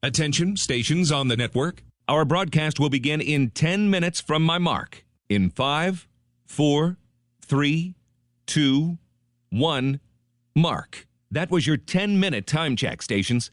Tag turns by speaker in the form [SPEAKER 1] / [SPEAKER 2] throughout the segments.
[SPEAKER 1] Attention, stations on the network. Our broadcast will begin in 10 minutes from my mark. In 5, 4, 3, 2, 1, mark. That was your 10-minute time check, stations.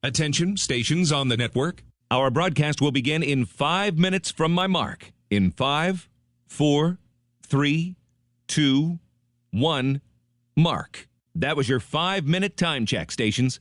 [SPEAKER 1] Attention, stations on the network. Our broadcast will begin in 5 minutes from my mark. In 5, 4, 3, 2, 1, mark. That was your 5-minute time check, stations.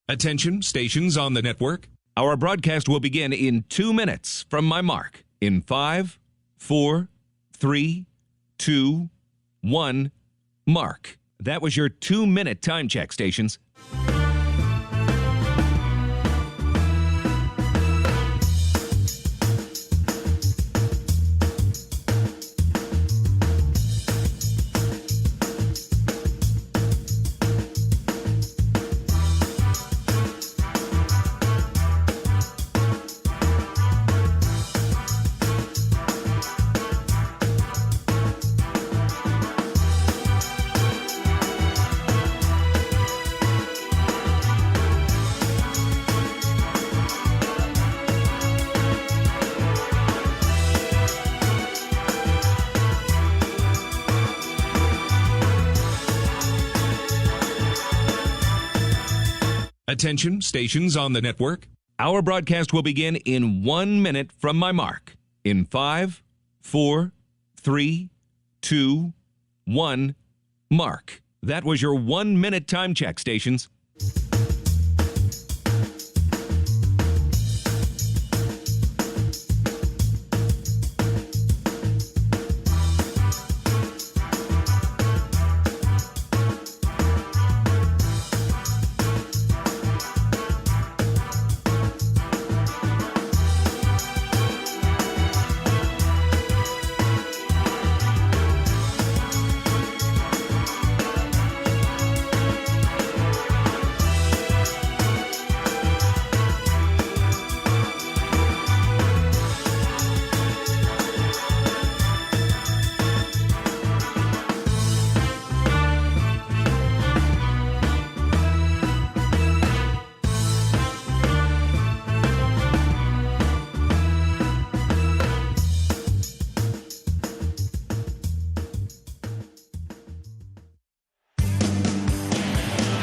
[SPEAKER 1] Attention, stations on the network. Our broadcast will begin in 2 minutes from my mark. In 5, 4, 3, 2, 1, mark. That was your 2-minute time check, stations. Attention, stations on the network. Our broadcast will begin in 1 minute from my mark. In 5, 4, 3, 2, 1, mark. That was your 1-minute time check, stations.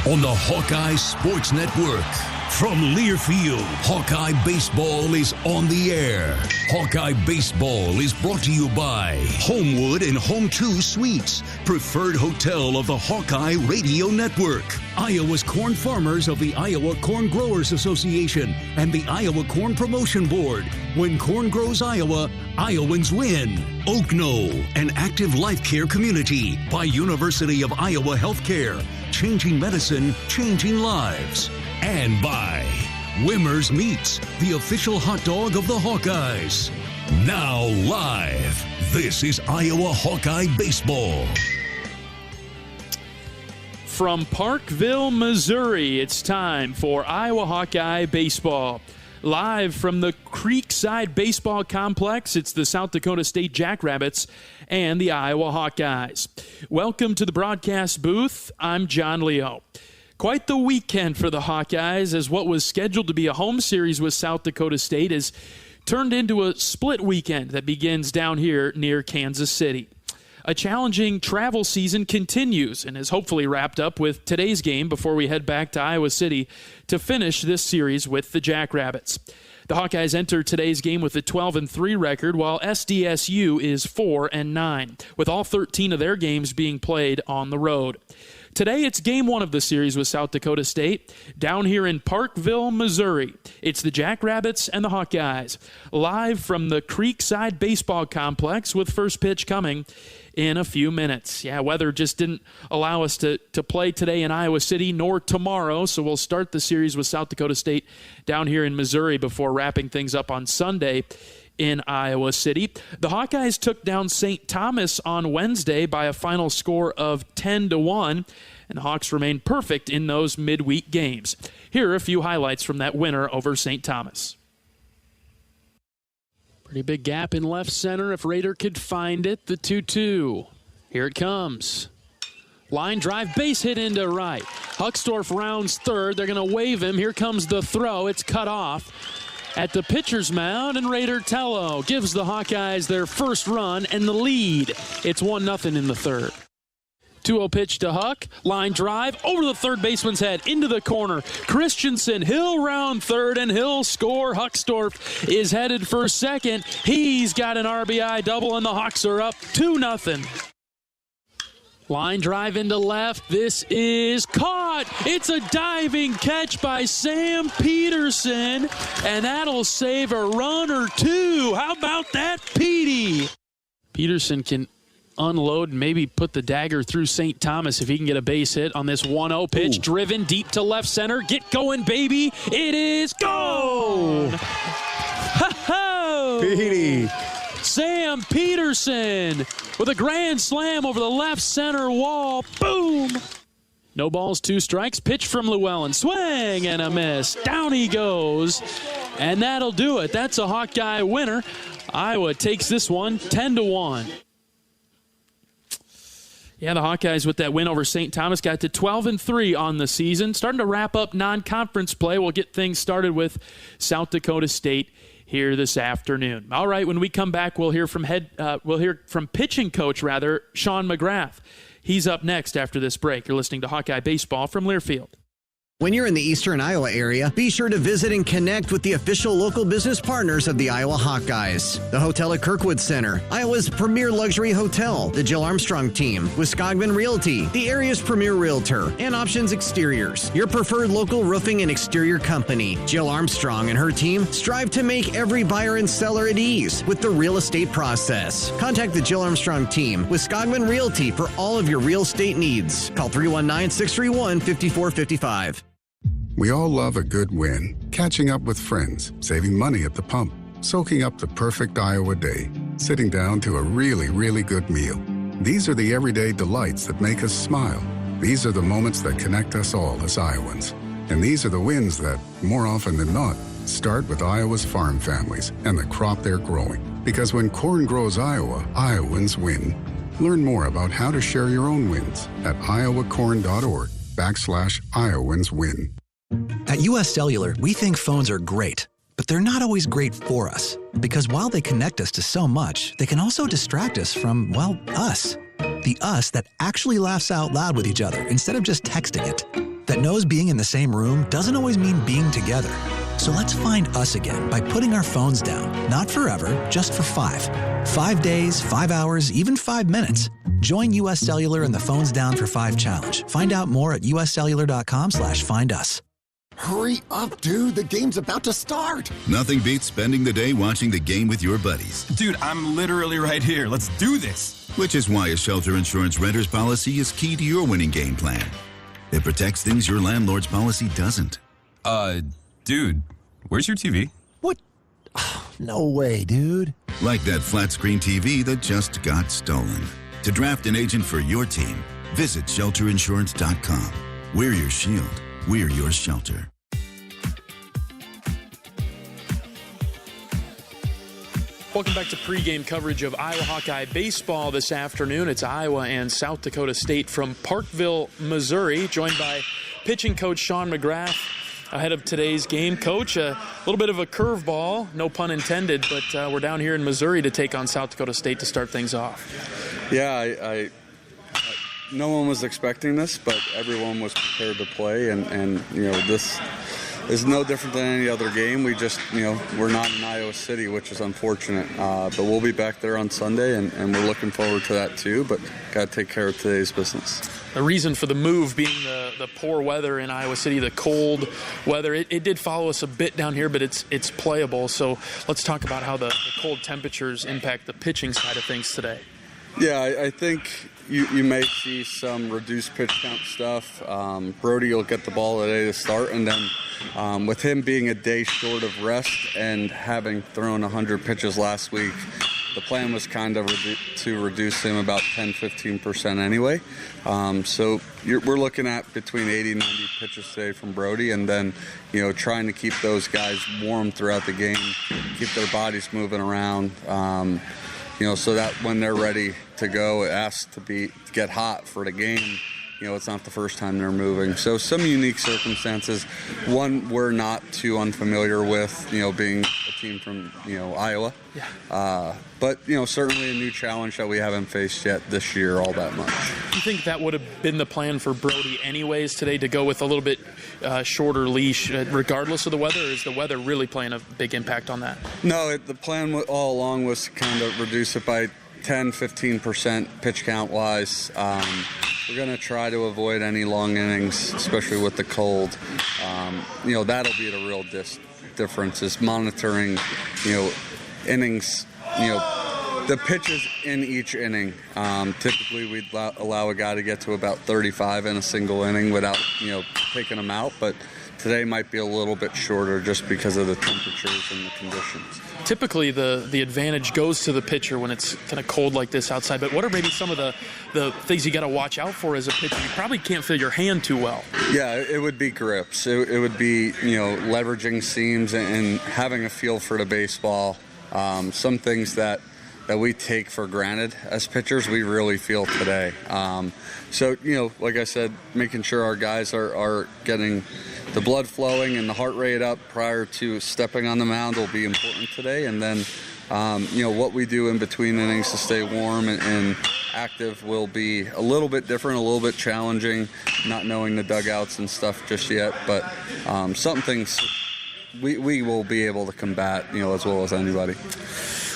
[SPEAKER 2] on the Hawkeye Sports Network. From Learfield, Hawkeye Baseball is on the air. Hawkeye Baseball is brought to you by Homewood and Home 2 Suites, preferred hotel of the Hawkeye Radio Network. Iowa's corn farmers of the Iowa Corn Growers Association and the Iowa Corn Promotion Board. When corn grows Iowa, Iowans win. Oak Knoll, an active life care community by University of Iowa Healthcare. Changing medicine, changing lives. And by Wimmer's Meats, the official hot dog of the Hawkeyes. Now live, this is Iowa Hawkeye Baseball.
[SPEAKER 3] From Parkville, Missouri, it's time for Iowa Hawkeye Baseball. Live from the Creekside Baseball Complex, it's the South Dakota State Jackrabbits and the Iowa Hawkeyes. Welcome to the broadcast booth. I'm John Leo. Quite the weekend for the Hawkeyes, as what was scheduled to be a home series with South Dakota State has turned into a split weekend that begins down here near Kansas City. A challenging travel season continues and is hopefully wrapped up with today's game before we head back to Iowa City to finish this series with the Jackrabbits. The Hawkeyes enter today's game with a 12-3 record, while SDSU is 4-9, with all 13 of their games being played on the road. Today, it's game one of the series with South Dakota State, down here in Parkville, Missouri. It's the Jackrabbits and the Hawkeyes, live from the Creekside Baseball Complex, with first pitch coming in a few minutes. Yeah, weather just didn't allow us to play today in Iowa City, nor tomorrow, so we'll start the series with South Dakota State down here in Missouri before wrapping things up on Sunday in Iowa City. The Hawkeyes took down St. Thomas on Wednesday by a final score of 10-1, and the Hawks remained perfect in those midweek games. Here are a few highlights from that winner over St. Thomas. Pretty big gap in left center if Rader could find it. The 2-2. Here it comes. Line drive, base hit into right. Huckstorf rounds third. They're going to wave him. Here comes the throw. It's cut off at the pitcher's mound, and Rader Tello gives the Hawkeyes their first run and the lead. It's 1-0 in the third. 2-0 pitch to Huck. Line drive over the third baseman's head into the corner. Christensen, he'll round third and he'll score. Huckstorf is headed for second. He's got an RBI double and the Hawks are up 2-0. Line drive into left. This is caught. It's a diving catch by Sam Peterson, and that'll save a run or two. How about that, Petey? Peterson can unload and maybe put the dagger through St. Thomas if he can get a base hit on this 1-0 pitch. Ooh. Driven deep to left center. Get going, baby. It is gone. Ho-ho!
[SPEAKER 4] Petey.
[SPEAKER 3] Sam Peterson with a grand slam over the left center wall. Boom! No balls, 2 strikes. Pitch from Llewellyn. Swing and a miss. Down he goes. And that'll do it. That's a Hawkeye winner. Iowa takes this one 10-1. Yeah, the Hawkeyes with that win over St. Thomas got to 12-3 on the season. Starting to wrap up non-conference play. We'll get things started with South Dakota State here this afternoon. All right, when we come back, we'll hear from pitching coach Sean McGrath. He's up next after this break. You're listening to Hawkeye Baseball from Learfield.
[SPEAKER 5] When you're in the eastern Iowa area, be sure to visit and connect with the official local business partners of the Iowa Hawkeyes. The Hotel at Kirkwood Center, Iowa's premier luxury hotel, the Jill Armstrong Team, Wisconsin Realty, the area's premier realtor, and Options Exteriors, your preferred local roofing and exterior company. Jill Armstrong and her team strive to make every buyer and seller at ease with the real estate process. Contact the Jill Armstrong Team, Wisconsin Realty, for all of your real estate needs. Call 319-631-5455.
[SPEAKER 6] We all love a good win. Catching up with friends, saving money at the pump, soaking up the perfect Iowa day, sitting down to a really, really good meal. These are the everyday delights that make us smile. These are the moments that connect us all as Iowans. And these are the wins that, more often than not, start with Iowa's farm families and the crop they're growing. Because when corn grows Iowa, Iowans win. Learn more about how to share your own wins at iowacorn.org/IowansWin.
[SPEAKER 7] At U.S. Cellular, we think phones are great, but they're not always great for us. Because while they connect us to so much, they can also distract us from, well, us. The us that actually laughs out loud with each other instead of just texting it. that knows being in the same room doesn't always mean being together. So let's find us again by putting our phones down. Not forever, just for 5. 5 days, 5 hours, even 5 minutes. Join U.S. Cellular in the Phones Down for 5 challenge. Find out more at uscellular.com/findus.
[SPEAKER 4] Hurry up, dude. The game's about to start.
[SPEAKER 2] Nothing beats spending the day watching the game with your buddies.
[SPEAKER 8] Dude, I'm literally right here. Let's do this.
[SPEAKER 2] Which is why a shelter insurance renter's policy is key to your winning game plan. It protects things your landlord's policy doesn't.
[SPEAKER 8] Dude, where's your TV?
[SPEAKER 4] What? No way, dude.
[SPEAKER 2] Like that flat screen TV that just got stolen. To draft an agent for your team, visit shelterinsurance.com. We're your shield. We're your shelter.
[SPEAKER 3] Welcome back to pregame coverage of Iowa Hawkeye baseball this afternoon. It's Iowa and South Dakota State from Parkville, Missouri, joined by pitching coach Sean McGrath ahead of today's game. Coach, a little bit of a curveball, no pun intended, but we're down here in Missouri to take on South Dakota State to start things off.
[SPEAKER 9] Yeah, no one was expecting this, but everyone was prepared to play, and you know, this is no different than any other game. We just, we're not in Iowa City, which is unfortunate, but we'll be back there on Sunday, and we're looking forward to that too, but got to take care of today's business.
[SPEAKER 3] The reason for the move being the poor weather in Iowa City, the cold weather. It did follow us a bit down here, but it's playable. So let's talk about how the cold temperatures impact the pitching side of things today.
[SPEAKER 9] Yeah, I think you may see some reduced pitch count stuff. Brody will get the ball today to start, and then with him being a day short of rest and having thrown 100 pitches last week, the plan was kind of to reduce him about 10-15% anyway. So we're looking at between 80 and 90 pitches today from Brody, and then trying to keep those guys warm throughout the game, keep their bodies moving around. So that when they're ready to go, it has to get hot for the game. It's not the first time they're moving. So some unique circumstances. One we're not too unfamiliar with, being a team from, Iowa.
[SPEAKER 3] Yeah.
[SPEAKER 9] But, certainly a new challenge that we haven't faced yet this year all that much.
[SPEAKER 3] Do you think that would have been the plan for Brody anyways today, to go with a little bit shorter leash regardless of the weather, or is the weather really playing a big impact on that?
[SPEAKER 9] No, the plan all along was to kind of reduce it by 10-15% pitch count-wise. We're going to try to avoid any long innings, especially with the cold. That'll be the real difference, is monitoring, innings, the pitches in each inning. Typically, we'd allow a guy to get to about 35 in a single inning without, taking them out. But today might be a little bit shorter just because of the temperatures and the conditions.
[SPEAKER 3] Typically, the advantage goes to the pitcher when it's kind of cold like this outside. But what are maybe some of the things you got to watch out for as a pitcher? You probably can't feel your hand too well.
[SPEAKER 9] Yeah, it would be grips. It would be, leveraging seams and having a feel for the baseball. Some things that we take for granted as pitchers, we really feel today. So, like I said, making sure our guys are getting the blood flowing and the heart rate up prior to stepping on the mound will be important today. And then, what we do in between innings to stay warm and active will be a little bit different, a little bit challenging, not knowing the dugouts and stuff just yet. But some things we will be able to combat, as well as anybody.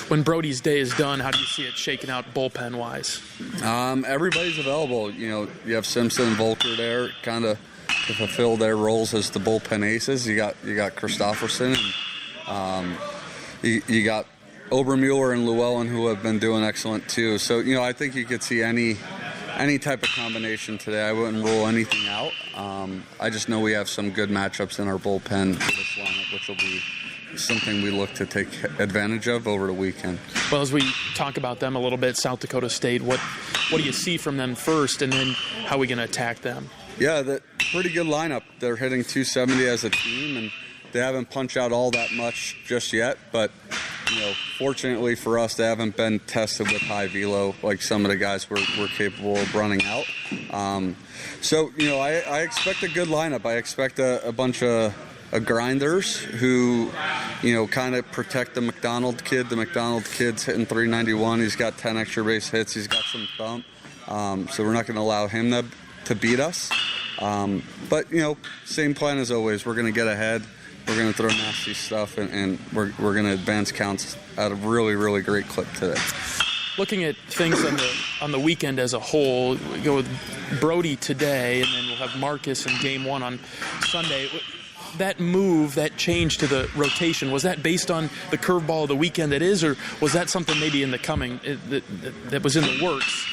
[SPEAKER 3] When Brody's day is done, how do you see it shaking out bullpen-wise?
[SPEAKER 9] Everybody's available. You have Simpson and Volker there, kind of to fulfill their roles as the bullpen aces. You got Christopherson, and you got Obermueller and Llewellyn, who have been doing excellent too. So I think you could see any type of combination today. I wouldn't rule anything out. I just know we have some good matchups in our bullpen for this lineup, which will be something we look to take advantage of over the weekend.
[SPEAKER 3] Well, as we talk about them a little bit, South Dakota State, what do you see from them first, and then how are we going to attack them?
[SPEAKER 9] Yeah, pretty good lineup. They're hitting 270 as a team, and they haven't punched out all that much just yet, but fortunately for us, they haven't been tested with high velo like some of the guys we're capable of running out. So I expect a good lineup. I expect a bunch of grinders who, kind of protect the McDonald kid. The McDonald kid's hitting 391. He's got 10 extra base hits. He's got some thump. So we're not going to allow him to beat us. But, same plan as always. We're going to get ahead. We're going to throw nasty stuff, and we're going to advance counts at a really, really great clip today.
[SPEAKER 3] Looking at things on the weekend as a whole, we go with Brody today, and then we'll have Marcus in game 1 on Sunday. That move, that change to the rotation, was that based on the curveball of the weekend that is, or was that something maybe in the coming that was in the works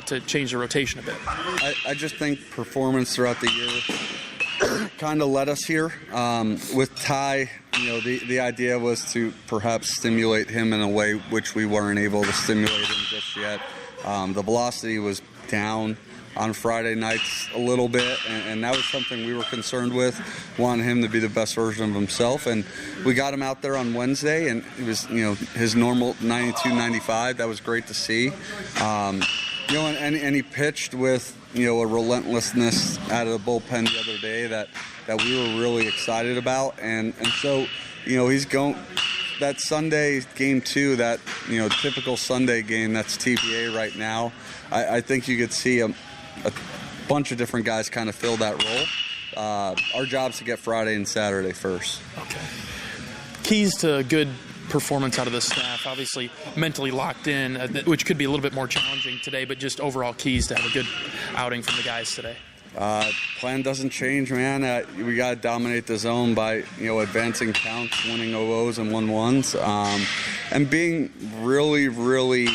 [SPEAKER 3] to change the rotation a bit?
[SPEAKER 9] I just think performance throughout the year kind of led us here. With Ty, the idea was to perhaps stimulate him in a way which we weren't able to stimulate him just yet. The velocity was down on Friday nights a little bit, and that was something we were concerned with, wanting him to be the best version of himself. And we got him out there on Wednesday, and it was, his normal 92, 95. That was great to see. And he pitched with, a relentlessness out of the bullpen the other day that we were really excited about. And so, he's going that Sunday game 2, that, typical Sunday game that's TBA right now. I think you could see a bunch of different guys kind of fill that role. Our job's to get Friday and Saturday first.
[SPEAKER 3] Okay. Keys to a good performance out of the staff, obviously mentally locked in, which could be a little bit more challenging today, but just overall keys to have a good outing from the guys today.
[SPEAKER 9] Plan doesn't change, man. We got to dominate the zone by, advancing counts, winning 0-0s and 1-1s, and being really, really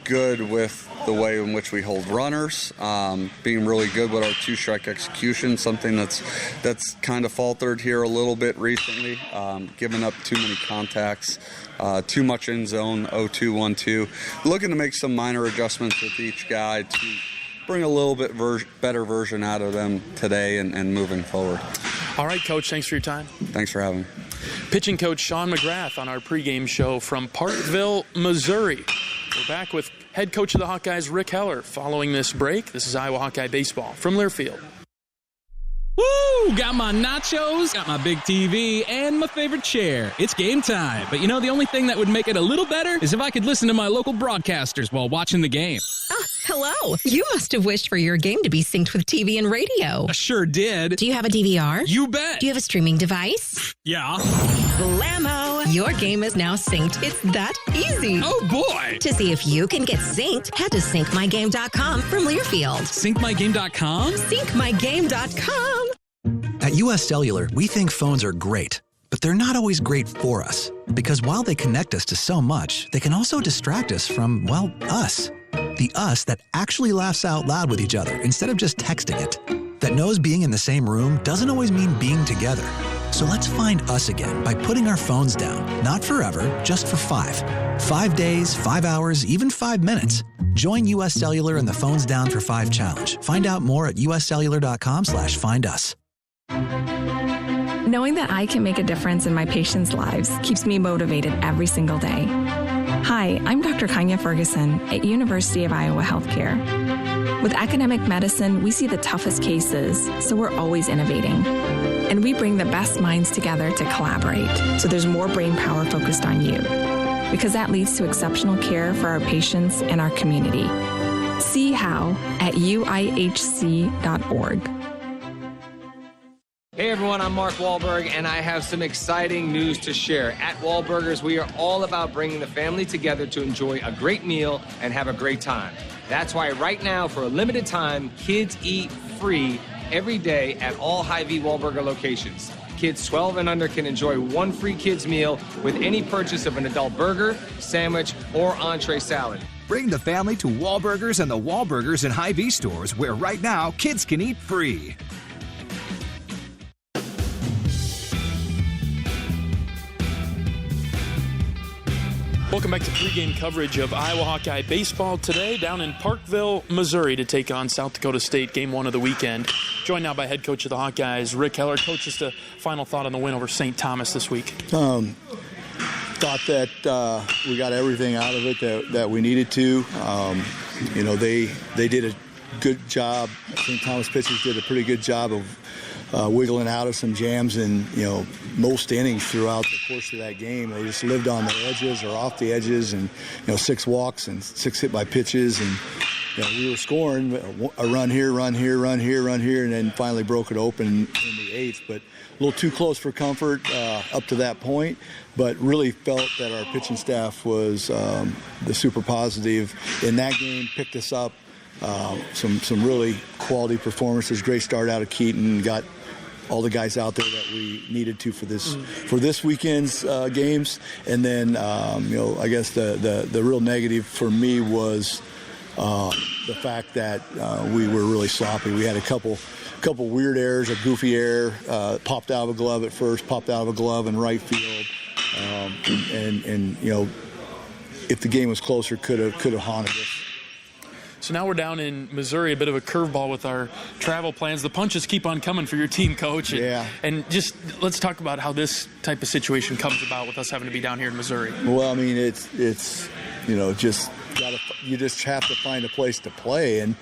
[SPEAKER 9] good with the way in which we hold runners, being really good with our 2-strike execution, something that's kind of faltered here a little bit recently, giving up too many contacts, too much in zone, 0-2, 1-2. Looking to make some minor adjustments with each guy to bring a little bit better version out of them today and moving forward.
[SPEAKER 3] All right, Coach, thanks for your time.
[SPEAKER 9] Thanks for having me.
[SPEAKER 3] Pitching coach Sean McGrath on our pregame show from Parkville, Missouri. We're back with head coach of the Hawkeyes, Rick Heller. Following this break, this is Iowa Hawkeye Baseball from Learfield.
[SPEAKER 10] Woo! Got my nachos, got my big TV, and my favorite chair. It's game time. But the only thing that would make it a little better is if I could listen to my local broadcasters while watching the game.
[SPEAKER 11] Hello. You must have wished for your game to be synced with TV and radio.
[SPEAKER 10] I sure did.
[SPEAKER 11] Do you have a DVR?
[SPEAKER 10] You bet.
[SPEAKER 11] Do you have a streaming device?
[SPEAKER 10] Yeah.
[SPEAKER 11] Blammo! Your game is now synced. It's that easy.
[SPEAKER 10] Oh, boy.
[SPEAKER 11] To see if you can get synced, head to syncmygame.com from Learfield.
[SPEAKER 10] Syncmygame.com?
[SPEAKER 11] Syncmygame.com.
[SPEAKER 7] At US Cellular, we think phones are great, but they're not always great for us. Because while they connect us to so much, they can also distract us from, us. The us that actually laughs out loud with each other instead of just texting it. That knows being in the same room doesn't always mean being together. So let's find us again by putting our phones down. Not forever, just for 5. 5 days, 5 hours, even 5 minutes. Join US Cellular in the Phones Down for 5 challenge. Find out more at uscellular.com/findus.
[SPEAKER 12] Knowing that I can make a difference in my patients' lives keeps me motivated every single day. Hi, I'm Dr. Kanya Ferguson at University of Iowa Healthcare. With academic medicine, we see the toughest cases, so we're always innovating. And we bring the best minds together to collaborate, so there's more brain power focused on you. Because that leads to exceptional care for our patients and our community. See how at uihc.org.
[SPEAKER 13] Hey everyone, I'm Mark Wahlberg, and I have some exciting news to share. At Wahlburgers, we are all about bringing the family together to enjoy a great meal and have a great time. That's why right now, for a limited time, kids eat free every day at all Hy-Vee Wahlburger locations. Kids 12 and under can enjoy one free kids meal with any purchase of an adult burger, sandwich, or entree salad.
[SPEAKER 14] Bring the family to Wahlburgers and the Wahlburgers and Hy-Vee stores, where right now, kids can eat free.
[SPEAKER 3] Welcome back to pregame coverage of Iowa Hawkeye baseball today down in Parkville, Missouri to take on South Dakota State, game 1 of the weekend. Joined now by head coach of the Hawkeyes, Rick Heller. Coach, just a final thought on the win over St. Thomas this week.
[SPEAKER 15] Thought that we got everything out of it that we needed to. They did a good job. St. Thomas pitchers did a pretty good job of wiggling out of some jams in, most innings throughout the course of that game. They just lived on the edges or off the edges, and 6 walks and 6 hit by pitches, and we were scoring a run here, and then finally broke it open in the 8th. But a little too close for comfort up to that point, but really felt that our pitching staff was the super positive in that game, picked us up. Some really quality performances, great start out of Keaton, got all the guys out there that we needed to for this weekend's games. And then I guess the real negative for me was the fact that we were really sloppy. We had a couple weird errors, a goofy error, popped out of a glove at first, popped out of a glove in right field, and if the game was closer, could have haunted us.
[SPEAKER 3] So now we're down in Missouri, a bit of a curveball with our travel plans. The punches keep on coming for your team, Coach. And just let's talk about how this type of situation comes about with us having to be down here in Missouri.
[SPEAKER 15] Well, I mean, it's you just have to find a place to play, and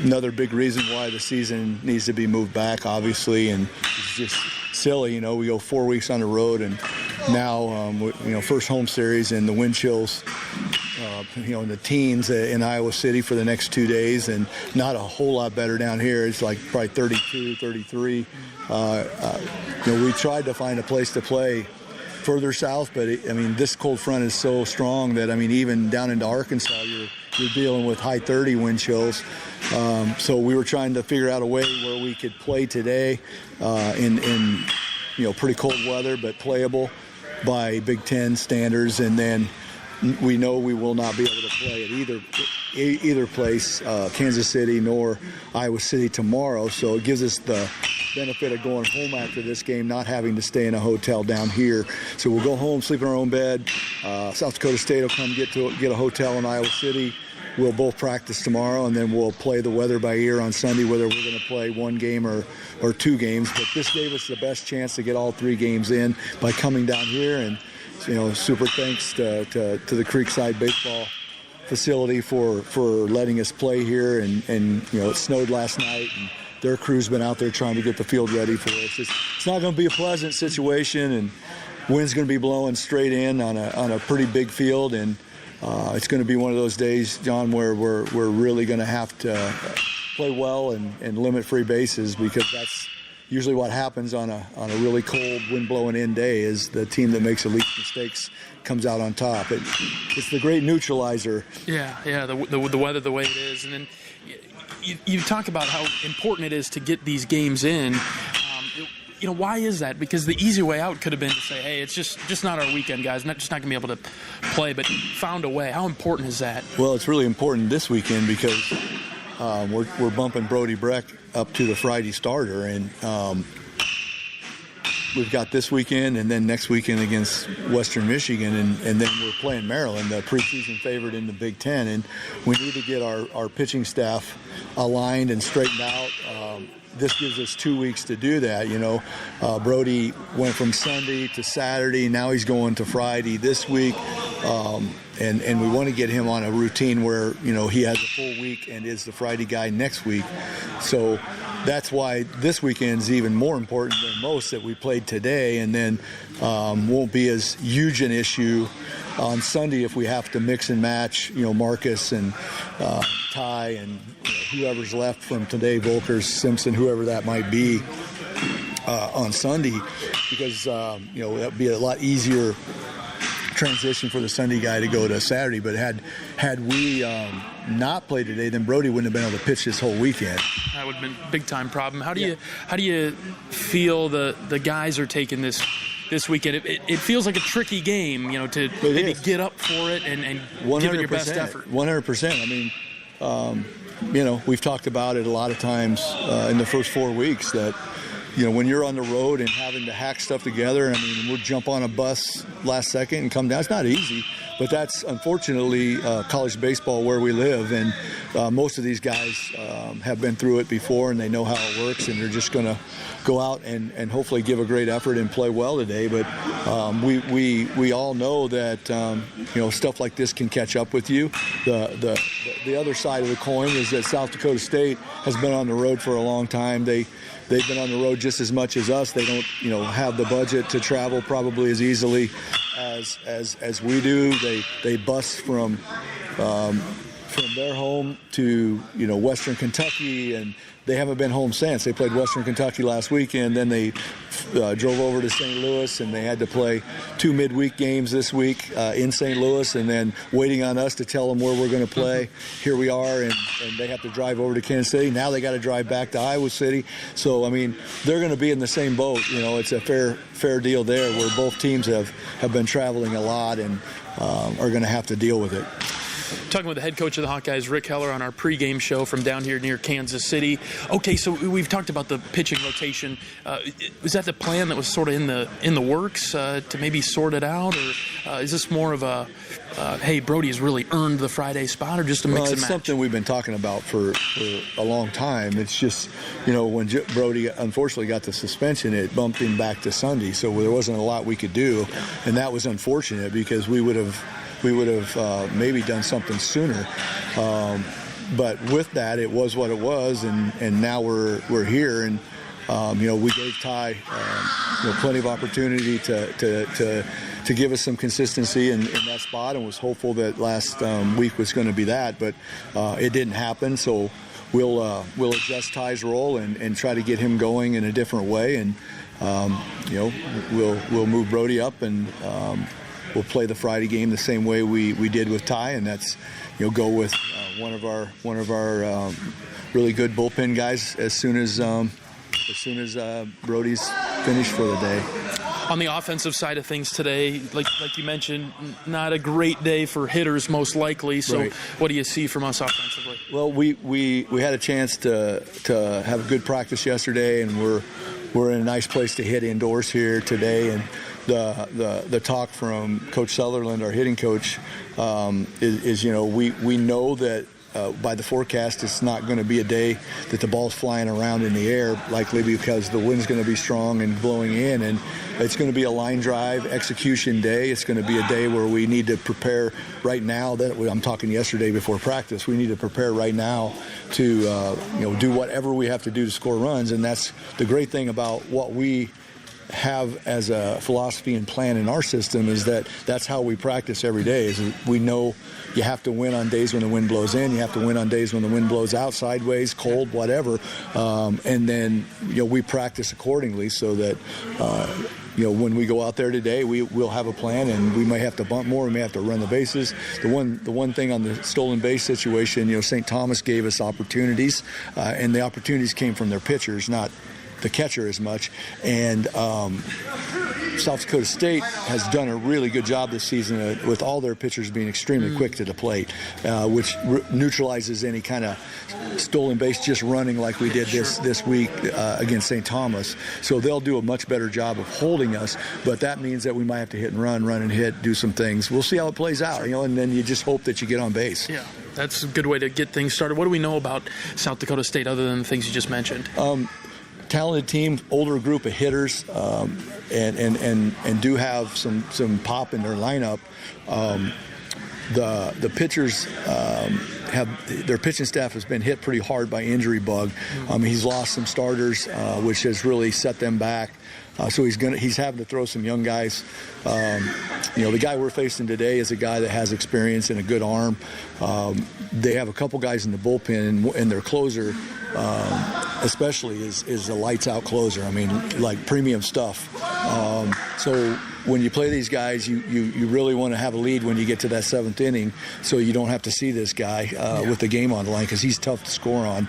[SPEAKER 15] another big reason why the season needs to be moved back, obviously, and it's just silly. We go 4 weeks on the road, and now first home series and the wind chills. In the teens in Iowa City for the next 2 days, and not a whole lot better down here. It's like probably 32, 33. We tried to find a place to play further south, but this cold front is so strong that even down into Arkansas, you're dealing with high 30 wind chills. So we were trying to figure out a way where we could play today in pretty cold weather, but playable by Big Ten standards, and then we know we will not be able to play at either place, Kansas City nor Iowa City tomorrow. So it gives us the benefit of going home after this game, not having to stay in a hotel down here. So we'll go home, sleep in our own bed. South Dakota State will come get a hotel in Iowa City. We'll both practice tomorrow, and then we'll play the weather by ear on Sunday, whether we're going to play one game or 2 games. But this gave us the best chance to get all 3 games in by coming down here, and super thanks to the Creekside Baseball facility for letting us play here. And it snowed last night, and their crew's been out there trying to get the field ready for us. It's not going to be a pleasant situation, and wind's going to be blowing straight in on a pretty big field, and it's going to be one of those days, John, where we're really going to have to play well and limit free bases, because that's usually what happens on a really cold, wind-blowing in day is the team that makes the least mistakes comes out on top. It's the great neutralizer.
[SPEAKER 3] Yeah, the weather the way it is. And then you talk about how important it is to get these games in. Why is that? Because the easy way out could have been to say, hey, it's just not our weekend, guys. Just not going to be able to play, but found a way. How important is that?
[SPEAKER 15] Well, it's really important this weekend because we're bumping Brody Breck up to the Friday starter, and we've got this weekend and then next weekend against Western Michigan, and then we're playing Maryland, the preseason favorite in the Big Ten, and we need to get our pitching staff aligned and straightened out. This gives us 2 weeks to do that. Brody went from Sunday to Saturday. Now he's going to Friday this week. And we want to get him on a routine where, he has a full week and is the Friday guy next week. So that's why this weekend's even more important than most, that we played today, and then won't be as huge an issue on Sunday if we have to mix and match, Marcus and Ty and whoever's left from today, Volkers, Simpson, whoever that might be on Sunday, because, that would be a lot easier transition for the Sunday guy to go to Saturday. But had we not played today, then Brody wouldn't have been able to pitch this whole weekend.
[SPEAKER 3] That would have been a big time problem. How do you feel the guys are taking this weekend? It feels like a tricky game, to maybe get up for it and give it your best effort.
[SPEAKER 15] 100%. We've talked about it a lot of times in the first 4 weeks that, when you're on the road and having to hack stuff together, we'll jump on a bus last second and come down. It's not easy, but that's unfortunately college baseball where we live, and most of these guys have been through it before, and they know how it works, and they're just going to go out and hopefully give a great effort and play well today. But we all know that stuff like this can catch up with you. The other side of the coin is that South Dakota State has been on the road for a long time. They've been on the road just as much as us. They don't, have the budget to travel probably as easily as we do. They bus from from their home to, Western Kentucky, and they haven't been home since. They played Western Kentucky last weekend, then they drove over to St. Louis, and they had to play 2 midweek games this week in St. Louis, and then waiting on us to tell them where we're going to play. Here we are, and they have to drive over to Kansas City. Now they got to drive back to Iowa City. So, they're going to be in the same boat. It's a fair deal there, where both teams have been traveling a lot and are going to have to deal with it.
[SPEAKER 3] Talking with the head coach of the Hawkeyes, Rick Heller, on our pregame show from down here near Kansas City. Okay, so we've talked about the pitching rotation. Was that the plan that was sort of in the works to maybe sort it out, or is this more of a hey, Brody has really earned the Friday spot, or just a mix and match?
[SPEAKER 15] It's something we've been talking about for a long time. It's just, when Brody unfortunately got the suspension, it bumped him back to Sunday, so there wasn't a lot we could do, and that was unfortunate because we would have maybe done something sooner. But with that, it was what it was, and now we're here, and we gave Ty plenty of opportunity to give us some consistency in that spot, and was hopeful that last week was going to be that, but it didn't happen. So we'll adjust Ty's role and try to get him going in a different way, and we'll move Brody up, and we'll play the Friday game the same way we did with Ty, and that's go with one of our really good bullpen guys as soon as Brody's finished for the day.
[SPEAKER 3] On the offensive side of things today, like you mentioned, not a great day for hitters most likely. So right. What do you see from us offensively?
[SPEAKER 15] Well, we had a chance to have a good practice yesterday, and we're in a nice place to hit indoors here today, and the talk from Coach Sutherland, our hitting coach, is we know that by the forecast it's not going to be a day that the ball's flying around in the air, likely because the wind's going to be strong and blowing in, and it's going to be a line drive execution day. It's going to be a day where we need to prepare right now. I'm talking yesterday before practice. We need to prepare right now to do whatever we have to do to score runs, and that's the great thing about what we have as a philosophy and plan in our system, is that that's how we practice every day. Is we know you have to win on days when the wind blows in, you have to win on days when the wind blows out, sideways, cold, whatever, and then we practice accordingly, so that when we go out there today, we'll have a plan, and we may have to bunt more, we may have to run the bases. The one thing on the stolen base situation, St. Thomas gave us opportunities, and the opportunities came from their pitchers, not the catcher as much, and South Dakota State has done a really good job this season with all their pitchers being extremely quick to the plate, which neutralizes any kind of stolen base just running like we did this week against St. Thomas. So they'll do a much better job of holding us, but that means that we might have to hit and run and hit, do some things. We'll see how it plays out, and then you just hope that you get on base.
[SPEAKER 3] Yeah, that's a good way to get things started. What do we know about South Dakota State other than the things you just mentioned?
[SPEAKER 15] Talented team, older group of hitters, and do have some pop in their lineup. The pitchers their pitching staff has been hit pretty hard by injury bug. He's lost some starters, which has really set them back. So he's having to throw some young guys. The guy we're facing today is a guy that has experience and a good arm. They have a couple guys in the bullpen, and their closer, especially, is a lights-out closer. Like premium stuff. So when you play these guys, you really want to have a lead when you get to that seventh inning, so you don't have to see this guy with the game on the line, because he's tough to score on.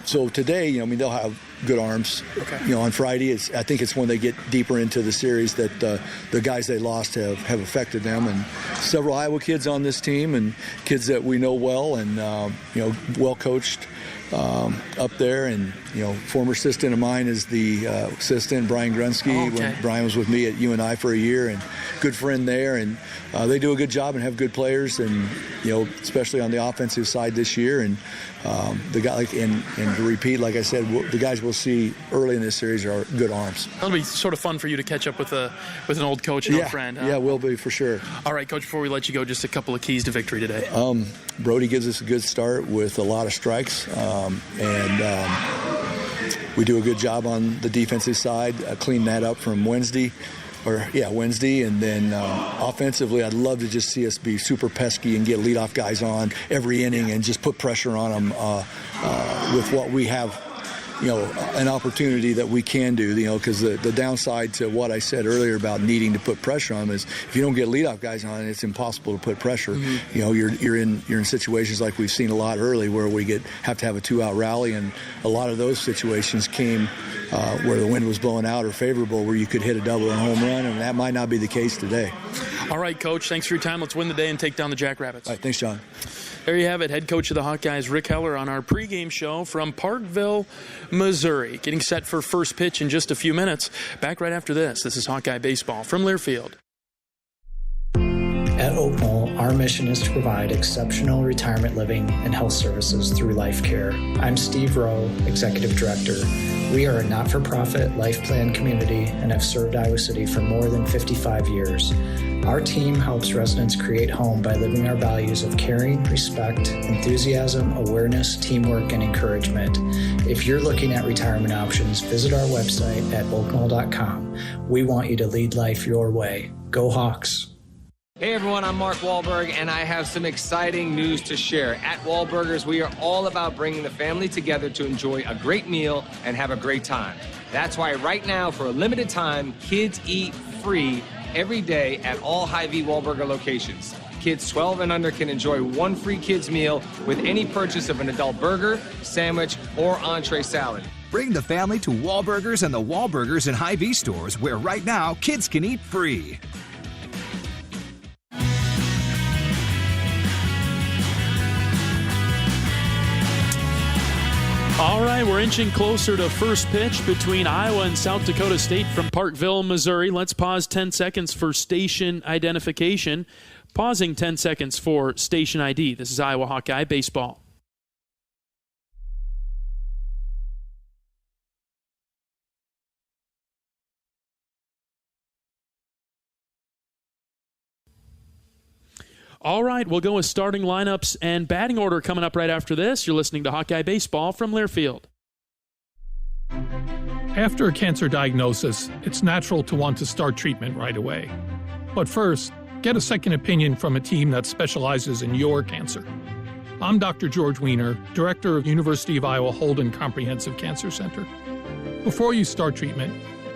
[SPEAKER 15] So today, they'll have good arms. Okay. On Friday, I think it's when they get deeper into the series that the guys they lost have affected them. And several Iowa kids on this team, and kids that we know well, and well coached up there. And former assistant of mine is the assistant, Brian Grunsky. When Brian was with me at UNI for a year, and good friend there. And they do a good job and have good players, and especially on the offensive side this year. And the guy, and to repeat, like I said, the guys we'll see early in this series are good arms.
[SPEAKER 3] That'll be sort of fun for you to catch up with an old coach and old friend.
[SPEAKER 15] Yeah, will be for sure.
[SPEAKER 3] All right, Coach, before we let you go, just a couple of keys to victory today.
[SPEAKER 15] Brody gives us a good start with a lot of strikes, and we do a good job on the defensive side, clean that up from Wednesday. Wednesday. And then offensively, I'd love to just see us be super pesky and get leadoff guys on every inning and just put pressure on them with what we have. An opportunity that we can do, because the downside to what I said earlier about needing to put pressure on them is if you don't get leadoff guys on, it's impossible to put pressure. Mm-hmm. You're in situations like we've seen a lot early where we have to have a 2-out rally, and a lot of those situations came where the wind was blowing out or favorable, where you could hit a double and home run, and that might not be the case today.
[SPEAKER 3] All right, Coach, thanks for your time. Let's win the day and take down the Jackrabbits.
[SPEAKER 15] All right, thanks, John.
[SPEAKER 3] There you have it, head coach of the Hawkeyes, Rick Heller, on our pregame show from Parkville, Missouri. Getting set for first pitch in just a few minutes. Back right after this. This is Hawkeye Baseball from Learfield.
[SPEAKER 16] At Oak Knoll, our mission is to provide exceptional retirement living and health services through life care. I'm Steve Rowe, Executive Director. We are a not-for-profit life plan community and have served Iowa City for more than 55 years. Our team helps residents create home by living our values of caring, respect, enthusiasm, awareness, teamwork, and encouragement. If you're looking at retirement options, visit our website at oaknoll.com. We want you to lead life your way. Go Hawks!
[SPEAKER 13] Hey everyone, I'm Mark Wahlberg, and I have some exciting news to share. At Wahlburgers, we are all about bringing the family together to enjoy a great meal and have a great time. That's why right now, for a limited time, kids eat free every day at all Hy-Vee Wahlburger locations. Kids 12 and under can enjoy one free kids meal with any purchase of an adult burger, sandwich, or entree salad.
[SPEAKER 14] Bring the family to Wahlburgers and the Wahlburgers and Hy-Vee stores, where right now kids can eat free.
[SPEAKER 3] All right, we're inching closer to first pitch between Iowa and South Dakota State from Parkville, Missouri. Let's pause 10 seconds for station identification. Pausing 10 seconds for station ID. This is Iowa Hawkeye Baseball. All right, we'll go with starting lineups and batting order coming up right after this. You're listening to Hawkeye Baseball from Learfield.
[SPEAKER 17] After a cancer diagnosis, it's natural to want to start treatment right away. But first, get a second opinion from a team that specializes in your cancer. I'm Dr. George Weiner, Director of University of Iowa Holden Comprehensive Cancer Center. Before you start treatment,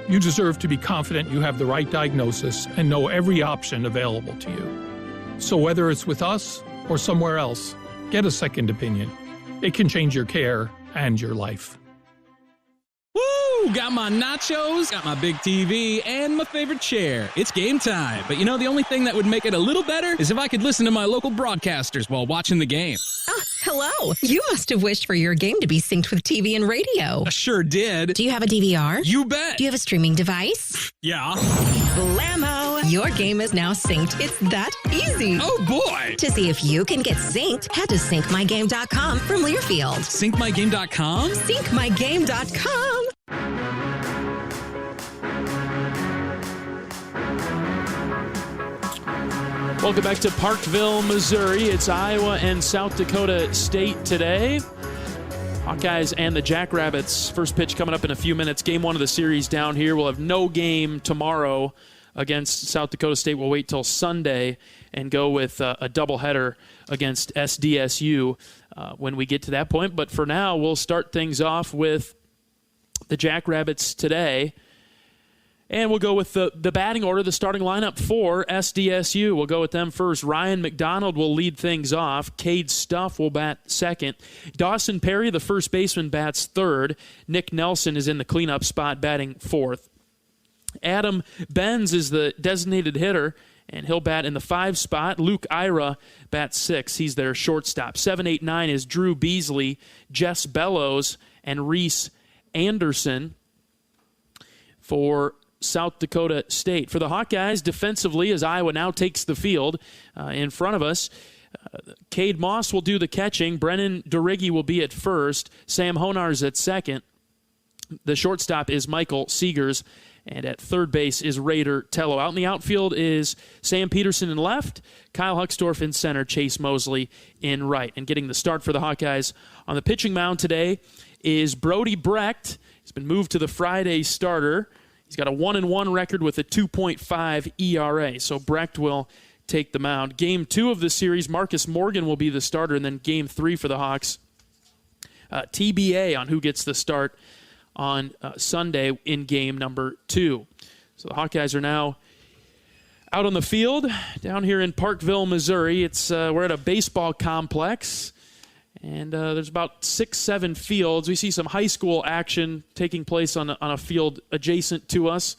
[SPEAKER 17] you deserve to be confident you have the right diagnosis and know every option available to you. So whether it's with us or somewhere else, get a second opinion. It can change your care and your life.
[SPEAKER 10] Woo! Got my nachos, got my big TV, and my favorite chair. It's game time. But the only thing that would make it a little better is if I could listen to my local broadcasters while watching the game.
[SPEAKER 11] Oh, hello. You must have wished for your game to be synced with TV and radio.
[SPEAKER 10] I sure did.
[SPEAKER 11] Do you have a DVR?
[SPEAKER 10] You bet.
[SPEAKER 11] Do you have a streaming device?
[SPEAKER 10] Yeah.
[SPEAKER 11] Blammo! Your game is now synced. It's that easy.
[SPEAKER 10] Oh, boy.
[SPEAKER 11] To see if you can get synced, head to syncmygame.com from Learfield.
[SPEAKER 10] Syncmygame.com?
[SPEAKER 11] Syncmygame.com.
[SPEAKER 3] Welcome back to Parkville, Missouri. It's Iowa and South Dakota State today. Hawkeyes and the Jackrabbits. First pitch coming up in a few minutes. Game one of the series down here. We'll have no game tomorrow against South Dakota State. We'll wait till Sunday and go with a doubleheader against SDSU when we get to that point. But for now, we'll start things off with the Jackrabbits today. And we'll go with the batting order, the starting lineup for SDSU. We'll go with them first. Ryan McDonald will lead things off. Cade Stuff will bat second. Dawson Perry, the first baseman, bats third. Nick Nelson is in the cleanup spot, batting fourth. Adam Benz is the designated hitter, and he'll bat in the 5 spot. Luke Ira bats 6. He's their shortstop. 7, 8, 9 is Drew Beasley, Jess Bellows, and Reese Anderson for South Dakota State. For the Hawkeyes, defensively, as Iowa now takes the field in front of us, Cade Moss will do the catching. Brennan Duriggi will be at first. Sam Honar's at second. The shortstop is Michael Seegers. And at third base is Raider Tello. Out in the outfield is Sam Peterson in left, Kyle Huckstorf in center, Chase Mosley in right. And getting the start for the Hawkeyes on the pitching mound today is Brody Brecht. He's been moved to the Friday starter. He's got a 1-1 record with a 2.5 ERA, so Brecht will take the mound. Game 2 of the series, Marcus Morgan will be the starter, and then Game 3 for the Hawks. TBA on who gets the start on Sunday in Game number 2. So the Hawkeyes are now out on the field down here in Parkville, Missouri. We're at a baseball complex, and there's about 6-7 fields. We see some high school action taking place on a field adjacent to us,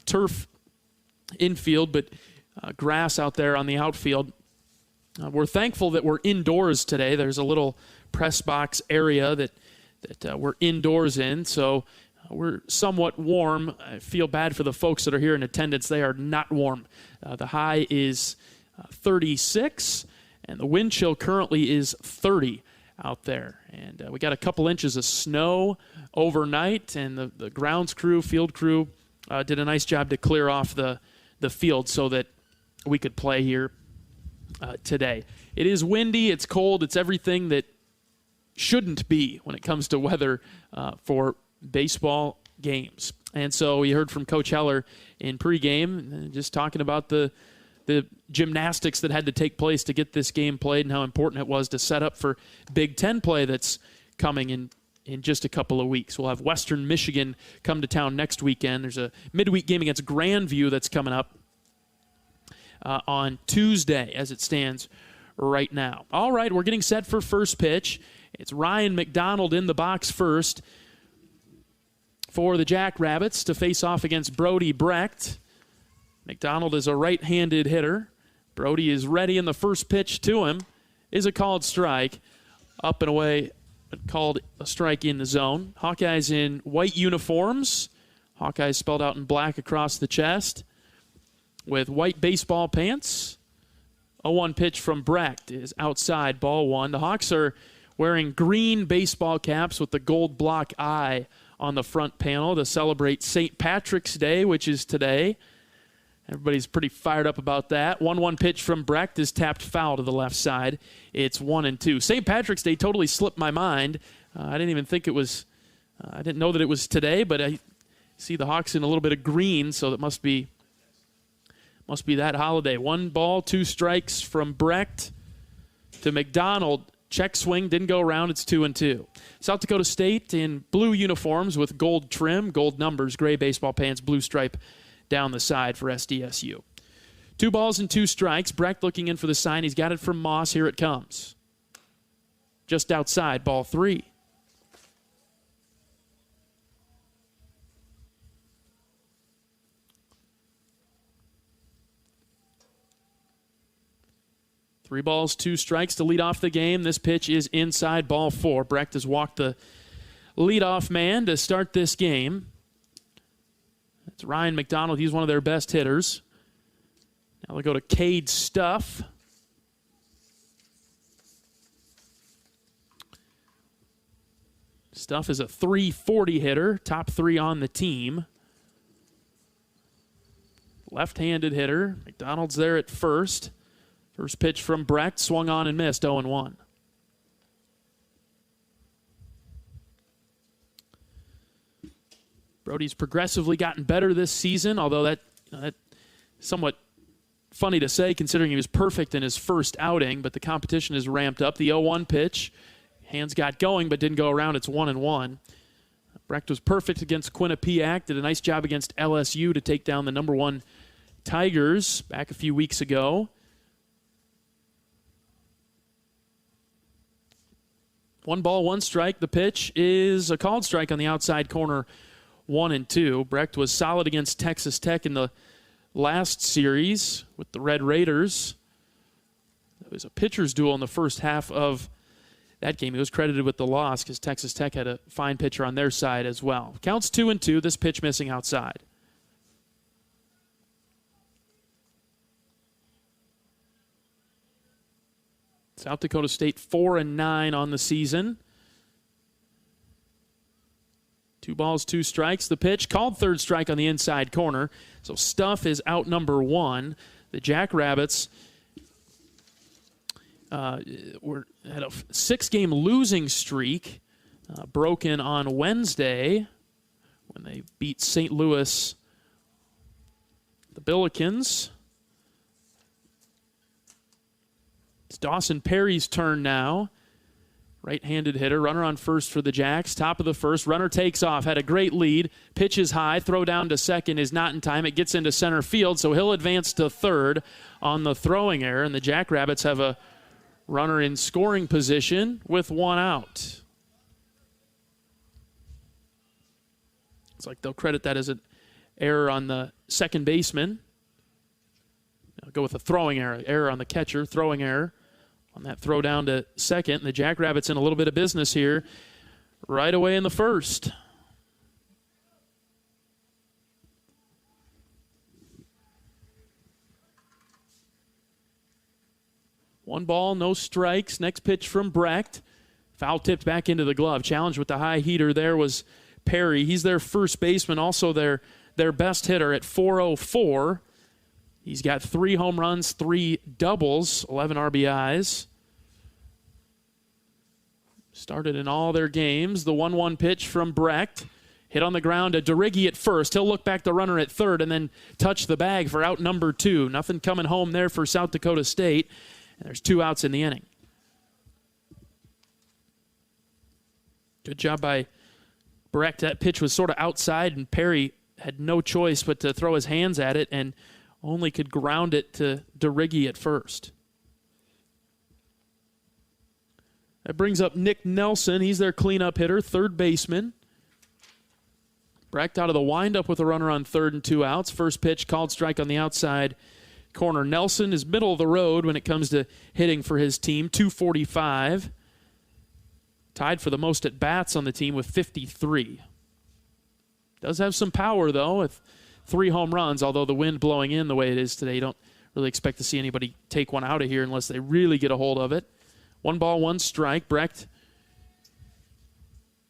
[SPEAKER 3] turf infield, but grass out there on the outfield. We're thankful that we're indoors today. There's a little press box area that we're indoors in, so we're somewhat warm. I feel bad for the folks that are here in attendance. They are not warm. The high is 36, and the wind chill currently is 30 out there. And we got a couple inches of snow overnight, and the grounds crew, field crew, did a nice job to clear off the field so that we could play here today. It is windy, it's cold, it's everything that shouldn't be when it comes to weather for baseball games. And so you heard from Coach Heller in pregame, just talking about the gymnastics that had to take place to get this game played and how important it was to set up for Big Ten play that's coming in just a couple of weeks. We'll have Western Michigan come to town next weekend. There's a midweek game against Grandview that's coming up on Tuesday as it stands right now. All right, we're getting set for first pitch. It's Ryan McDonald in the box first for the Jackrabbits to face off against Brody Brecht. McDonald is a right-handed hitter. Brody is ready, and the first pitch to him is a called strike. Up and away, called a strike in the zone. Hawkeyes in white uniforms. Hawkeyes spelled out in black across the chest with white baseball pants. 0-1 pitch from Brecht is outside, ball one. The Hawks are wearing green baseball caps with the gold block eye on the front panel to celebrate St. Patrick's Day, which is today. Everybody's pretty fired up about that. 1-1 pitch from Brecht is tapped foul to the left side. It's 1-2. St. Patrick's Day totally slipped my mind. I didn't even think it was, I didn't know that it was today, but I see the Hawks in a little bit of green, so that must be that holiday. 1 ball, 2 strikes from Brecht to McDonald. Check swing, didn't go around. It's 2-2. South Dakota State in blue uniforms with gold trim, gold numbers, gray baseball pants, blue stripe down the side for SDSU. 2 balls and 2 strikes. Brecht looking in for the sign. He's got it from Moss. Here it comes. Just outside, ball 3. Three balls, 2 strikes to lead off the game. This pitch is inside, ball 4. Brecht has walked the leadoff man to start this game. That's Ryan McDonald. He's one of their best hitters. Now they'll go to Cade Stuff. Stuff is a .340 hitter, top 3 on the team. Left-handed hitter. McDonald's there at first. First pitch from Brecht, swung on and missed, 0-1. Brody's progressively gotten better this season, although that's somewhat funny to say considering he was perfect in his first outing, but the competition is ramped up. The 0-1 pitch, hands got going but didn't go around. It's 1-1. Brecht was perfect against Quinnipiac, did a nice job against LSU to take down the number 1 Tigers back a few weeks ago. 1 ball, 1 strike. The pitch is a called strike on the outside corner, 1-2. Brecht was solid against Texas Tech in the last series with the Red Raiders. It was a pitcher's duel in the first half of that game. He was credited with the loss because Texas Tech had a fine pitcher on their side as well. Counts 2-2. This pitch missing outside. South Dakota State 4-9 on the season. 2 balls, 2 strikes. The pitch called third strike on the inside corner. So Stuff is out number 1. The Jackrabbits had a 6-game losing streak broken on Wednesday when they beat St. Louis Billikens. It's Dawson Perry's turn now. Right-handed hitter, runner on first for the Jacks. Top of the first, runner takes off, had a great lead. Pitch is high, throw down to second is not in time. It gets into center field, so he'll advance to third on the throwing error, and the Jackrabbits have a runner in scoring position with one out. It's like they'll credit that as an error on the second baseman. I'll go with a throwing error on the catcher, throwing error on that throw down to second. And the Jackrabbits in a little bit of business here right away in the first. One ball, no strikes. Next pitch from Brecht. Foul tipped back into the glove. Challenge with the high heater there was Perry. He's their first baseman, also their best hitter at .404. He's got 3 home runs, 3 doubles, 11 RBIs. Started in all their games. The 1-1 pitch from Brecht. Hit on the ground to DeRiggi at first. He'll look back the runner at third and then touch the bag for out number 2. Nothing coming home there for South Dakota State. And there's 2 outs in the inning. Good job by Brecht. That pitch was sort of outside, and Perry had no choice but to throw his hands at it and only could ground it to DeRiggi at first. That brings up Nick Nelson. He's their cleanup hitter, third baseman. Brecht out of the windup with a runner on third and 2 outs. First pitch, called strike on the outside corner. Nelson is middle of the road when it comes to hitting for his team, 245. Tied for the most at-bats on the team with 53. Does have some power, though, with 3 home runs, although the wind blowing in the way it is today, you don't really expect to see anybody take one out of here unless they really get a hold of it. 1 ball, 1 strike. Brecht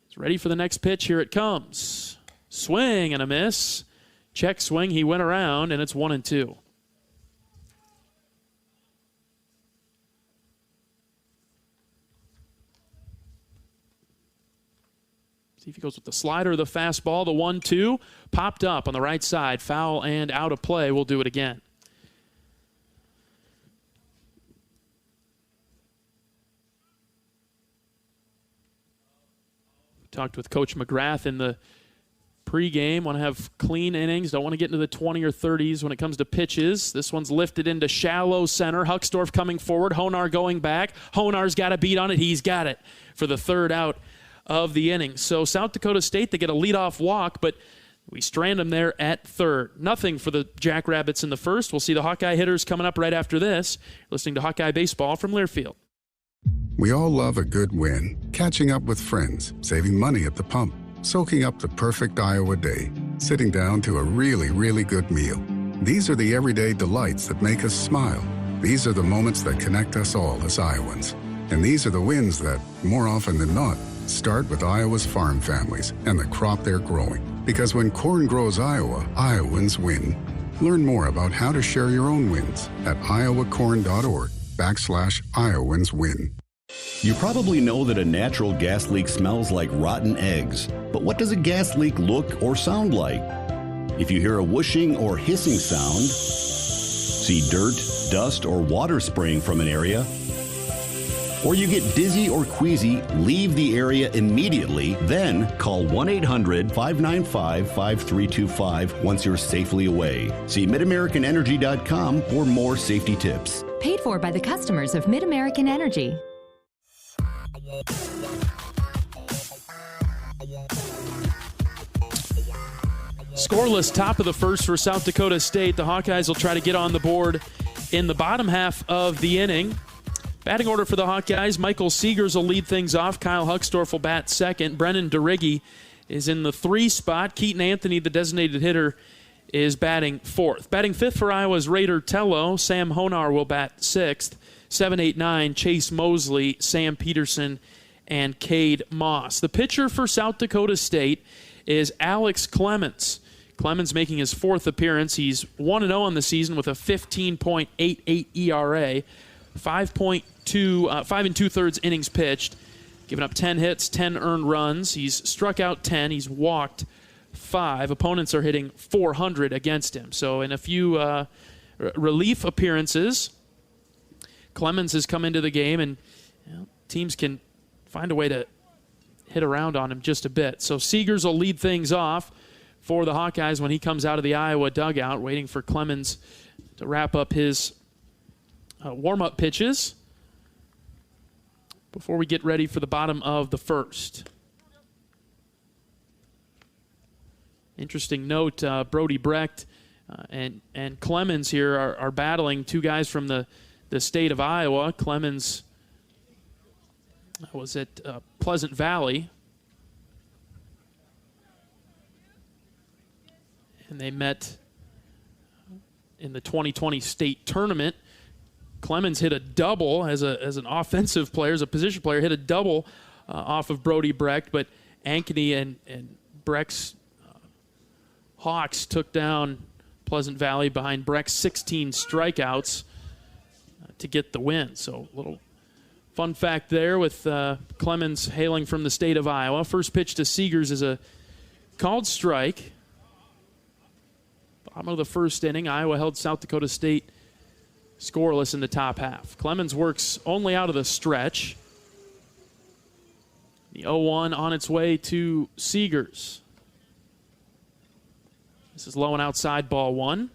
[SPEAKER 3] is ready for the next pitch. Here it comes. Swing and a miss. Check swing. He went around, and it's 1-2. See if he goes with the slider or the fastball. The 1-2 popped up on the right side. Foul and out of play. We'll do it again. Talked with Coach McGrath in the pregame. Want to have clean innings. Don't want to get into the 20 or 30s when it comes to pitches. This one's lifted into shallow center. Huckstorf coming forward. Honar going back. Honar's got a beat on it. He's got it for the third out of the inning. So South Dakota State, they get a leadoff walk, but we strand them there at third. Nothing for the Jackrabbits in the first. We'll see the Hawkeye hitters coming up right after this. You're listening to Hawkeye Baseball from Learfield.
[SPEAKER 6] We all love a good win. Catching up with friends, saving money at the pump, soaking up the perfect Iowa day, sitting down to a really, really good meal. These are the everyday delights that make us smile. These are the moments that connect us all as Iowans. And these are the wins that, more often than not, start with Iowa's farm families and the crop they're growing. Because when corn grows Iowa, Iowans win. Learn more about how to share your own wins at iowacorn.org/Iowans win.
[SPEAKER 18] You probably know that a natural gas leak smells like rotten eggs. But what does a gas leak look or sound like? If you hear a whooshing or hissing sound, see dirt, dust, or water spraying from an area, or you get dizzy or queasy, leave the area immediately, then call 1-800-595-5325 once you're safely away. See MidAmericanEnergy.com for more safety tips.
[SPEAKER 19] Paid for by the customers of Mid-American Energy.
[SPEAKER 3] Scoreless top of the first for South Dakota State. The Hawkeyes will try to get on the board in the bottom half of the inning. Batting order for the Hawkeyes, Michael Seegers will lead things off. Kyle Huckstorf will bat second. Brennan DeRiggi is in the 3 spot. Keaton Anthony, the designated hitter, is batting 4th. Batting 5th for Iowa's Raider Tello. Sam Honar will bat 6th. 7, 8, 9, Chase Mosley, Sam Peterson, and Cade Moss. The pitcher for South Dakota State is Alex Clemens. Clemens making his 4th appearance. He's 1-0 on the season with a 15.88 ERA. 5 2/3 innings pitched, given up 10 hits, 10 earned runs. He's struck out 10. He's walked .305. Opponents are hitting .400 against him. So in a few relief appearances, Clemens has come into the game, and teams can find a way to hit around on him just a bit. So Seegers will lead things off for the Hawkeyes when he comes out of the Iowa dugout, waiting for Clemens to wrap up his warm-up pitches before we get ready for the bottom of the first. Interesting note, Brody Brecht and Clemens here are battling, two guys from the state of Iowa. Clemens was at Pleasant Valley, and they met in the 2020 state tournament. Clemens hit a double as an offensive player, as a position player, hit a double off of Brody Brecht, but Ankeny and Brecht's Hawks took down Pleasant Valley behind Brecht's 16 strikeouts to get the win. So a little fun fact there with Clemens hailing from the state of Iowa. First pitch to Seegers is a called strike. Bottom of the first inning, Iowa held South Dakota State scoreless in the top half. Clemens works only out of the stretch. The 0-1 on its way to Seegers. This is low and outside, ball one.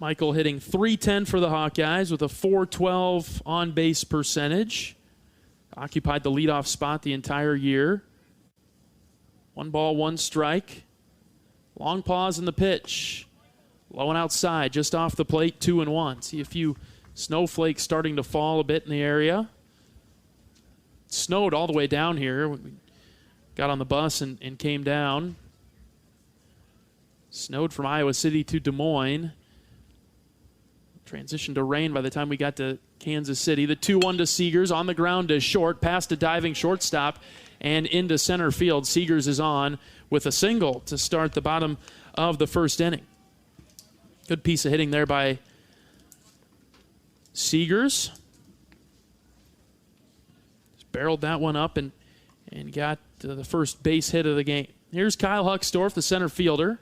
[SPEAKER 3] Michael hitting .310 for the Hawkeyes with a .412 on-base percentage. Occupied the leadoff spot the entire year. 1 ball, 1 strike. Long pause in the pitch. Low and outside, just off the plate, 2-1. See a few snowflakes starting to fall a bit in the area. It snowed all the way down here when we got on the bus and came down. Snowed from Iowa City to Des Moines. Transitioned to rain by the time we got to Kansas City. The 2-1 to Seegers, on the ground to short, past a diving shortstop and into center field. Seegers is on with a single to start the bottom of the first inning. Good piece of hitting there by Seegers. Just barreled that one up and got the first base hit of the game. Here's Kyle Huckstorf, the center fielder.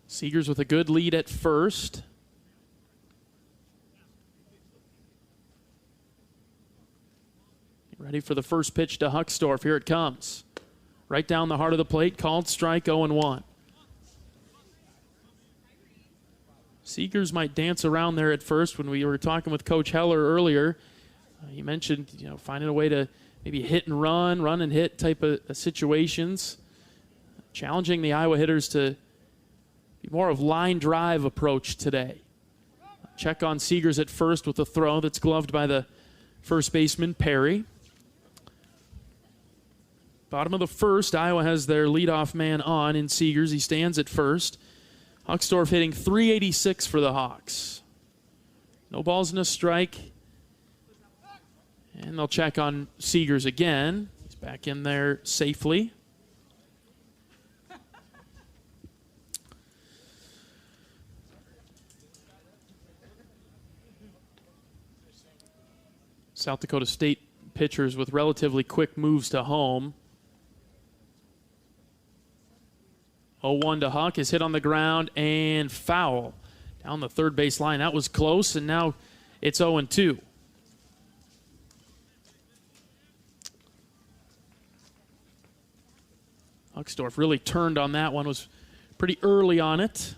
[SPEAKER 3] Seegers with a good lead at first. Ready for the first pitch to Huckstorf. Here it comes. Right down the heart of the plate. Called strike, 0-1. Seegers might dance around there at first. When we were talking with Coach Heller earlier, he mentioned finding a way to maybe hit and run and hit type of situations. Challenging the Iowa hitters to be more of line drive approach today. Check on Seegers at first with a throw that's gloved by the first baseman, Perry. Bottom of the first, Iowa has their leadoff man on in Seegers. He stands at first. Huckstorf hitting .386 for the Hawks. No balls and a strike. And they'll check on Seegers again. He's back in there safely. South Dakota State pitchers with relatively quick moves to home. 0-1 to Huck is hit on the ground and foul down the third base line. That was close, and now it's 0-2. Huckstorf really turned on that one, was pretty early on it.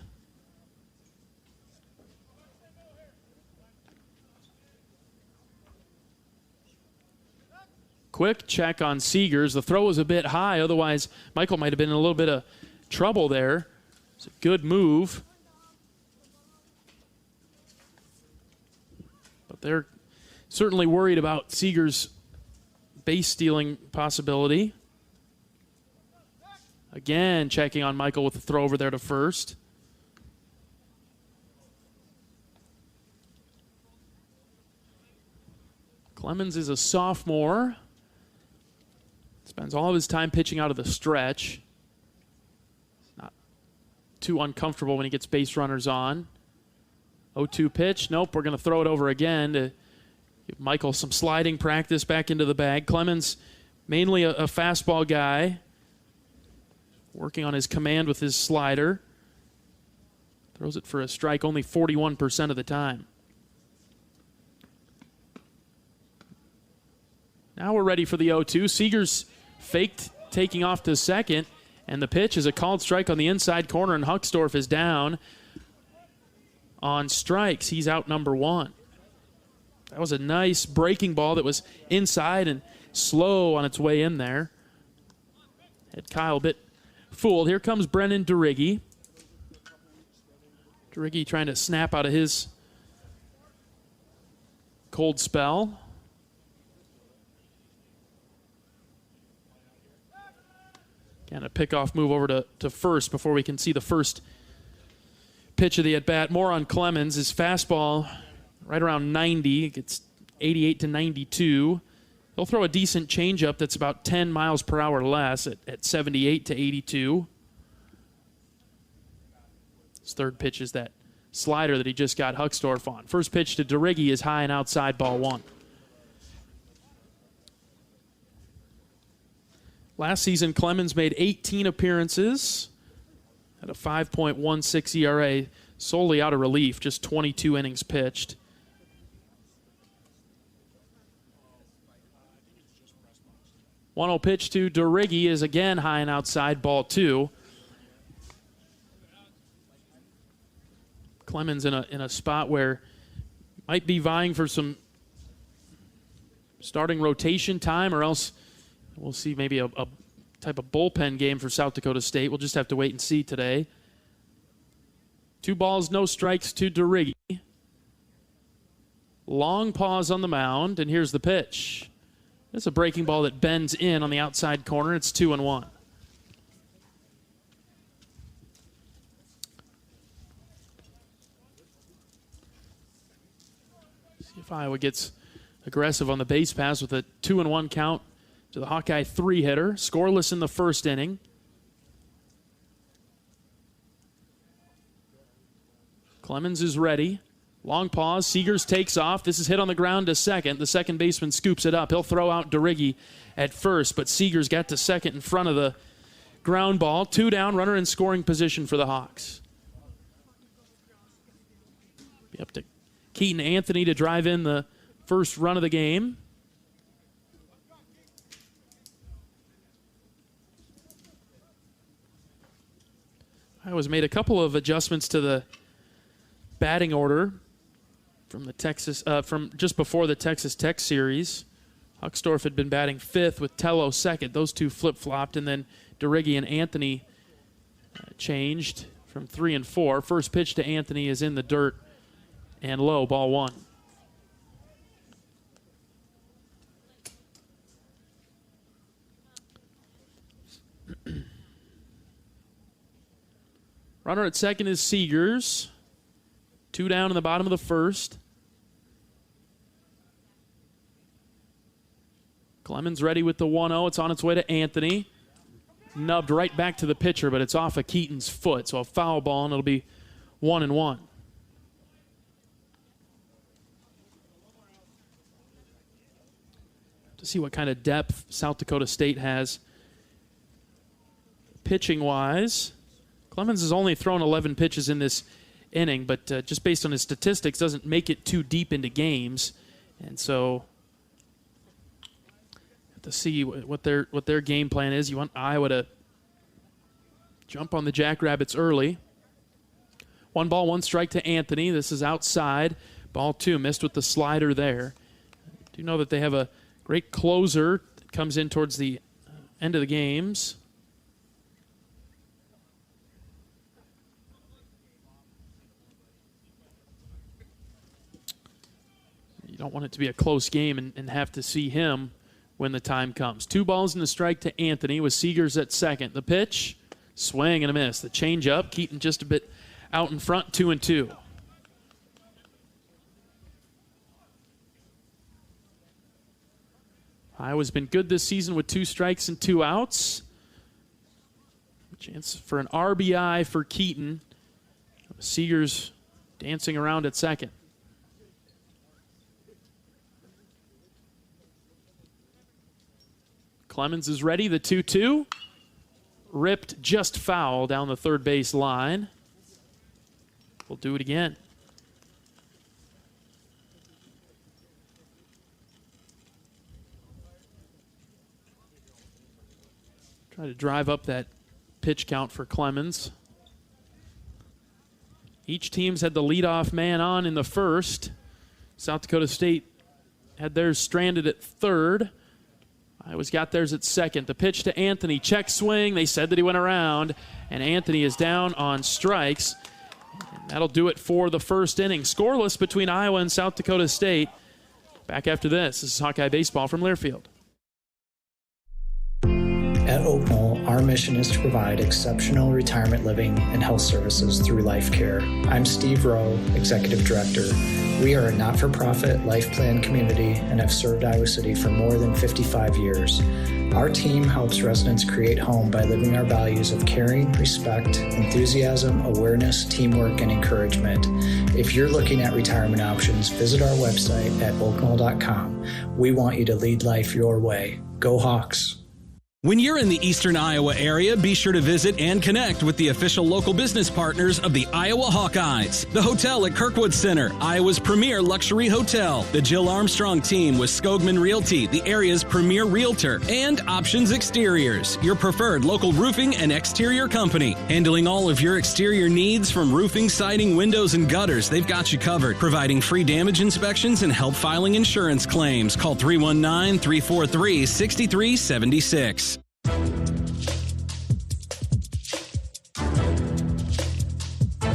[SPEAKER 3] Quick check on Seegers. The throw was a bit high. Otherwise, Michael might have been in a little bit of trouble there. It's a good move. But they're certainly worried about Seegers' base stealing possibility. Again, checking on Michael with the throw over there to first. Clemens is a sophomore. Spends all of his time pitching out of the stretch. too uncomfortable when he gets base runners on. 0-2 pitch. Nope, we're going to throw it over again to give Michael some sliding practice back into the bag. Clemens, mainly a fastball guy, working on his command with his slider. Throws it for a strike only 41% of the time. Now we're ready for the 0-2. Seegers faked taking off to second, and the pitch is a called strike on the inside corner, and Huckstorf is down on strikes. He's out number 1. That was a nice breaking ball that was inside and slow on its way in there. Had Kyle a bit fooled. Here comes Brennan DeRiggi. DeRiggi trying to snap out of his cold spell. Kind of pickoff move over to first before we can see the first pitch of the at-bat. More on Clemens. His fastball right around 90. It gets 88 to 92. He'll throw a decent changeup that's about 10 miles per hour less at 78 to 82. His third pitch is that slider that he just got Huckstorf on. First pitch to DeRiggi is high and outside, ball 1. Last season, Clemens made 18 appearances at a 5.16 ERA, solely out of relief, just 22 innings pitched. One-0 pitch to DeRiggi is again high and outside, ball 2. Clemens in a spot where might be vying for some starting rotation time, or else we'll see maybe a type of bullpen game for South Dakota State. We'll just have to wait and see today. 2 balls, no strikes to DeRiggi. Long pause on the mound, and here's the pitch. It's a breaking ball that bends in on the outside corner. It's 2-1. See if Iowa gets aggressive on the base pass with a 2-1 count to the Hawkeye 3-hitter. Scoreless in the first inning. Clemens is ready. Long pause. Seegers takes off. This is hit on the ground to second. The second baseman scoops it up. He'll throw out DeRiggi at first, but Seegers got to second in front of the ground ball. 2 down, runner in scoring position for the Hawks. Be up to Keaton Anthony to drive in the first run of the game. Iowa's made a couple of adjustments to the batting order from from just before the Texas Tech series. Huckstorf had been batting 5th with Tello 2nd. Those two flip-flopped, and then DeRiggi and Anthony changed from 3 and 4. First pitch to Anthony is in the dirt and low, ball 1. Runner at second is Seegers. 2 down in the bottom of the first. Clemens ready with the 1-0. It's on its way to Anthony. Nubbed right back to the pitcher, but it's off of Keaton's foot. So a foul ball, and it'll be 1-1. To see what kind of depth South Dakota State has pitching-wise. Clemens has only thrown 11 pitches in this inning, but just based on his statistics, doesn't make it too deep into games. And so to see what their game plan is. You want Iowa to jump on the Jackrabbits early. 1 ball, 1 strike to Anthony. This is outside. Ball 2, missed with the slider there. Do you know that they have a great closer that comes in towards the end of the games? You don't want it to be a close game and have to see him when the time comes. 2 balls and a strike to Anthony with Seegers at second. The pitch, swing and a miss. The changeup, Keaton just a bit out in front, 2-2. Iowa's been good this season with 2 strikes and 2 outs. Chance for an RBI for Keaton. Seegers dancing around at second. Clemens is ready, the 2-2. Ripped just foul down the third base line. We'll do it again. Try to drive up that pitch count for Clemens. Each team's had the leadoff man on in the first. South Dakota State had theirs stranded at third. Iowa's got theirs at second. The pitch to Anthony. Check swing. They said that he went around, and Anthony is down on strikes. And that'll do it for the first inning. Scoreless between Iowa and South Dakota State. Back after this. This is Hawkeye Baseball from Learfield.
[SPEAKER 16] At Oak Knoll, our mission is to provide exceptional retirement living and health services through life care. I'm Steve Rowe, Executive Director. We are a not-for-profit life plan community and have served Iowa City for more than 55 years. Our team helps residents create home by living our values of caring, respect, enthusiasm, awareness, teamwork, and encouragement. If you're looking at retirement options, visit our website at oakknoll.com. We want you to lead life your way. Go Hawks!
[SPEAKER 10] When you're in the eastern Iowa area, be sure to visit and connect with the official local business partners of the Iowa Hawkeyes. The hotel at Kirkwood Center, Iowa's premier luxury hotel. The Jill Armstrong team with Skogman Realty, the area's premier realtor. And Options Exteriors, your preferred local roofing and exterior company. Handling all of your exterior needs from roofing, siding, windows, and gutters. They've got you covered. Providing free damage inspections and help filing insurance claims. Call 319-343-6376.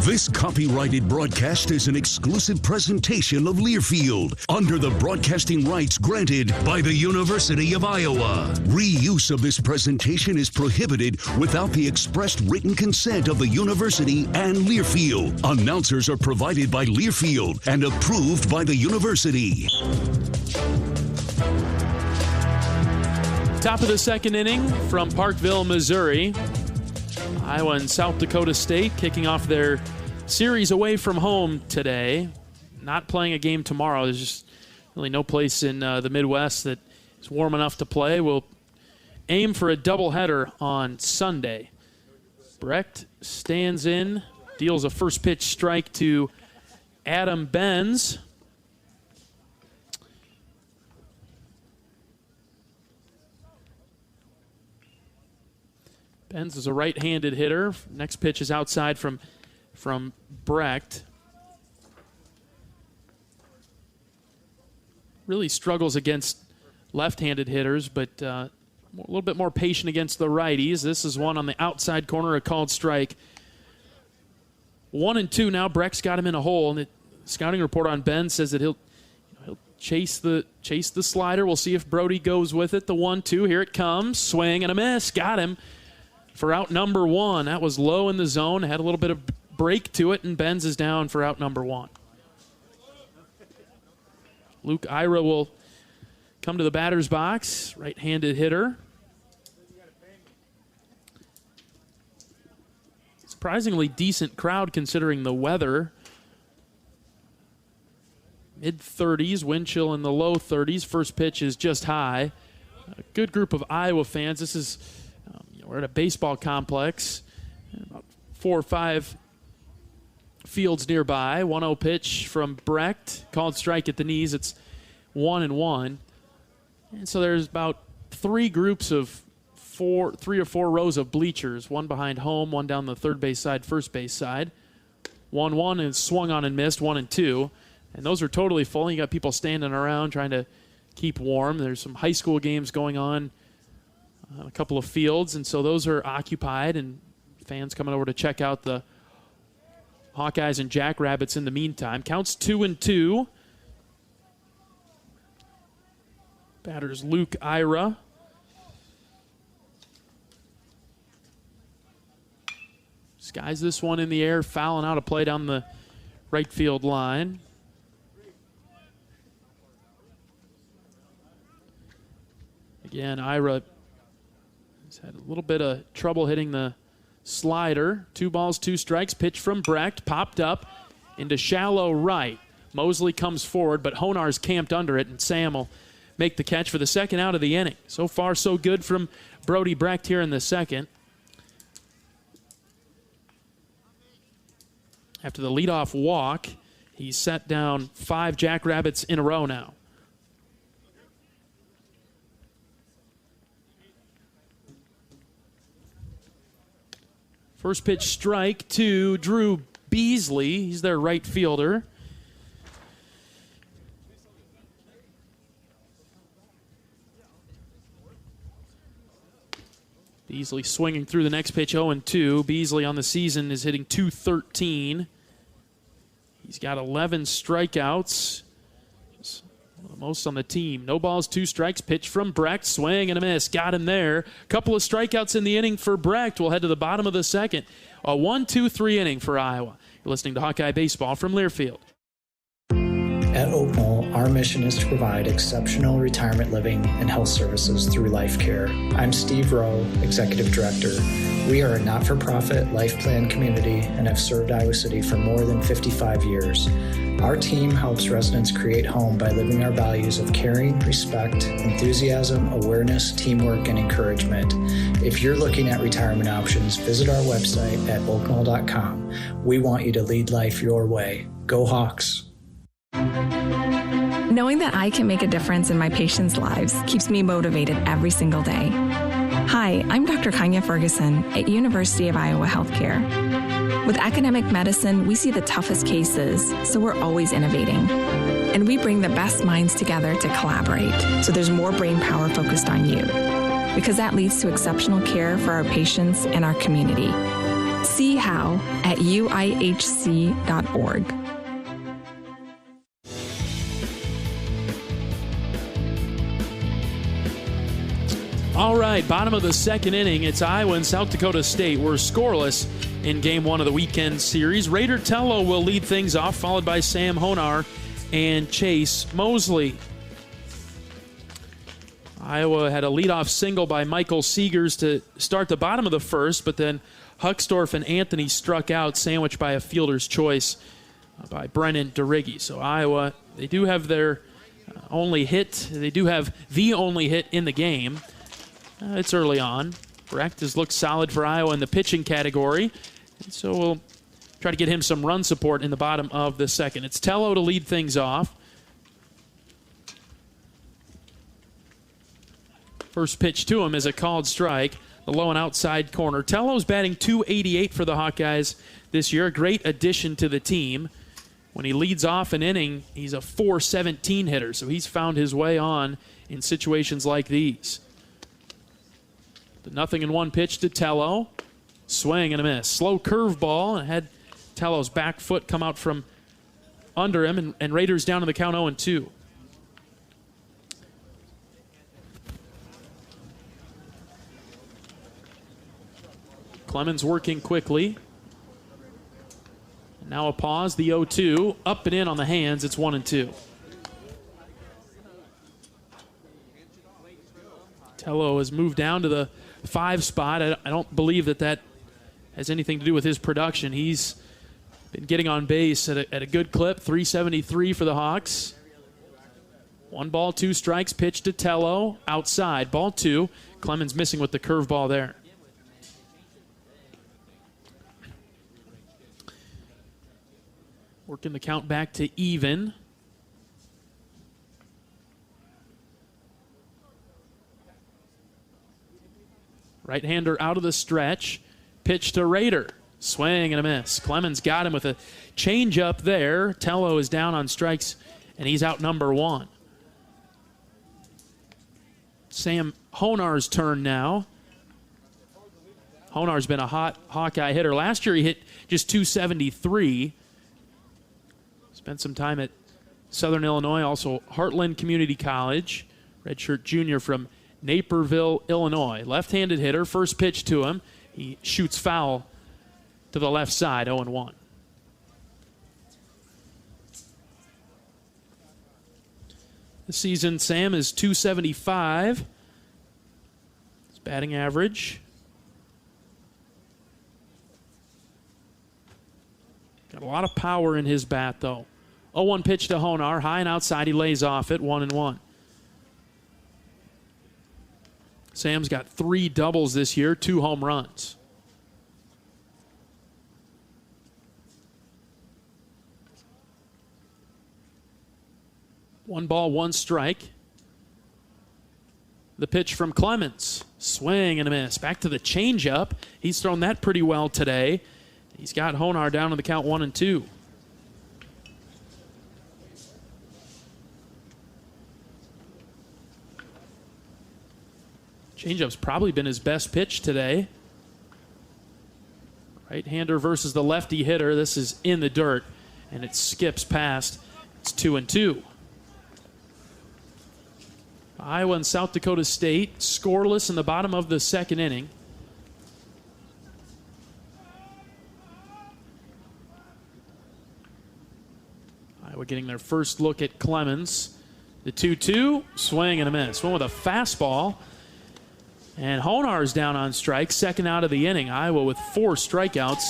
[SPEAKER 2] This copyrighted broadcast is an exclusive presentation of Learfield under the broadcasting rights granted by the University of Iowa. Reuse of this presentation is prohibited without the expressed written consent of the university and Learfield. Announcers are provided by Learfield and approved by the university.
[SPEAKER 3] Top of the second inning from Parkville, Missouri. Iowa and South Dakota State kicking off their series away from home today. Not playing a game tomorrow. There's just really no place in the Midwest that is warm enough to play. We'll aim for a doubleheader on Sunday. Brecht stands in, deals a first pitch strike to Adam Benz. Benz is a right-handed hitter. Next pitch is outside from Brecht. Really struggles against left-handed hitters, but a little bit more patient against the righties. This is one on the outside corner, a called strike. 1-2 now. Brecht's got him in a hole, and the scouting report on Benz says that he'll chase the slider. We'll see if Brody goes with it. The 1-2, here it comes. Swing and a miss. Got him for out number one. That was low in the zone, had a little bit of break to it, and Benz is down for out number one. Luke Ira will come to the batter's box, right-handed hitter. Surprisingly decent crowd considering the weather. Mid-30s, wind chill in the low 30s. First pitch is just high. A good group of Iowa fans. This is we're at a baseball complex, about 4 or 5 fields nearby. 1-0 pitch from Brecht, called strike at the knees. It's 1-1. And so there's about 3 groups of 3 or 4 rows of bleachers, one behind home, one down the third base side, first base side. 1-1 and swung on and missed, 1-2. And those are totally full. You got people standing around trying to keep warm. There's some high school games going on. A couple of fields, and so those are occupied, and fans coming over to check out the Hawkeyes and Jackrabbits in the meantime. Counts 2-2. Batters Luke Ira. Skies this one in the air, fouling out a play down the right field line. Again, Ira had a little bit of trouble hitting the Slider, 2 balls, 2 strikes. Pitch from Brecht, popped up into shallow right. Mosley comes forward, but Honar's camped under it, and Sam will make the catch for the second out of the inning. So far, so good from Brody Brecht here in the second. After the leadoff walk, he's set down 5 Jackrabbits in a row now. First pitch strike to Drew Beasley. He's their right fielder. Beasley swinging through the next pitch, 0-2. Beasley on the season is hitting .213. He's got 11 strikeouts. Most on the team. No balls, 2 strikes. Pitch from Brecht. Swing and a miss. Got him there. Couple of strikeouts in the inning for Brecht. We'll head to the bottom of the second. A 1-2-3 inning for Iowa. You're listening to Hawkeye Baseball from Learfield.
[SPEAKER 16] At Oak Knoll, our mission is to provide exceptional retirement living and health services through life care. I'm Steve Rowe, Executive Director. We are a not-for-profit life plan community and have served Iowa City for more than 55 years. Our team helps residents create home by living our values of caring, respect, enthusiasm, awareness, teamwork, and encouragement. If you're looking at retirement options, visit our website at oakknoll.com. We want you to lead life your way. Go Hawks!
[SPEAKER 12] Knowing that I can make a difference in my patients' lives keeps me motivated every single day. Hi, I'm Dr. Kanya Ferguson at University of Iowa Healthcare. With academic medicine, we see the toughest cases, so we're always innovating. And we bring the best minds together to collaborate, so there's more brain power focused on you. Because that leads to exceptional care for our patients and our community. See how at uihc.org.
[SPEAKER 3] All right, bottom of the second inning. It's Iowa and South Dakota State. We're scoreless in Game 1 of the weekend series. Raider Tello will lead things off, followed by Sam Honar and Chase Mosley. Iowa had a leadoff single by Michael Seegers to start the bottom of the first, but then Huckstorf and Anthony struck out, sandwiched by a fielder's choice by Brennan DeRiggi. So Iowa, they do have their only hit. They do have the only hit in the game. It's early on. Brecht has looked solid for Iowa in the pitching category. And so we'll try to get him some run support in the bottom of the second. It's Tello to lead things off. First pitch to him is a called strike. The low and outside corner. Tello's batting .288 for the Hawkeyes this year. A great addition to the team. When he leads off an inning, he's a .417 hitter. So he's found his way on in situations like these. The 0-1 pitch to Tello. Swing and a miss. Slow curveball, and had Tello's back foot come out from under him, and Raiders down to the count 0-2. Clemens working quickly. Now a pause, the 0-2. Up and in on the hands, it's 1-2. Tello has moved down to the 5 spot. I don't believe that has anything to do with his production. He's been getting on base at a good clip, 373 for the Hawks. 1 ball, 2 strikes, pitch to Tello, outside, ball 2. Clemens missing with the curveball there. Working the count back to even. Right-hander out of the stretch. Pitch to Raider. Swing and a miss. Clemens got him with a change-up there. Tello is down on strikes, and he's out number 1. Sam Honar's turn now. Honar's been a hot Hawkeye hitter. Last year he hit just .273. Spent some time at Southern Illinois, also Heartland Community College. Redshirt junior from Naperville, Illinois. Left-handed hitter. First pitch to him. He shoots foul to the left side, 0-1. This season, Sam is .275. His batting average. Got a lot of power in his bat, though. 0-1 pitch to Honar. High and outside. He lays off it. 1-1. Sam's got 3 doubles this year, 2 home runs. One ball, one strike. The pitch from Clemens. Swing and a miss. Back to the changeup. He's thrown that pretty well today. He's got Honar down on the count 1-2. Changeup's probably been his best pitch today. Right-hander versus the lefty hitter. This is in the dirt, and it skips past. It's 2-2. Iowa and South Dakota State scoreless in the bottom of the second inning. Iowa getting their first look at Clemens. The 2-2, swing and a miss. One with a fastball. And Honar's down on strike, second out of the inning. Iowa with 4 strikeouts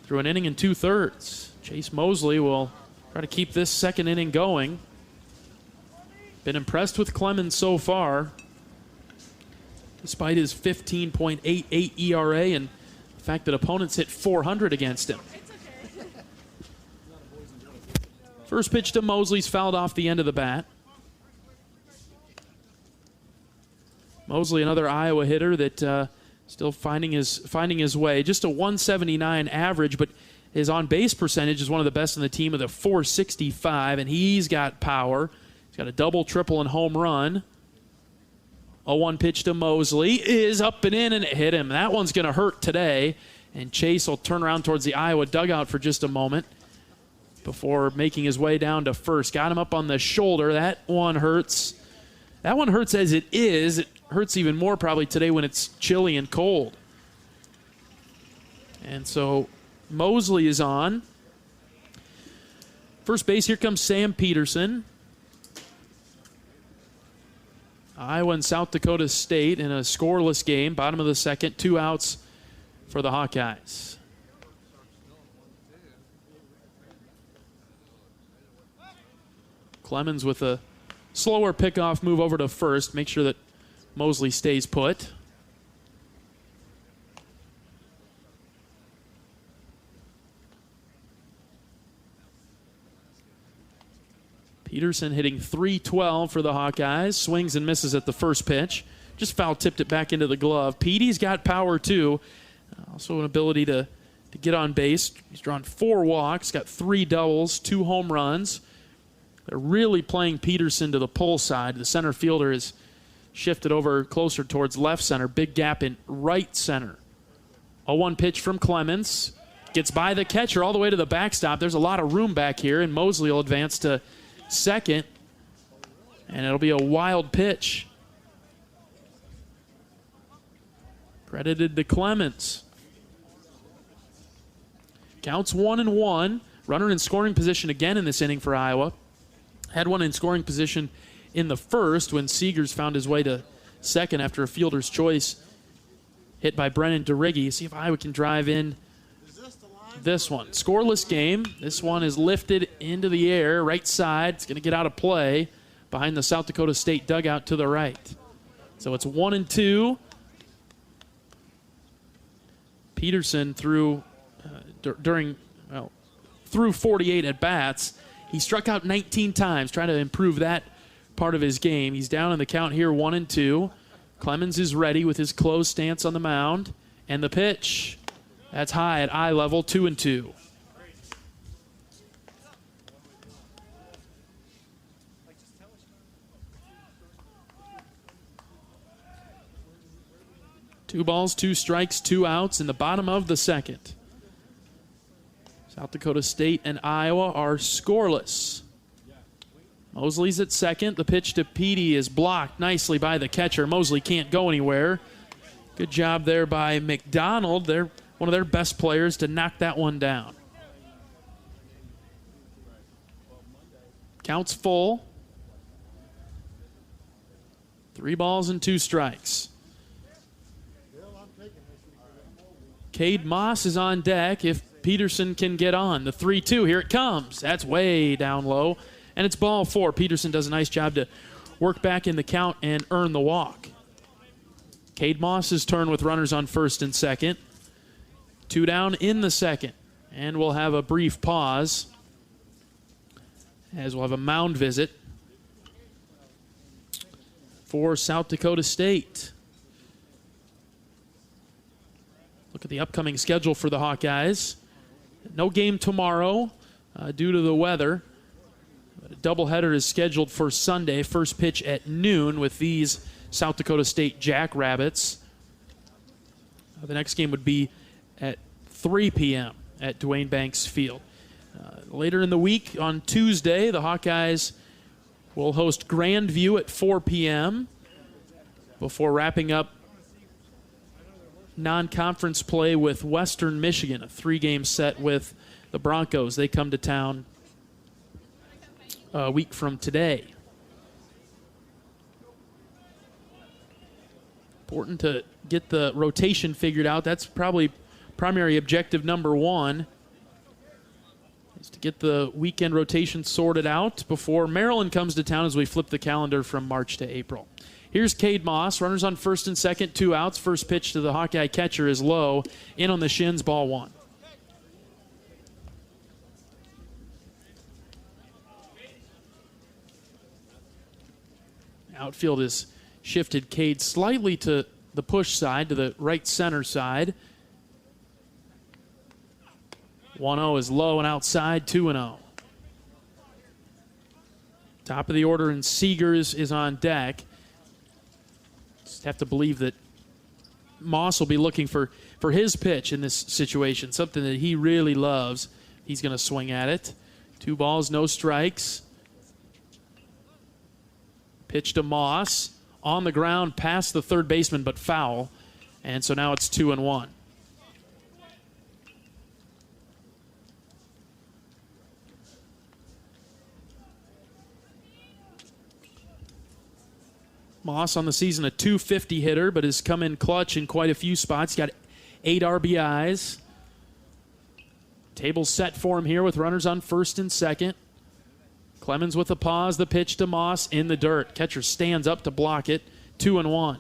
[SPEAKER 3] through an inning and 2/3. Chase Mosley will try to keep this second inning going. Been impressed with Clemens so far, despite his 15.88 ERA and the fact that opponents hit 400 against him. First pitch to Mosley's fouled off the end of the bat. Mosley, another Iowa hitter that still finding his way. Just a 179 average, but his on-base percentage is one of the best in the team with a 465, and he's got power. He's got a double, triple, and home run. 0-1 pitch to Mosley is up and in, and it hit him. That one's going to hurt today, and Chase will turn around towards the Iowa dugout for just a moment before making his way down to first. Got him up on the shoulder. That one hurts. That one hurts as it is. It hurts even more probably today when it's chilly and cold. And so Mosley is on. First base, here comes Sam Peterson. Iowa and South Dakota State in a scoreless game. Bottom of the second, 2 outs for the Hawkeyes. Clemens with a slower pickoff move over to first. Make sure that Mosley stays put. Peterson hitting .312 for the Hawkeyes. Swings and misses at the first pitch. Just foul tipped it back into the glove. Petey's got power too. Also an ability to get on base. He's drawn 4 walks, got 3 doubles, 2 home runs. They're really playing Peterson to the pull side. The center fielder is shifted over closer towards left center. Big gap in right center. 0-1 pitch from Clemens. Gets by the catcher all the way to the backstop. There's a lot of room back here, and Mosley will advance to second. And it'll be a wild pitch. Credited to Clemens. Counts 1-1. Runner in scoring position again in this inning for Iowa. Had one in scoring position in the first when Seegers found his way to second after a fielder's choice hit by Brennan DeRiggi. See if Iowa can drive in this one. Scoreless game. This one is lifted into the air, right side. It's going to get out of play behind the South Dakota State dugout to the right. So it's 1-2. Peterson through 48 at bats. He struck out 19 times, trying to improve that part of his game. He's down in the count here, 1-2. Clemens is ready with his closed stance on the mound. And the pitch, that's high at eye level, 2-2. Two balls, 2 strikes, 2 outs in the bottom of the second. South Dakota State and Iowa are scoreless. Mosley's at second. The pitch to Petey is blocked nicely by the catcher. Mosley can't go anywhere. Good job there by McDonald. They're one of their best players to knock that one down. Counts full. 3 balls and 2 strikes. Cade Moss is on deck. If Peterson can get on. The 3-2, here it comes. That's way down low, and it's ball 4. Peterson does a nice job to work back in the count and earn the walk. Cade Moss's turn with runners on first and second. 2 down in the second, and we'll have a brief pause as we'll have a mound visit for South Dakota State. Look at the upcoming schedule for the Hawkeyes. No game tomorrow due to the weather. A doubleheader is scheduled for Sunday. First pitch at noon with these South Dakota State Jackrabbits. The next game would be at 3 p.m. at Duane Banks Field. Later in the week on Tuesday, the Hawkeyes will host Grandview at 4 p.m. before wrapping up non-conference play with Western Michigan, a 3-game set with the Broncos. They come to town a week from today. Important to get the rotation figured out. That's probably primary objective number 1, is to get the weekend rotation sorted out before Maryland comes to town as we flip the calendar from March to April. Here's Cade Moss. Runners on first and second, 2 outs. First pitch to the Hawkeye catcher is low. In on the shins, ball 1. Outfield is shifted Cade slightly to the push side, to the right center side. 1-0 is low and outside, 2-0. Top of the order, and Seegers is on deck. Just have to believe that Moss will be looking for his pitch in this situation, something that he really loves. He's going to swing at it. 2 balls, no strikes. Pitch to Moss. On the ground, past the third baseman, but foul. And so now it's 2-1. Moss on the season a .250 hitter, but has come in clutch in quite a few spots. He's got 8 RBIs. Table set for him here with runners on first and second. Clemens with a pause, the pitch to Moss in the dirt. Catcher stands up to block it. 2-1.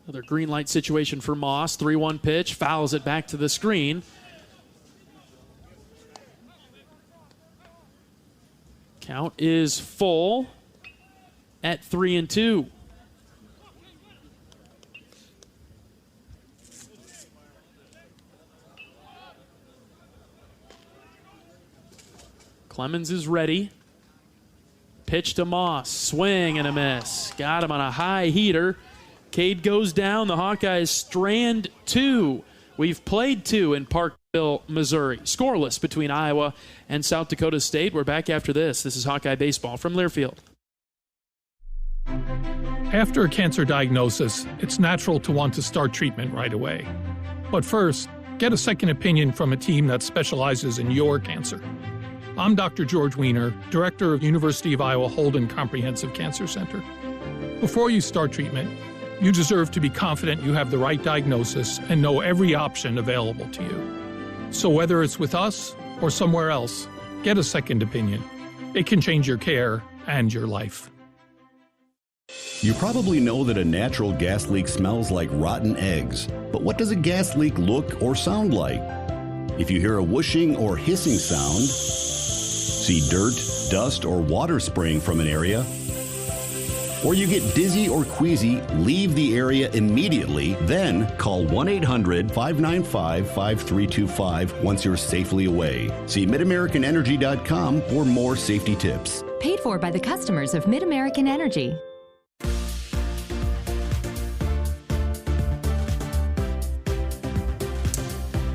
[SPEAKER 3] Another green light situation for Moss. 3-1 pitch, fouls it back to the screen. Count is full at 3-2. Clemens is ready. Pitch to Moss. Swing and a miss. Got him on a high heater. Cade goes down. The Hawkeyes strand 2. We've played 2 in Parkville, Missouri. Scoreless between Iowa and South Dakota State. We're back after this. This is Hawkeye Baseball from Learfield.
[SPEAKER 17] After a cancer diagnosis, it's natural to want to start treatment right away. But first, get a second opinion from a team that specializes in your cancer. I'm Dr. George Weiner, Director of University of Iowa Holden Comprehensive Cancer Center. Before you start treatment, you deserve to be confident you have the right diagnosis and know every option available to you. So whether it's with us or somewhere else, get a second opinion. It can change your care and your life.
[SPEAKER 18] You probably know that a natural gas leak smells like rotten eggs. But what does a gas leak look or sound like? If you hear a whooshing or hissing sound, see dirt, dust, or water spraying from an area, or you get dizzy or queasy, leave the area immediately, then call 1-800-595-5325 once you're safely away. See MidAmericanEnergy.com for more safety tips.
[SPEAKER 19] Paid for by the customers of Mid-American Energy.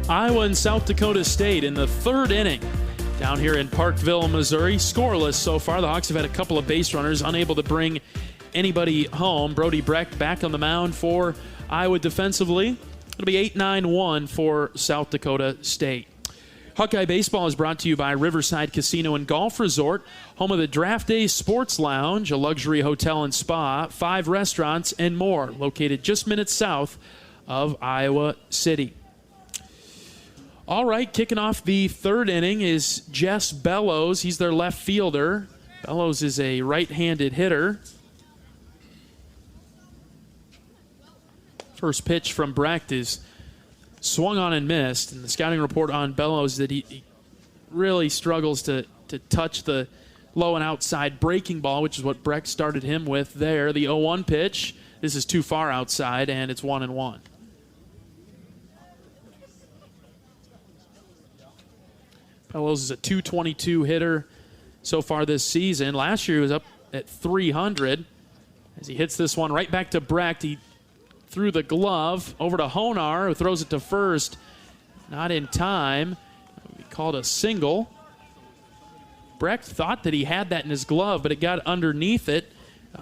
[SPEAKER 3] Iowa and South Dakota State in the 3rd inning. Down here in Parkville, Missouri, scoreless so far. The Hawks have had a couple of base runners, unable to bring anybody home. Brody Brecht back on the mound for Iowa defensively. It'll be 8-9-1 for South Dakota State. Hawkeye Baseball is brought to you by Riverside Casino and Golf Resort, home of the Draft Day Sports Lounge, a luxury hotel and spa, 5 restaurants, and more, located just minutes south of Iowa City. All right, kicking off the third inning is Jess Bellows. He's their left fielder. Bellows is a right-handed hitter. First pitch from Brecht is swung on and missed. And the scouting report on Bellows that he really struggles to touch the low and outside breaking ball, which is what Brecht started him with there. The 0-1 pitch. This is too far outside, and it's 1-1. Bellows is a .222 hitter so far this season. Last year he was up at .300. As he hits this one right back to Brecht, he threw the glove over to Honar, who throws it to first. Not in time. He called a single. Brecht thought that he had that in his glove, but it got underneath it.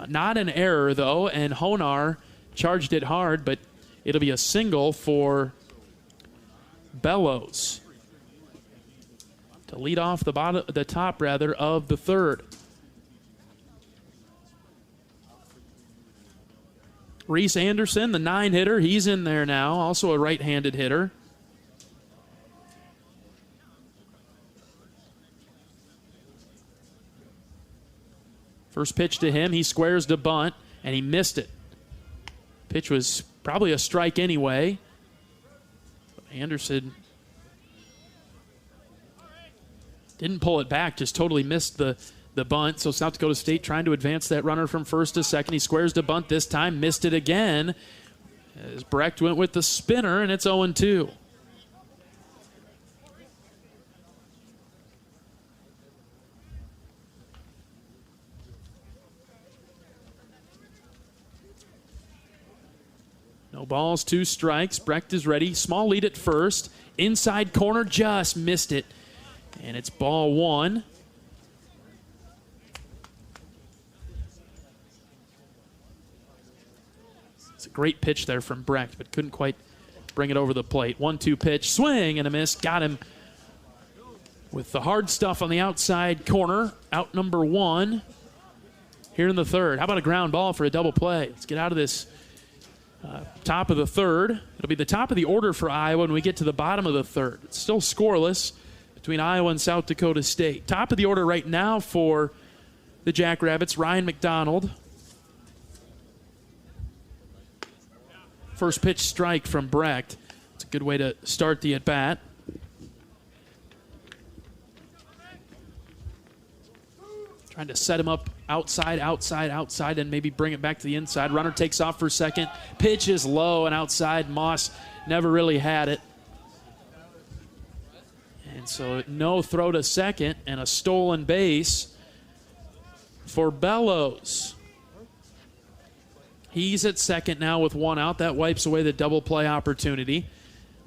[SPEAKER 3] Not an error, though, and Honar charged it hard, but it'll be a single for Bellows to lead off the top of the third. Reese Anderson, the 9 hitter, he's in there now, also a right-handed hitter. First pitch to him, he squares to bunt, and he missed it. Pitch was probably a strike anyway. Anderson didn't pull it back, just totally missed the bunt. So South Dakota State trying to advance that runner from first to second. He squares to bunt this time, missed it again. As Brecht went with the spinner, and it's 0-2. No balls, 2 strikes. Brecht is ready. Small lead at first. Inside corner, just missed it. And it's ball 1. It's a great pitch there from Brecht, but couldn't quite bring it over the plate. 1-2 pitch, swing and a miss. Got him with the hard stuff on the outside corner. Out number 1 here in the third. How about a ground ball for a double play? Let's get out of this top of the third. It'll be the top of the order for Iowa when we get to the bottom of the third. It's still scoreless between Iowa and South Dakota State. Top of the order right now for the Jackrabbits, Ryan McDonald. First pitch strike from Brecht. It's a good way to start the at-bat. Trying to set him up outside, and maybe bring it back to the inside. Runner takes off for second. Pitch is low and outside. Moss never really had it. And so no throw to second and a stolen base for Bellows. He's at second now with 1 out. That wipes away the double play opportunity.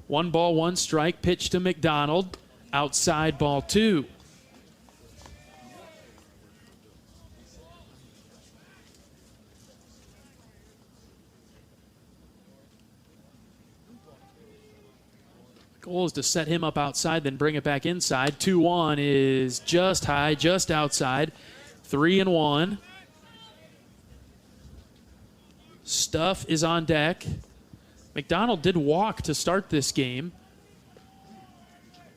[SPEAKER 3] 1 ball, 1 strike. Pitch to McDonald. Outside, ball 2. Goal is to set him up outside, then bring it back inside. 2-1 is just high, just outside. 3-1. Stuff is on deck. McDonald did walk to start this game.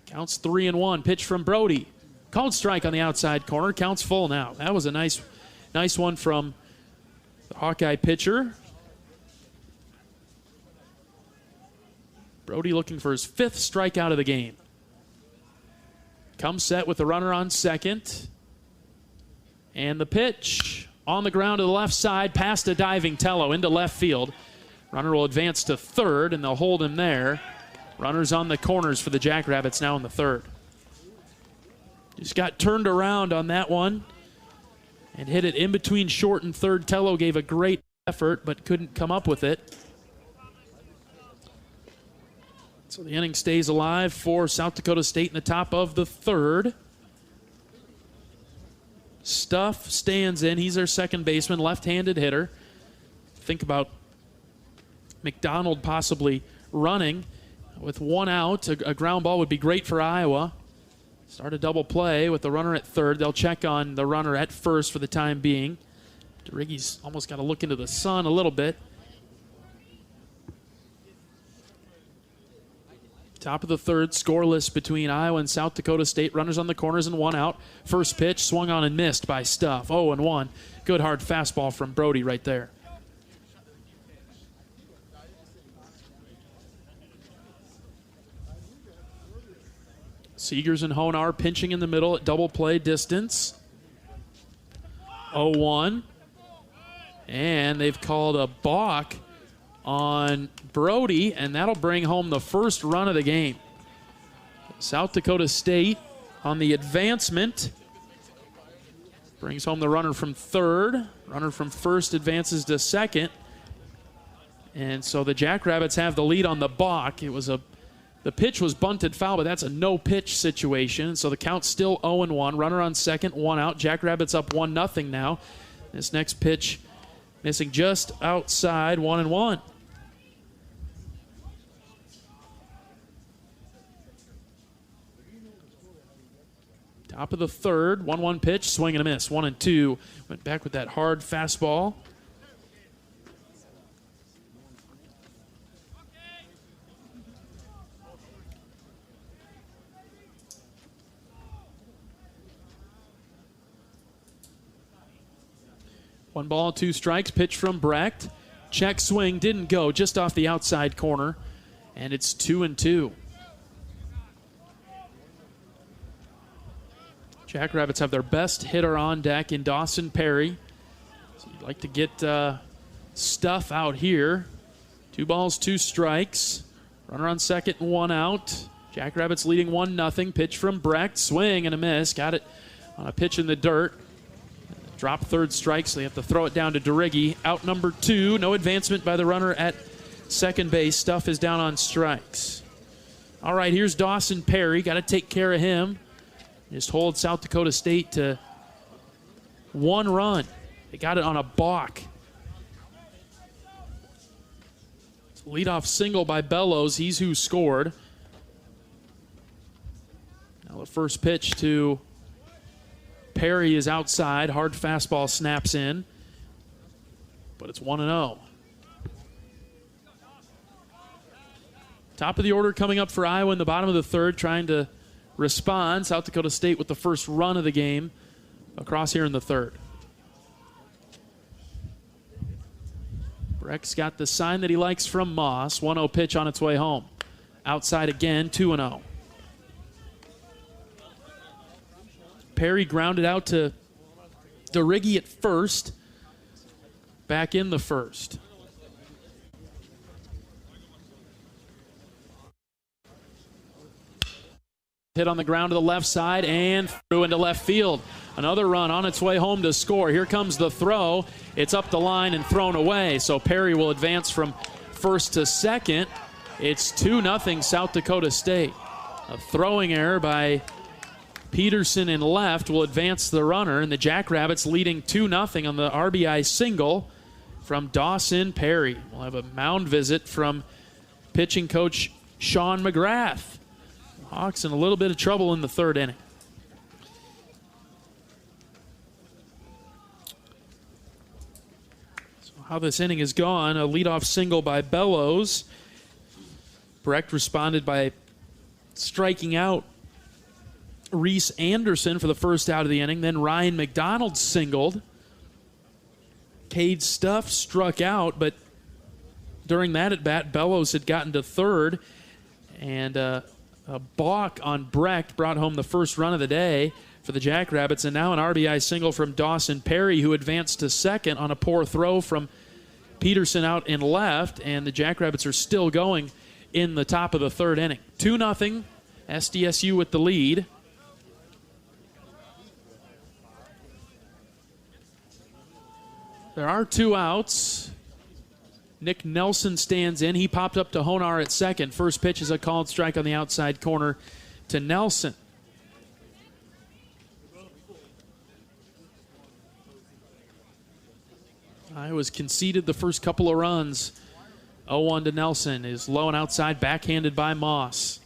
[SPEAKER 3] Counts 3-1. Pitch from Brody. Called strike on the outside corner. Counts full now. That was a nice one from the Hawkeye pitcher. Brody looking for his 5th strikeout of the game. Comes set with the runner on second. And the pitch on the ground to the left side, past a diving Tello into left field. Runner will advance to third, and they'll hold him there. Runners on the corners for the Jackrabbits now in the third. Just got turned around on that one and hit it in between short and third. Tello gave a great effort, but couldn't come up with it. So the inning stays alive for South Dakota State in the top of the third. Stuff stands in. He's their second baseman, left-handed hitter. Think about McDonald possibly running with 1 out. A ground ball would be great for Iowa. Start a double play with the runner at third. They'll check on the runner at first for the time being. DeRiggi's almost got to look into the sun a little bit. Top of the third, scoreless between Iowa and South Dakota State. Runners on the corners and one out. First pitch swung on and missed by Stuff. 0-1. Good hard fastball from Brody right there. Seegers and Honar pinching in the middle at double play distance. 0-1. And they've called a balk on Brody, and that'll bring home the first run of the game. South Dakota State on the advancement. Brings home the runner from third. Runner from first advances to second. And so the Jackrabbits have the lead on the balk. The pitch was bunted foul, but that's a no-pitch situation. So the count's still 0-1. Runner on second, one out. Jackrabbits up 1-0 now. This next pitch missing just outside, 1-1. Top of the third, 1-1 pitch, swing and a miss, 1-2. Went back with that hard fastball. One ball, two strikes, pitch from Brecht. Check swing, didn't go, just off the outside corner. And it's 2-2. Jackrabbits have their best hitter on deck in Dawson Perry. So you'd like to get Stuff out here. 2 balls, 2 strikes. Runner on second and one out. Jackrabbits leading 1-0. Pitch from Brecht. Swing and a miss. Got it on a pitch in the dirt. Drop third strike, so they have to throw it down to DeRiggi. Out number 2. No advancement by the runner at second base. Stuff is down on strikes. All right, here's Dawson Perry. Got to take care of him. Just hold South Dakota State to 1 run. They got it on a balk. Leadoff single by Bellows. He's who scored. Now the first pitch to Perry is outside. Hard fastball snaps in. But it's 1-0. Top of the order coming up for Iowa in the bottom of the third, trying to respond. South Dakota State with the first run of the game across here in the third. Brecht's got the sign that he likes from Moss. 1-0 pitch on its way home. Outside again, 2-0. Perry grounded out to DeRiggi at first. Back in the first. Hit on the ground to the left side and through into left field. Another run on its way home to score. Here comes the throw. It's up the line and thrown away. So Perry will advance from first to second. It's 2-0 South Dakota State. A throwing error by Peterson in left will advance the runner, and the Jackrabbits leading 2-0 on the RBI single from Dawson Perry. We'll have a mound visit from pitching coach Sean McGrath. Hawks in a little bit of trouble in the third inning. So how this inning has gone, a leadoff single by Bellows. Brecht responded by striking out Reese Anderson for the first out of the inning. Then Ryan McDonald singled. Cade Stuff struck out, but during that at-bat, Bellows had gotten to third, and a balk on Brecht brought home the first run of the day for the Jackrabbits, and now an RBI single from Dawson Perry, who advanced to second on a poor throw from Peterson out in left, and the Jackrabbits are still going in the top of the third inning. 2-0, SDSU with the lead. There are 2 outs. Nick Nelson stands in. He popped up to Honar at second. First pitch is a called strike on the outside corner to Nelson. Iowa's conceded the first couple of runs. 0-1 to Nelson is low and outside, backhanded by Moss.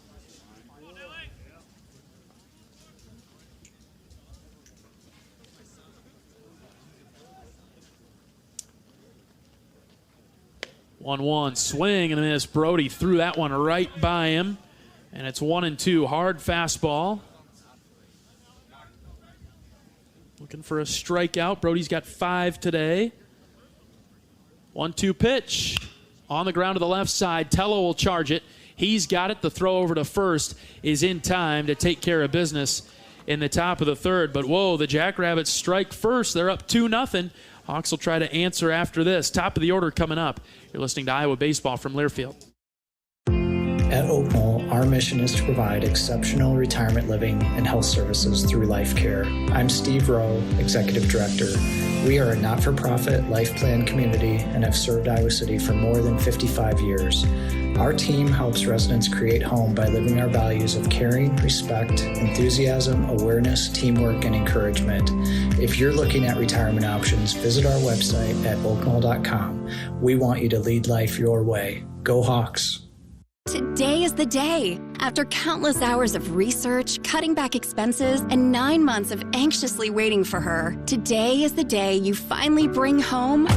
[SPEAKER 3] 1-1, swing and a miss. Brody threw that one right by him, and it's 1-2. Hard fastball. Looking for a strikeout. Brody's got 5 today. 1-2 pitch. On the ground to the left side. Tello will charge it. He's got it. The throw over to first is in time to take care of business in the top of the third. But whoa, the Jackrabbits strike first. They're up 2-0. Hawks will try to answer after this. Top of the order coming up. You're listening to Iowa Baseball from Learfield.
[SPEAKER 16] At Oak Knoll, our mission is to provide exceptional retirement living and health services through life care. I'm Steve Rowe, Executive Director. We are a not-for-profit life plan community and have served Iowa City for more than 55 years. Our team helps residents create home by living our values of caring, respect, enthusiasm, awareness, teamwork, and encouragement. If you're looking at retirement options, visit our website at oakknoll.com. We want you to lead life your way. Go Hawks!
[SPEAKER 20] Today is the day. After countless hours of research, cutting back expenses, and 9 months of anxiously waiting for her, today is the day you finally bring home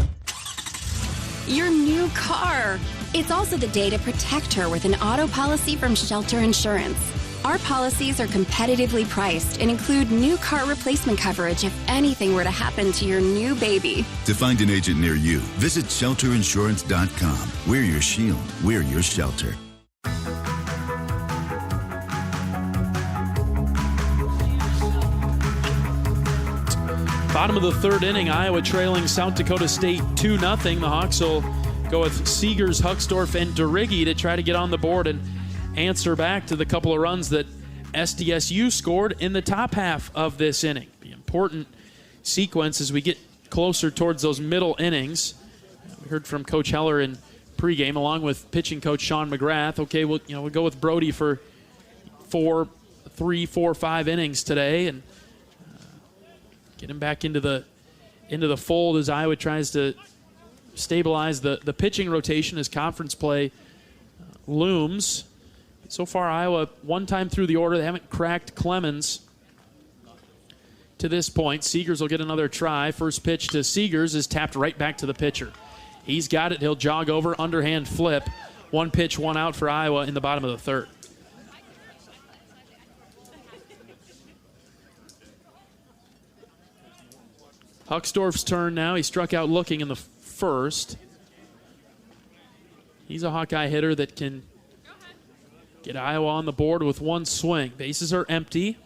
[SPEAKER 20] your new car. It's also the day to protect her with an auto policy from Shelter Insurance. Our policies are competitively priced and include new car replacement coverage if anything were to happen to your new baby.
[SPEAKER 21] To find an agent near you, visit shelterinsurance.com. We're your shield. We're your shelter.
[SPEAKER 3] Bottom of the third inning, Iowa trailing South Dakota State 2-0. The Hawks will go with Seegers, Hucksdorf, and DeRiggi to try to get on the board and answer back to the couple of runs that SDSU scored in the top half of this inning. The important sequence as we get closer towards those middle innings. We heard from Coach Heller in pregame, along with pitching coach Sean McGrath. Okay, we'll go with Brody for 4, 5 innings today, and get him back into the fold as Iowa tries to stabilize the pitching rotation as conference play looms. So far, Iowa one time through the order. They haven't cracked Clemens to this point. Seegers will get another try. First pitch to Seegers is tapped right back to the pitcher. He's got it. He'll jog over, underhand flip. 1 pitch, 1 out for Iowa in the bottom of the third. Hucksdorf's turn now. He struck out looking in the first. He's a Hawkeye hitter that can get Iowa on the board with 1 swing. Bases are empty.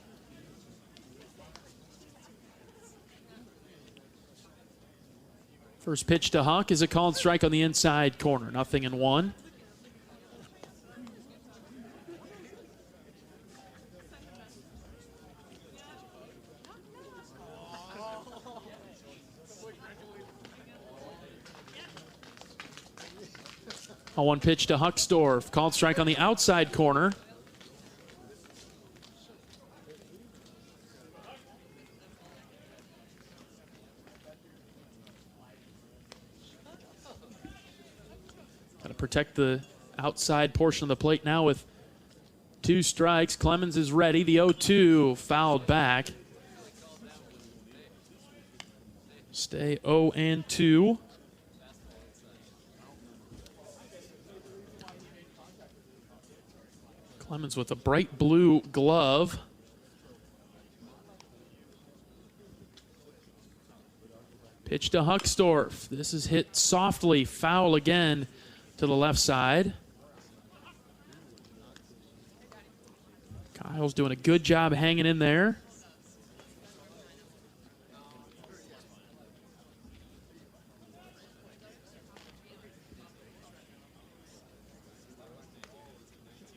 [SPEAKER 3] First pitch to Huck is a called strike on the inside corner. 0-1. A 1 pitch to Hucksdorf. Called strike on the outside corner. Got to protect the outside portion of the plate now with 2 strikes. Clemens is ready. The 0-2 fouled back. Stay 0-2. Clemens with a bright blue glove. Pitch to Hucksdorf. This is hit softly, foul again to the left side. Kyle's doing a good job hanging in there.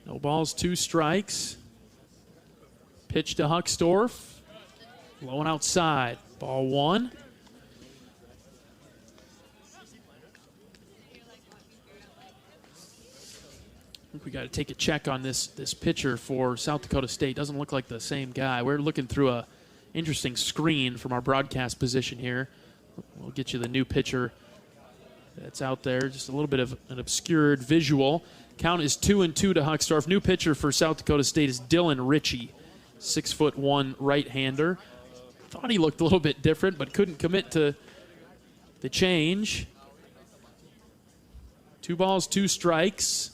[SPEAKER 3] No balls, 2 strikes. Pitch to Hucksdorf. Low and outside. Ball 1. I think we got to take a check on this pitcher for South Dakota State. Doesn't look like the same guy. We're looking through a interesting screen from our broadcast position here. We'll get you the new pitcher that's out there. Just a little bit of an obscured visual. Count is 2-2 to Hucksdorf. New pitcher for South Dakota State is Dylan Ritchie, 6'1" right-hander. Thought he looked a little bit different, but couldn't commit to the change. 2 balls, 2 strikes.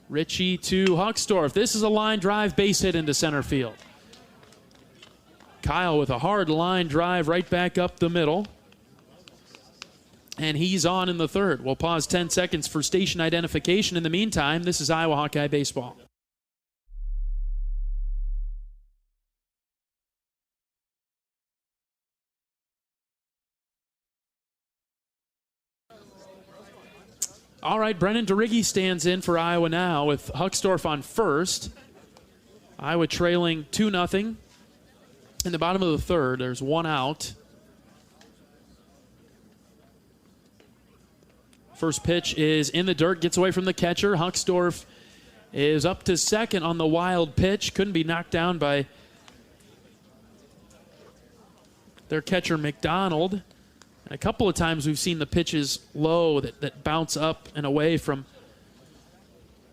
[SPEAKER 3] Ritchie to Huckstorf. This is a line drive base hit into center field. Kyle with a hard line drive right back up the middle. And he's on in the third. We'll pause 10 seconds for station identification. In the meantime, this is Iowa Hawkeye Baseball. All right, Brennan DeRiggi stands in for Iowa now with Huckstorf on first. Iowa trailing 2-0. In the bottom of the third, there's 1 out. First pitch is in the dirt, gets away from the catcher. Huckstorf is up to second on the wild pitch. Couldn't be knocked down by their catcher, McDonald. And a couple of times we've seen the pitches low that bounce up and away from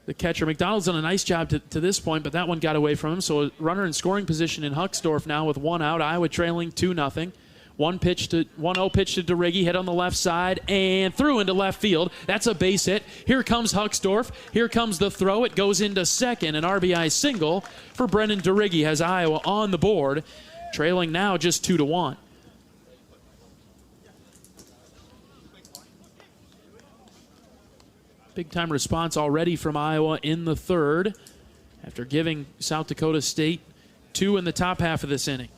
[SPEAKER 3] the catcher. McDonald's done a nice job to this point, but that one got away from him. So a runner in scoring position in Huckstorf now with 1 out. Iowa trailing 2-0. 1-0 pitch to DeRiggi, hit on the left side and threw into left field. That's a base hit. Here comes Huckstorf. Here comes the throw. It goes into second. An RBI single for Brennan DeRiggi has Iowa on the board, trailing now just 2-1. Big-time response already from Iowa in the third after giving South Dakota State 2 in the top half of this inning.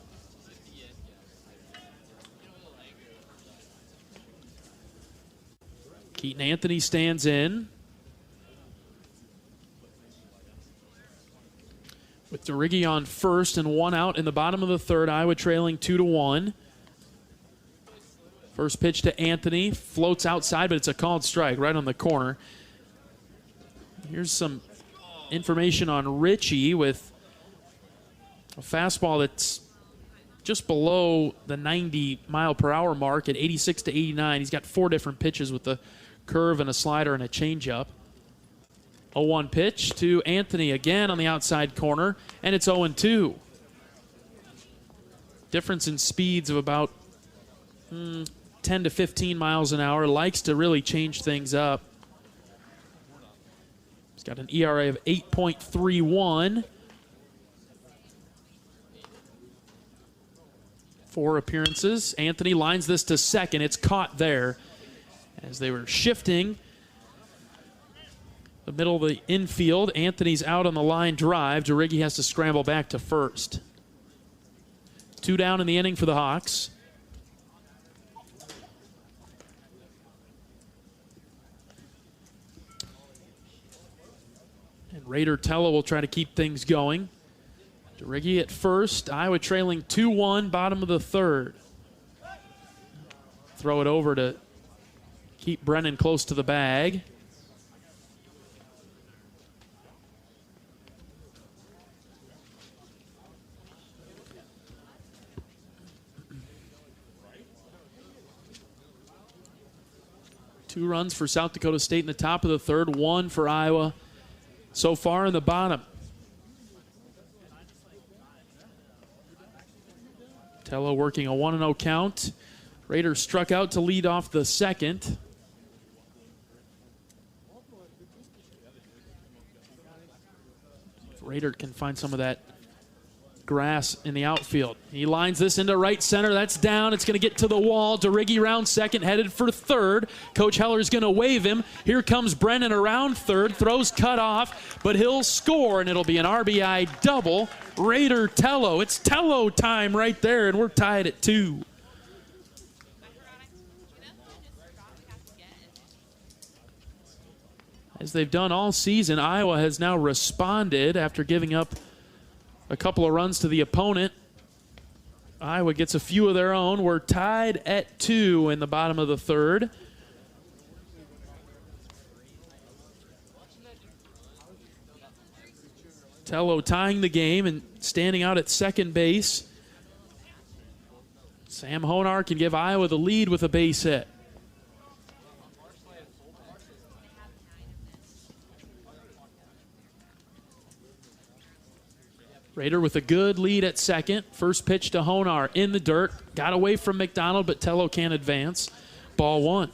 [SPEAKER 3] Keaton Anthony stands in. With DeRiggi on first and 1 out in the bottom of the third, Iowa trailing 2-1. First pitch to Anthony, floats outside, but it's a called strike right on the corner. Here's some information on Ritchie with a fastball that's just below the 90-mile-per-hour mark at 86 to 89. He's got 4 different pitches with the curve and a slider and a changeup. 0-1 pitch to Anthony again on the outside corner, and it's 0-2. Difference in speeds of about 10 to 15 miles an hour. Likes to really change things up. He's got an ERA of 8.31. 4 appearances. Anthony lines this to second. It's caught there as they were shifting the middle of the infield. Anthony's out on the line drive. DeRiggi has to scramble back to first. 2 down in the inning for the Hawks. And Raider Tello will try to keep things going. DeRiggi at first. Iowa trailing 2-1, bottom of the third. Throw it over to keep Brennan close to the bag. Two runs for South Dakota State in the top of the third, 1 for Iowa so far in the bottom. Tello working a 1-0 count. Raiders struck out to lead off the second. Raider can find some of that grass in the outfield. He lines this into right center. That's down. It's going to get to the wall. DeRiggi round second, headed for third. Coach Heller's going to wave him. Here comes Brennan around third. Throws cut off, but he'll score, and it'll be an RBI double. Raider Tello. It's Tello time right there, and we're tied at 2. As they've done all season, Iowa has now responded after giving up a couple of runs to the opponent. Iowa gets a few of their own. We're tied at 2 in the bottom of the third. Tello tying the game and standing out at second base. Sam Honar can give Iowa the lead with a base hit. Raider with a good lead at second. First pitch to Honar in the dirt. Got away from McDonald, but Tello can't advance. Ball 1.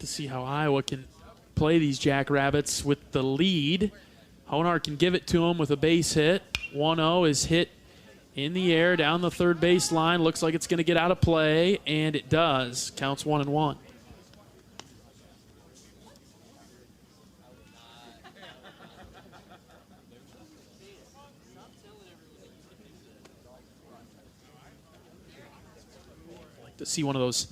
[SPEAKER 3] to see how Iowa can play these Jackrabbits with the lead. Honar can give it to him with a base hit. 1-0 is hit in the air down the third base line. Looks like it's going to get out of play, and it does. Counts 1-1. Like to see one of those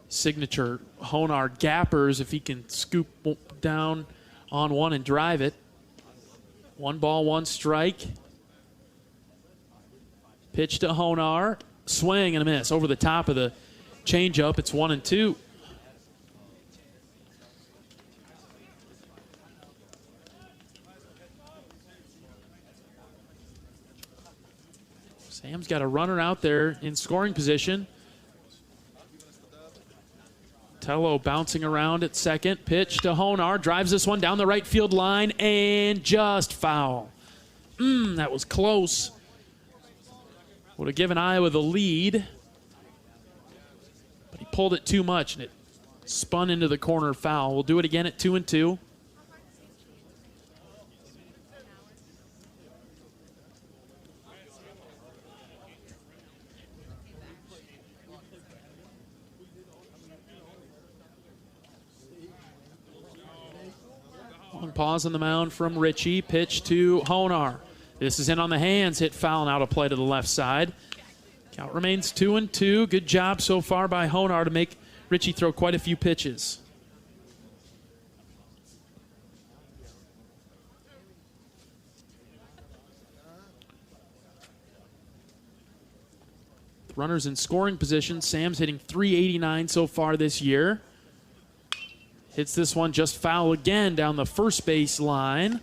[SPEAKER 3] signature Honar gappers if he can scoop down on one and drive it. 1 ball, 1 strike. Pitch to Honar. Swing and a miss over the top of the changeup. It's 1-2. Sam's got a runner out there in scoring position. Tello bouncing around at second. Pitch to Honar. Drives this one down the right field line and just foul. That was close. Would have given Iowa the lead. But he pulled it too much and it spun into the corner foul. We'll do it again at 2-2. One pause on the mound from Richie. Pitch to Honar. This is in on the hands. Hit foul and out of play to the left side. Count remains 2-2. Good job so far by Honar to make Richie throw quite a few pitches. Runners in scoring position. Sam's hitting .389 so far this year. Hits this one just foul again down the first base line.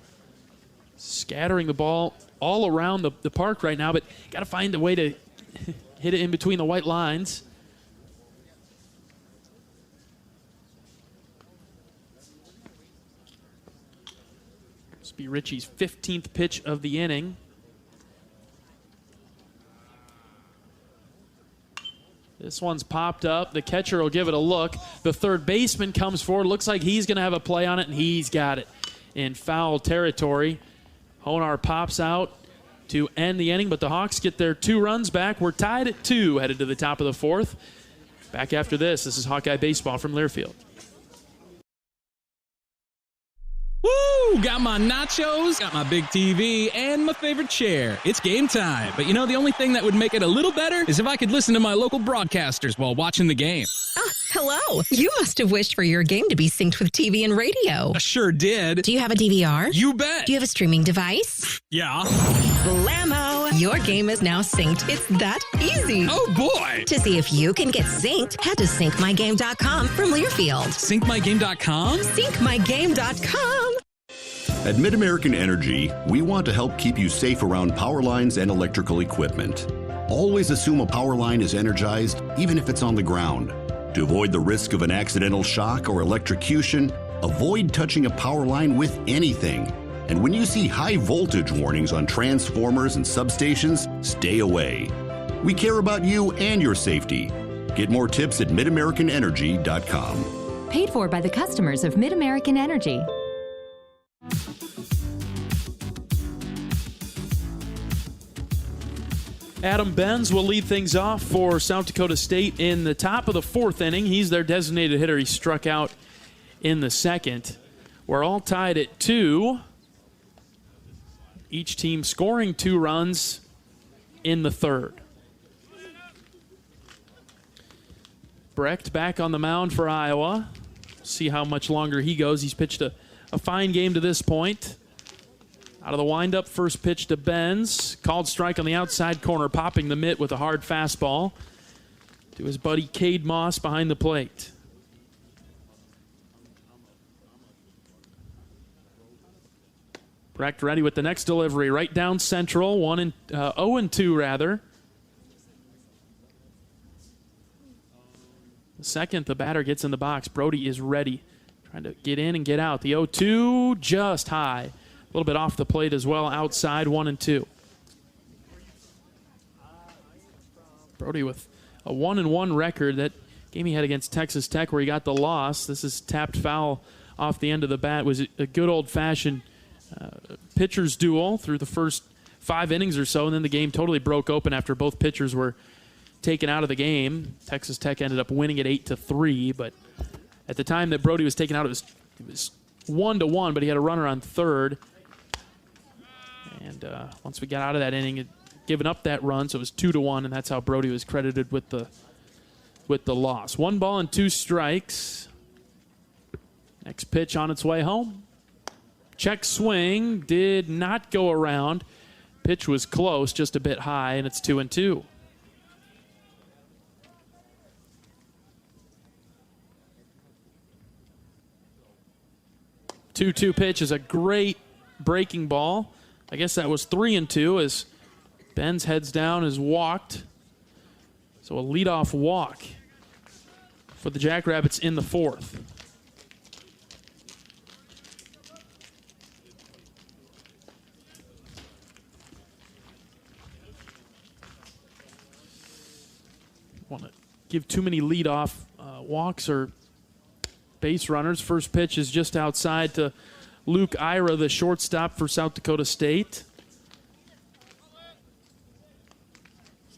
[SPEAKER 3] Scattering the ball all around the park right now, but got to find a way to hit it in between the white lines. This will be Richie's 15th pitch of the inning. This one's popped up. The catcher will give it a look. The third baseman comes forward. Looks like he's going to have a play on it, and he's got it in foul territory. Honar pops out to end the inning, but the Hawks get their 2 runs back. We're tied at 2, headed to the top of the 4th. Back after this. This is Hawkeye Baseball from Learfield.
[SPEAKER 10] Woo! Got my nachos, got my big TV, and my favorite chair. It's game time. But you know, the only thing that would make it a little better is if I could listen to my local broadcasters while watching the game.
[SPEAKER 11] Ah, hello. You must have wished for your game to be synced with TV and radio.
[SPEAKER 10] I sure did.
[SPEAKER 11] Do you have a DVR?
[SPEAKER 10] You bet.
[SPEAKER 11] Do you have a streaming device?
[SPEAKER 10] Yeah.
[SPEAKER 11] Blammo! Your game is now synced. It's that easy.
[SPEAKER 10] Oh, boy.
[SPEAKER 11] To see if you can get synced, head to syncmygame.com from Learfield.
[SPEAKER 10] Syncmygame.com?
[SPEAKER 11] Syncmygame.com.
[SPEAKER 18] At Mid-American Energy, we want to help keep you safe around power lines and electrical equipment. Always assume a power line is energized, even if it's on the ground. To avoid the risk of an accidental shock or electrocution, avoid touching a power line with anything. And when you see high voltage warnings on transformers and substations, stay away. We care about you and your safety. Get more tips at midamericanenergy.com.
[SPEAKER 19] Paid for by the customers of Mid-American Energy.
[SPEAKER 3] Adam Benz will lead things off for South Dakota State in the top of the 4th inning. He's their designated hitter. He struck out in the 2nd. We're all tied at 2. Each team scoring 2 runs in the 3rd. Brecht back on the mound for Iowa. See how much longer he goes. He's pitched a fine game to this point. Out of the windup, first pitch to Benz. Called strike on the outside corner, popping the mitt with a hard fastball to his buddy Cade Moss behind the plate. Brecht ready with the next delivery. Right down central, 0-2 rather. The second, the batter gets in the box. Brody is ready. Trying to get in and get out. The 0-2 just high. A little bit off the plate as well, outside, 1-2. Brody with a 1-1 record. That game he had against Texas Tech where he got the loss. This is tapped foul off the end of the bat. It was a good old-fashioned pitcher's duel through the first 5 innings or so, and then the game totally broke open after both pitchers were taken out of the game. Texas Tech ended up winning it 8-3, but at the time that Brody was taken out, it was 1-1, but he had a runner on third. And once we got out of that inning, it given up that run, so it was 2-1, and that's how Brody was credited with the loss. 1 ball and 2 strikes. Next pitch on its way home. Check swing, did not go around. Pitch was close, just a bit high, and it's 2-2. Two pitch is a great breaking ball. I guess that was 3-2 as Benz heads down, is walked. So a leadoff walk for the Jackrabbits in the 4th. Want to give too many leadoff walks or base runners. First pitch is just outside to Luke Ira, the shortstop for South Dakota State.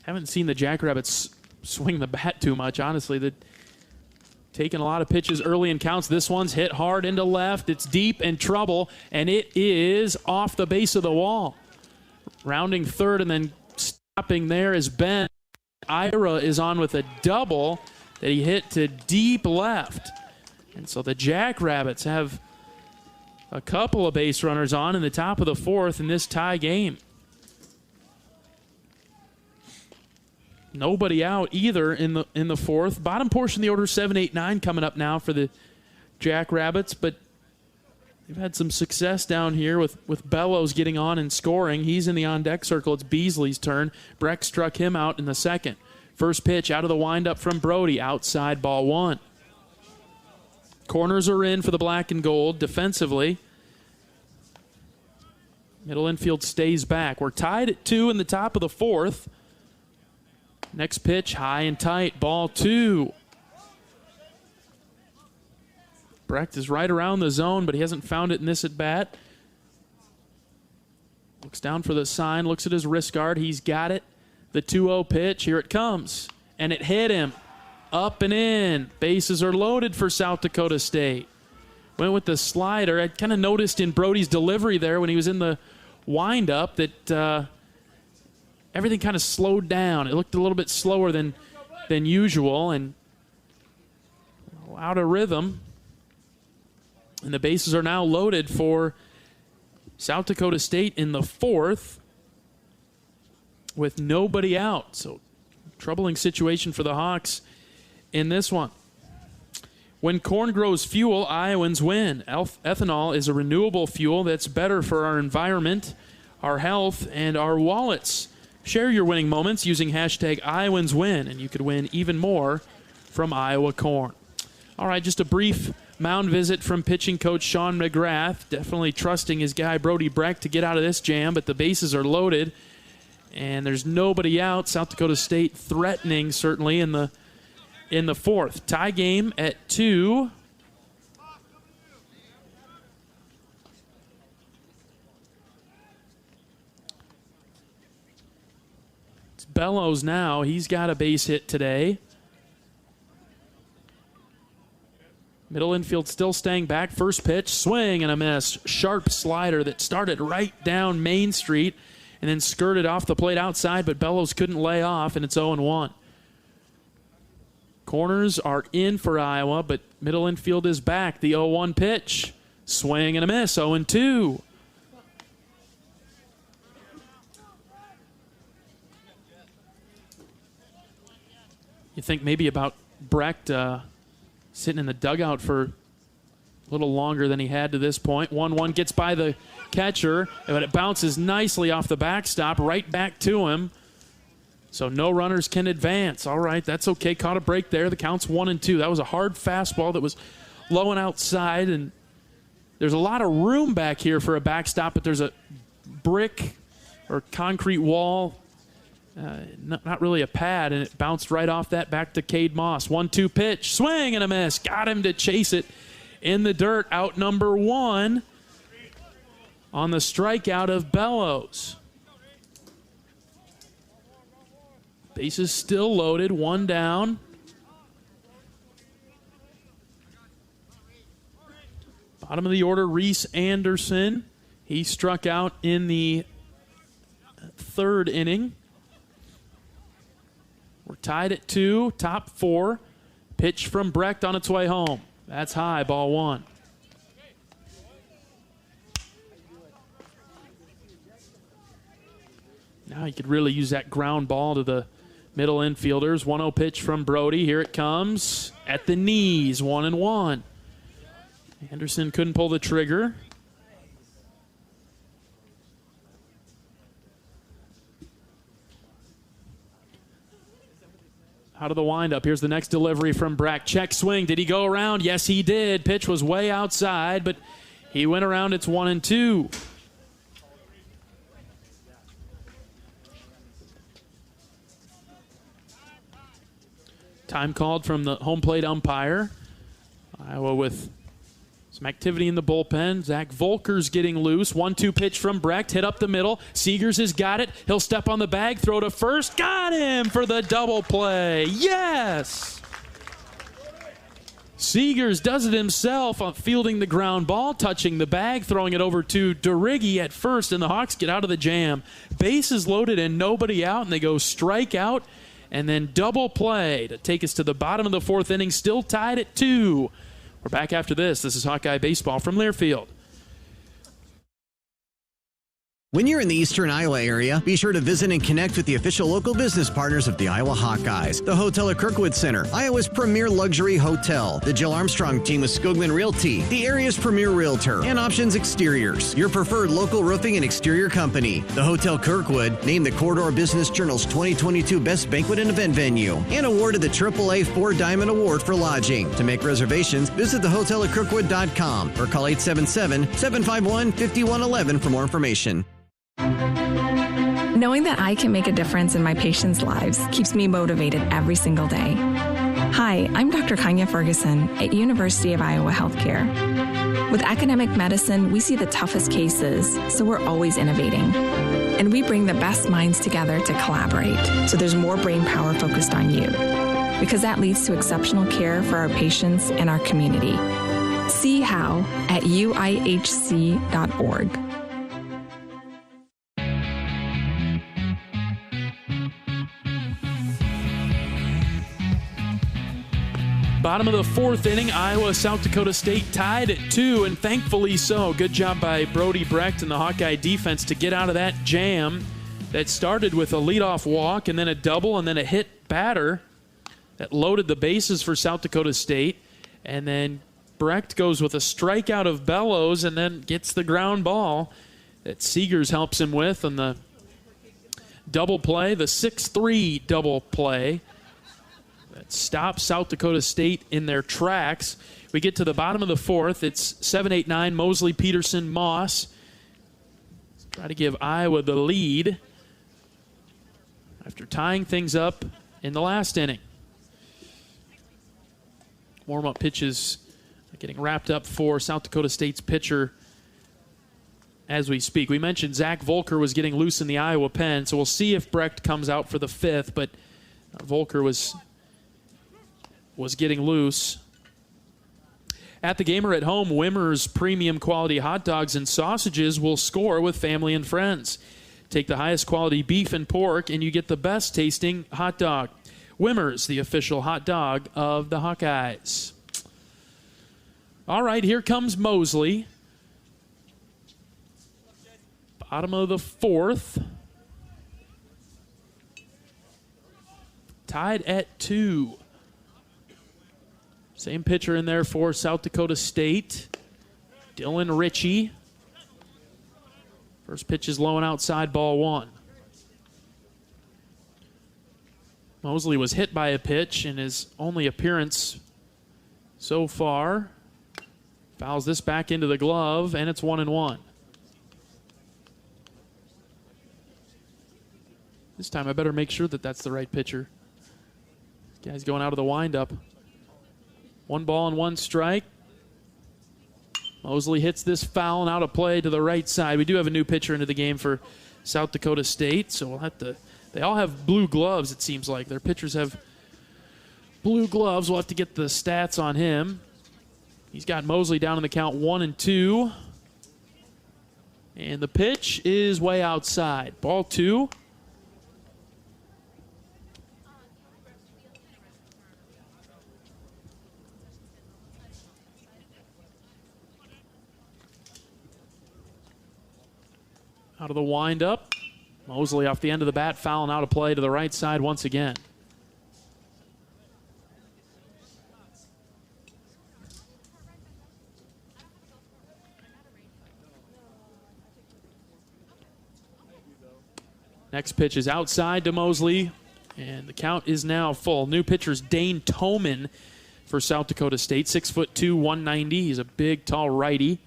[SPEAKER 3] Haven't seen the Jackrabbits swing the bat too much, honestly. They've taken a lot of pitches early in counts. This one's hit hard into left. It's deep and trouble, and it is off the base of the wall. Rounding third and then stopping there is Ben. Ira is on with a double that he hit to deep left. And so the Jackrabbits have a couple of base runners on in the top of the 4th in this tie game. Nobody out either in the 4th. Bottom portion of the order, 7, 8, 9 coming up now for the Jackrabbits, but they've had some success down here with Bellows getting on and scoring. He's in the on-deck circle. It's Beasley's turn. Breck struck him out in the 2nd. First pitch out of the windup from Brody. Outside, ball 1. Corners are in for the black and gold defensively. Middle infield stays back. We're tied at 2 in the top of the 4th. Next pitch, high and tight, ball 2. Brecht is right around the zone, but he hasn't found it in this at-bat. Looks down for the sign, looks at his wrist guard. He's got it. The 2-0 pitch, here it comes. And it hit him. Up and in. Bases are loaded for South Dakota State. Went with the slider. I kind of noticed in Brody's delivery there when he was in the windup that everything kind of slowed down. It looked a little bit slower than usual and out of rhythm. And the bases are now loaded for South Dakota State in the 4th with nobody out. So troubling situation for the Hawks in this one. When corn grows fuel, Iowans win. Ethanol is a renewable fuel that's better for our environment, our health, and our wallets. Share your winning moments using hashtag IowansWin, and you could win even more from Iowa corn. All right, just a brief mound visit from pitching coach Sean McGrath. Definitely trusting his guy Brody Brecht to get out of this jam, but the bases are loaded, and there's nobody out. South Dakota State threatening certainly in the 4th. Tie game at 2. It's Bellows now. He's got a base hit today. Middle infield still staying back. First pitch, swing and a miss. Sharp slider that started right down Main Street and then skirted off the plate outside, but Bellows couldn't lay off, and it's 0-1. Corners are in for Iowa, but middle infield is back. The 0-1 pitch. Swing and a miss, 0-2. You think maybe about Brecht sitting in the dugout for a little longer than he had to this point. 1-1 gets by the catcher, but it bounces nicely off the backstop, right back to him. So no runners can advance. All right, that's okay. Caught a break there. The count's 1-2. That was a hard fastball that was low and outside, and there's a lot of room back here for a backstop, but there's a brick or concrete wall not really a pad, and it bounced right off that back to Cade Moss. 1-2 pitch, swing and a miss. Got him to chase it in the dirt. Out number 1 on the strikeout of Bellows. Bases still loaded, 1 down. Bottom of the order, Reese Anderson. He struck out in the 3rd inning. We're tied at 2, top 4. Pitch from Brecht on its way home. That's high, ball 1. Now you could really use that ground ball to the middle infielders. 1-0 pitch from Brody. Here it comes at the knees, 1-1. Anderson couldn't pull the trigger. Out of the windup. Here's the next delivery from Brack. Check swing. Did he go around? Yes, he did. Pitch was way outside, but he went around. It's 1-2. Time called from the home plate umpire. Iowa with some activity in the bullpen. Zach Volker's getting loose. 1-2 pitch from Brecht. Hit up the middle. Seegers has got it. He'll step on the bag. Throw to first. Got him for the double play. Yes! Seegers does it himself, fielding the ground ball, touching the bag, throwing it over to DeRiggi at first, and the Hawks get out of the jam. Bases loaded and nobody out, and they go strike out and then double play to take us to the bottom of the 4th inning, still tied at 2. We're back after this. This is Hawkeye Baseball from Learfield.
[SPEAKER 5] When you're in the eastern Iowa area, be sure to visit and connect with the official local business partners of the Iowa Hawkeyes. The Hotel at Kirkwood Center, Iowa's premier luxury hotel. The Jill Armstrong team with Skoglund Realty, the area's premier realtor. And Options Exteriors, your preferred local roofing and exterior company. The Hotel Kirkwood, named the Corridor Business Journal's 2022 Best Banquet and Event Venue. And awarded the AAA 4 Diamond Award for lodging. To make reservations, visit thehotelatkirkwood.com or call 877-751-5111 for more information.
[SPEAKER 12] Knowing that I can make a difference in my patients' lives keeps me motivated every single day. Hi, I'm Dr. Kanya Ferguson at University of Iowa Healthcare. With academic medicine, we see the toughest cases, so we're always innovating. And we bring the best minds together to collaborate, so there's more brain power focused on you. Because that leads to exceptional care for our patients and our community. See how at uihc.org.
[SPEAKER 3] Bottom of the 4th inning, Iowa, South Dakota State tied at 2, and thankfully so. Good job by Brody Brecht and the Hawkeye defense to get out of that jam that started with a leadoff walk and then a double and then a hit batter that loaded the bases for South Dakota State. And then Brecht goes with a strikeout of Bellows and then gets the ground ball that Seegers helps him with on the double play, the 6-3 double play. Stop South Dakota State in their tracks. We get to the bottom of the 4th. It's 7-8-9, Mosley, Peterson, Moss. Try to give Iowa the lead after tying things up in the last inning. Warm-up pitches getting wrapped up for South Dakota State's pitcher as we speak. We mentioned Zach Volker was getting loose in the Iowa pen, so we'll see if Brecht comes out for the 5th, but Volker was getting loose. At the game or at home, Wimmer's premium quality hot dogs and sausages will score with family and friends. Take the highest quality beef and pork, and you get the best tasting hot dog. Wimmer's, the official hot dog of the Hawkeyes. All right, here comes Mosley. Bottom of the 4th. Tied at 2. Same pitcher in there for South Dakota State. Dylan Ritchie. First pitch is low and outside, ball 1. Mosley was hit by a pitch in his only appearance so far. Fouls this back into the glove, and it's 1-1. This time I better make sure that that's the right pitcher. This guy's going out of the windup. 1 ball and 1 strike. Mosley hits this foul and out of play to the right side. We do have a new pitcher into the game for South Dakota State, so we'll have to. They all have blue gloves, it seems like. Their pitchers have blue gloves. We'll have to get the stats on him. He's got Mosley down in the count 1-2. And the pitch is way outside. Ball 2. Out of the windup. Mosley off the end of the bat, fouling out of play to the right side once again. Next pitch is outside to Mosley, and the count is now full. New pitcher's Dane Toman for South Dakota State, 6'2", 190. He's a big, tall righty.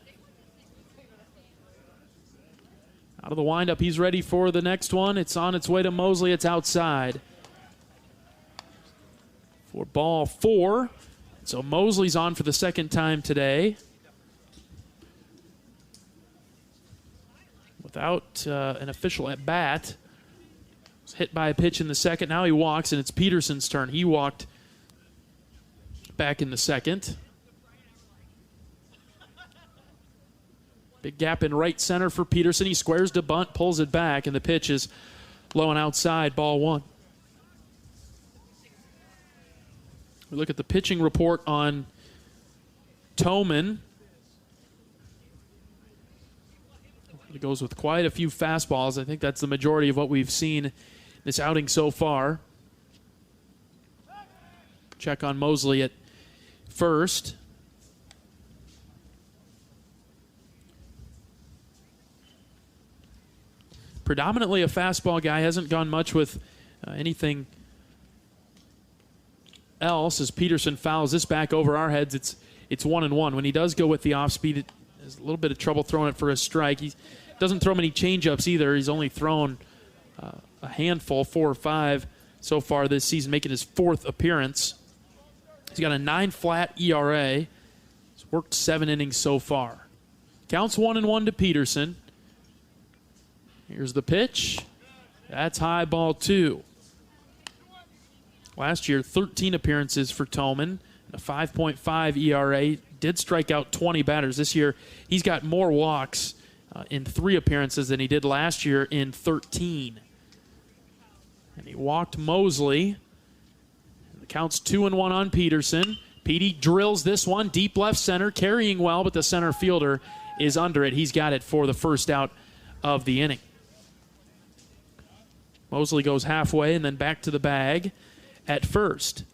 [SPEAKER 3] Out of the windup, he's ready for the next one. It's on its way to Mosley. It's outside for ball 4. So Mosley's on for the second time today. Without an official at bat. Was hit by a pitch in the second. Now he walks, and it's Peterson's turn. He walked back in the second. Big gap in right center for Peterson. He squares to bunt, pulls it back, and the pitch is low and outside, ball 1. We look at the pitching report on Toman. He goes with quite a few fastballs. I think that's the majority of what we've seen this outing so far. Check on Mosley at first. Predominantly a fastball guy. Hasn't gone much with anything else as Peterson fouls this back over our heads. It's 1-1. When he does go with the off speed, it has a little bit of trouble throwing it for a strike. He doesn't throw many changeups either. He's only thrown a handful, 4 or 5 so far this season, making his 4th appearance. He's got a 9-flat ERA. He's worked 7 innings so far. Counts 1-1 to Peterson. Here's the pitch. That's high, ball 2. Last year, 13 appearances for Toman, a 5.5 ERA. Did strike out 20 batters. This year, he's got more walks in 3 appearances than he did last year in 13. And he walked Mosley. The count's 2-1 on Peterson. Petey drills this one deep left center, carrying well, but the center fielder is under it. He's got it for the first out of the inning. Mosley goes halfway and then back to the bag at first.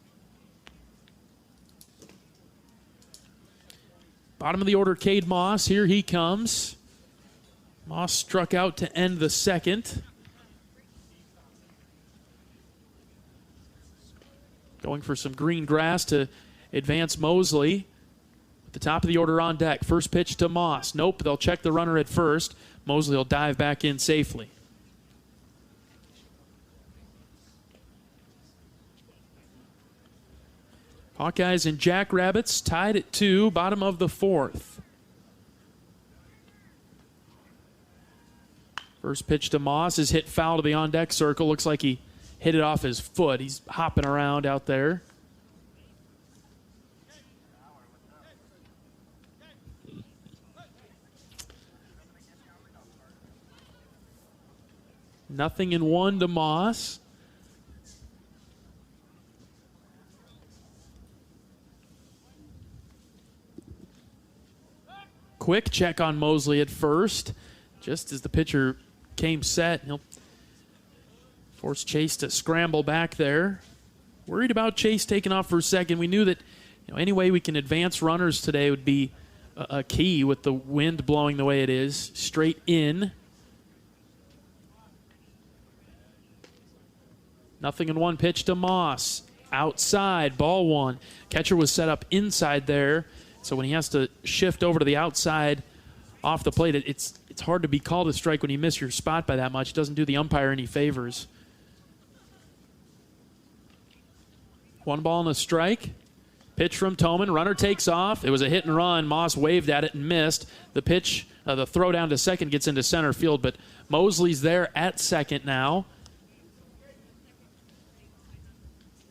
[SPEAKER 3] Bottom of the order, Cade Moss. Here he comes. Moss struck out to end the second. Going for some green grass to advance Mosley. At the top of the order on deck. First pitch to Moss. Nope, they'll check the runner at first. Mosley will dive back in safely. Hawkeyes and Jackrabbits tied at 2, bottom of the 4th. First pitch to Moss is hit foul to the on-deck circle. Looks like he hit it off his foot. He's hopping around out there. Nothing in 1 to Moss. Quick check on Mosley at first. Just as the pitcher came set, he'll force Chase to scramble back there. Worried about Chase taking off for a second. We knew that any way we can advance runners today would be a key with the wind blowing the way it is. Straight in. Nothing in 1 pitch to Moss. Outside, ball 1. Catcher was set up inside there. So when he has to shift over to the outside off the plate, it's hard to be called a strike when you miss your spot by that much. It doesn't do the umpire any favors. 1 ball and a strike. Pitch from Toman. Runner takes off. It was a hit and run. Moss waved at it and missed. The pitch, the throw down to second gets into center field, but Mosley's there at second now.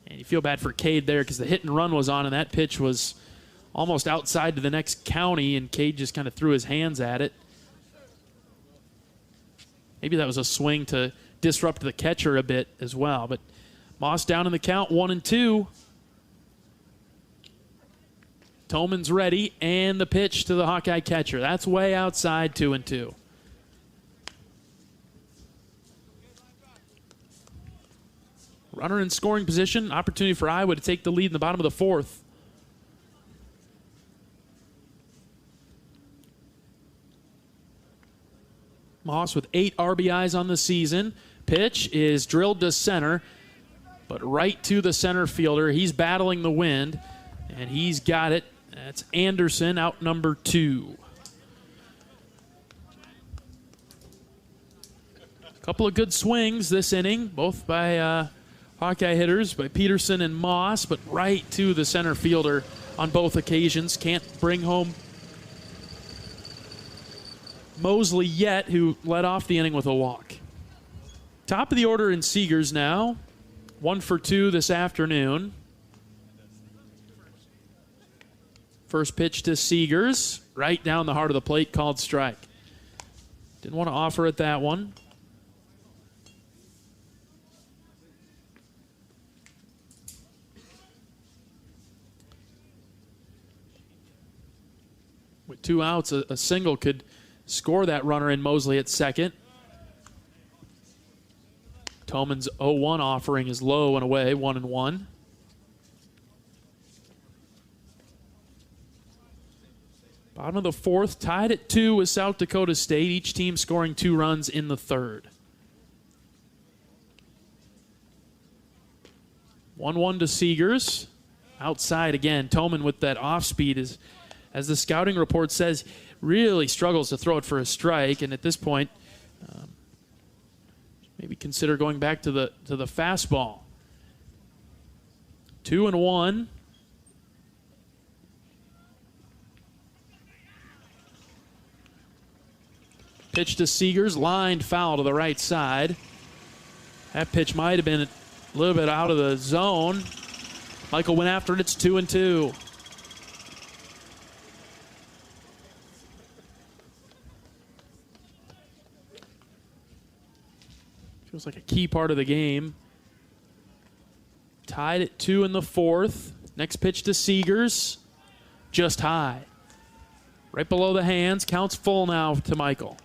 [SPEAKER 3] And you feel bad for Cade there because the hit and run was on, and that pitch was almost outside to the next county, and Cade just kind of threw his hands at it. Maybe that was a swing to disrupt the catcher a bit as well. But Moss down in the count, 1-2. Toman's ready, and the pitch to the Hawkeye catcher. That's way outside, 2-2. Runner in scoring position. Opportunity for Iowa to take the lead in the bottom of the fourth. Moss with 8 RBIs on the season. Pitch is drilled to center, but right to the center fielder. He's battling the wind, and he's got it. That's Anderson, out number 2. A couple of good swings this inning, both by Hawkeye hitters, by Peterson and Moss, but right to the center fielder on both occasions. Can't bring home Mosley yet, who led off the inning with a walk. Top of the order in Seegers now. 1 for 2 this afternoon. First pitch to Seegers, right down the heart of the plate, called strike. Didn't want to offer it that one. With 2 outs, a single could score that runner in Mosley at second. Toman's 0-1 offering is low and away, 1-1. Bottom of the fourth, tied at 2 with South Dakota State. Each team scoring 2 runs in the third. 1-1 to Seegers. Outside again. Toman with that off speed is, as the scouting report says, really struggles to throw it for a strike. And at this point, maybe consider going back to the fastball. 2-1. Pitch to Seegers, lined foul to the right side. That pitch might have been a little bit out of the zone. Michael went after it. It's 2-2. Feels like a key part of the game. Tied at 2 in the fourth. Next pitch to Seegers. Just high. Right below the hands. Counts full now to Michael.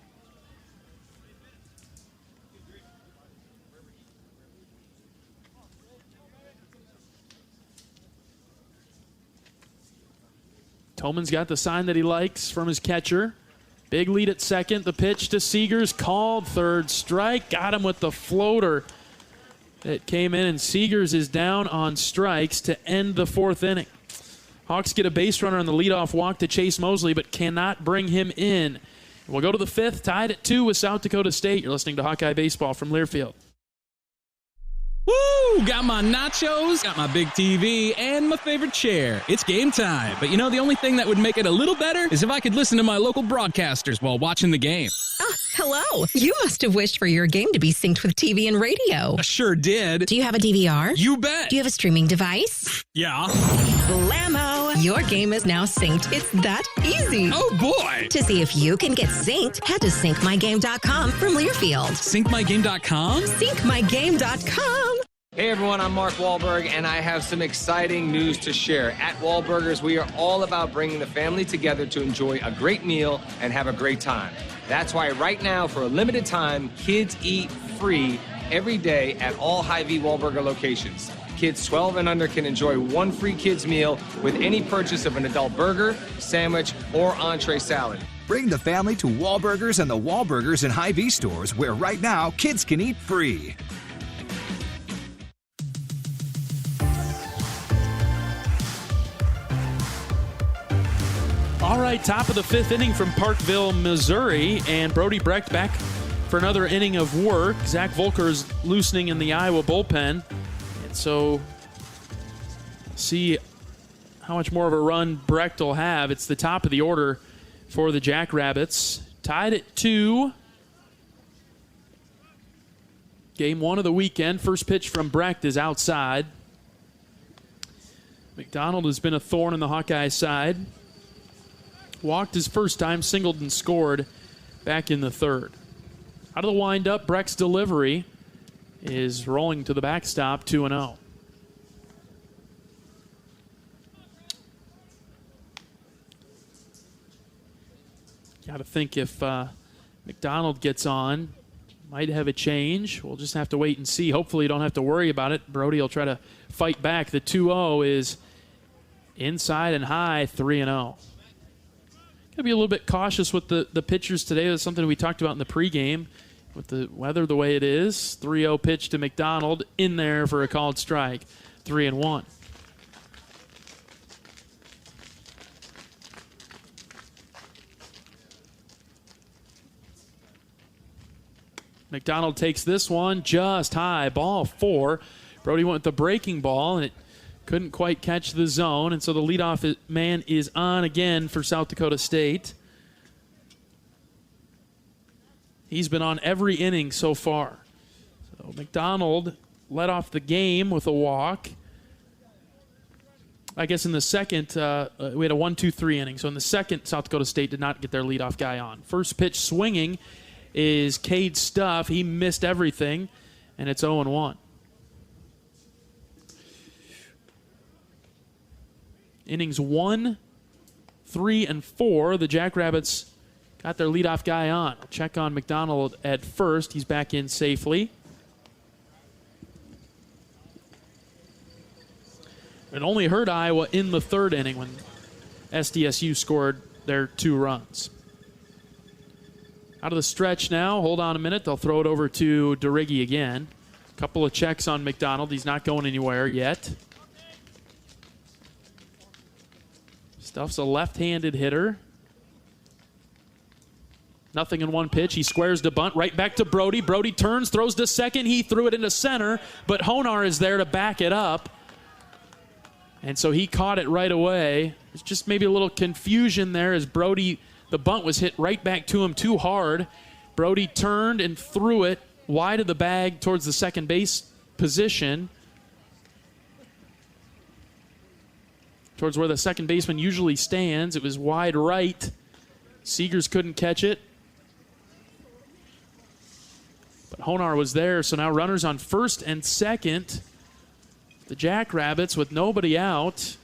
[SPEAKER 3] Toman's got the sign that he likes from his catcher. Big lead at second. The pitch to Seegers, called. Third strike. Got him with the floater that came in, and Seegers is down on strikes to end the fourth inning. Hawks get a base runner on the leadoff walk to Chase Mosley, but cannot bring him in. We'll go to the fifth, tied at 2 with South Dakota State. You're listening to Hawkeye Baseball from Learfield.
[SPEAKER 10] Woo! Got my nachos, got my big TV, and my favorite chair. It's game time. But you know, the only thing that would make it a little better is if I could listen to my local broadcasters while watching the game.
[SPEAKER 11] Hello. You must have wished for your game to be synced with TV and radio.
[SPEAKER 10] I sure did.
[SPEAKER 11] Do you have a DVR?
[SPEAKER 10] You bet.
[SPEAKER 11] Do you have a streaming device?
[SPEAKER 10] Yeah.
[SPEAKER 11] Blammo! Your game is now synced. It's that easy.
[SPEAKER 10] Oh, boy.
[SPEAKER 11] To see if you can get synced, head to syncmygame.com from Learfield.
[SPEAKER 10] Syncmygame.com?
[SPEAKER 11] Syncmygame.com.
[SPEAKER 13] Hey everyone, I'm Mark Wahlberg, and I have some exciting news to share. At Wahlburgers, we are all about bringing the family together to enjoy a great meal and have a great time. That's why right now, for a limited time, kids eat free every day at all Hy-Vee Wahlburger locations. Kids 12 and under can enjoy one free kids meal with any purchase of an adult burger, sandwich, or entree salad.
[SPEAKER 14] Bring the family to Wahlburgers and the Wahlburgers and Hy-Vee stores, where right now, kids can eat free.
[SPEAKER 3] All right, top of the fifth inning from Parkville, Missouri, and Brody Brecht back for another inning of work. Zach Volker is loosening in the Iowa bullpen, and so see how much more of a run Brecht will have. It's the top of the order for the Jackrabbits. Tied at 2. Game 1 of the weekend. First pitch from Brecht is outside. McDonald has been a thorn in the Hawkeye side. Walked his first time, singled and scored back in the 3rd. Out of the windup, Brecht's delivery is rolling to the backstop, 2-0. Got to think if McDonald gets on, might have a change. We'll just have to wait and see. Hopefully you don't have to worry about it. Brody will try to fight back. The 2-0 is inside and high, 3-0. Got to be a little bit cautious with the pitchers today. That's something we talked about in the pregame. With the weather the way it is, 3-0 pitch to McDonald, in there for a called strike, 3-1. McDonald takes this one just high, ball 4. Brody went with the breaking ball, and it couldn't quite catch the zone, and so the leadoff man is on again for South Dakota State. He's been on every inning so far. So McDonald led off the game with a walk. I guess in the second, we had a 1-2-3 inning. So in the second, South Dakota State did not get their leadoff guy on. First pitch swinging is Cade Stuff. He missed everything, and it's 0-1. Innings 1, 3, and 4. The Jackrabbits got their leadoff guy on. I'll check on McDonald at first. He's back in safely. It only hurt Iowa in the 3rd inning when SDSU scored their 2 runs. Out of the stretch now. Hold on a minute. They'll throw it over to DeRiggi again. A couple of checks on McDonald. He's not going anywhere yet. Stuff's a left-handed hitter. Nothing in one pitch. He squares the bunt right back to Brody. Brody turns, throws to second. He threw it into center, but Honar is there to back it up. And so he caught it right away. There's just maybe a little confusion there as Brody, the bunt was hit right back to him too hard. Brody turned and threw it wide of the bag towards the second base position, towards where the second baseman usually stands. It was wide right. Seegers couldn't catch it. But Honar was there, so now runners on first and second. The Jackrabbits with nobody out.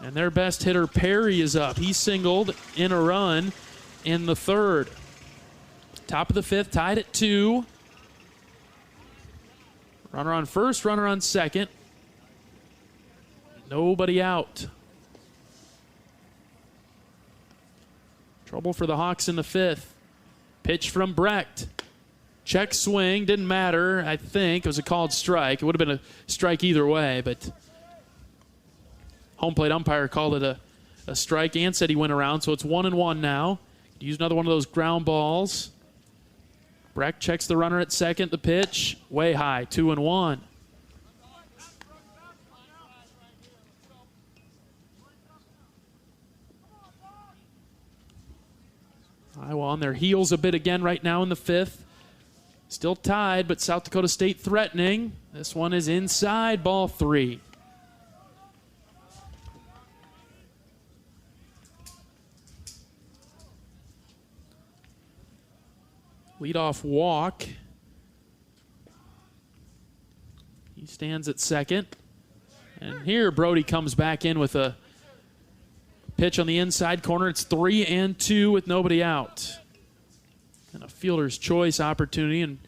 [SPEAKER 3] And their best hitter, Perry, is up. He singled in a run in the 3rd. Top of the 5th, tied at 2. Runner on first, runner on second. Nobody out. Trouble for the Hawks in the 5th. Pitch from Brecht. Check swing, didn't matter, I think. It was a called strike. It would have been a strike either way, but home plate umpire called it a strike and said he went around, so it's 1-1 now. Use another one of those ground balls. Brecht checks the runner at second. The pitch, way high, 2-1. Iowa on their heels a bit again right now in the 5th. Still tied, but South Dakota State threatening. This one is inside, ball 3. Leadoff walk. He stands at second. And here Brody comes back in with a pitch on the inside corner. It's 3-2 with nobody out. And a fielder's choice opportunity, and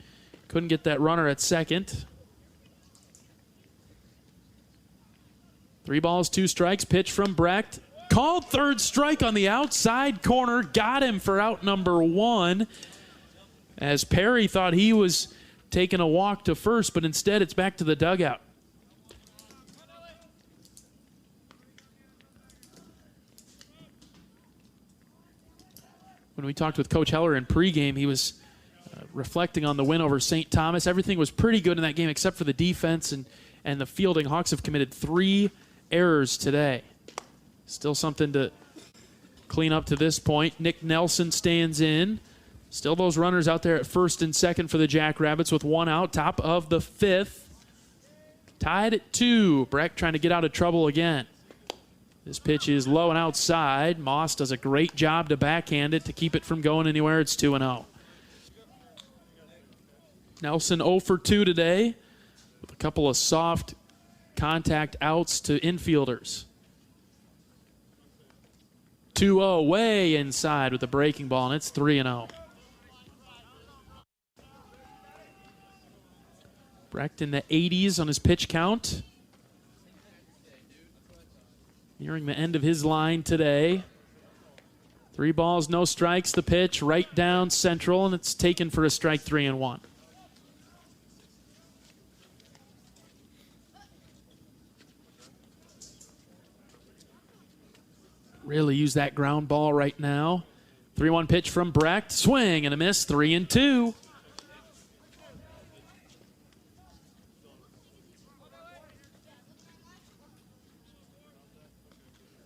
[SPEAKER 3] couldn't get that runner at second. 3 balls, 2 strikes. Pitch from Brecht. Called 3rd strike on the outside corner. Got him for out number 1. As Perry thought he was taking a walk to first, but instead it's back to the dugout. When we talked with Coach Heller in pregame, he was reflecting on the win over St. Thomas. Everything was pretty good in that game except for the defense and and the fielding. Hawks have committed 3 errors today. Still something to clean up to this point. Nick Nelson stands in. Still those runners out there at first and second for the Jackrabbits with 1 out. Top of the 5th. Tied at 2. Breck trying to get out of trouble again. This pitch is low and outside. Moss does a great job to backhand it to keep it from going anywhere. It's 2-0. Nelson 0 for 2 today with a couple of soft contact outs to infielders. 2-0 way inside with the breaking ball, and it's 3-0. Brecht in the 80s on his pitch count. Nearing the end of his line today. 3 balls, no strikes. The pitch right down central, and it's taken for a strike, 3-1. Really use that ground ball right now. 3-1 pitch from Brecht. Swing and a miss, 3-2.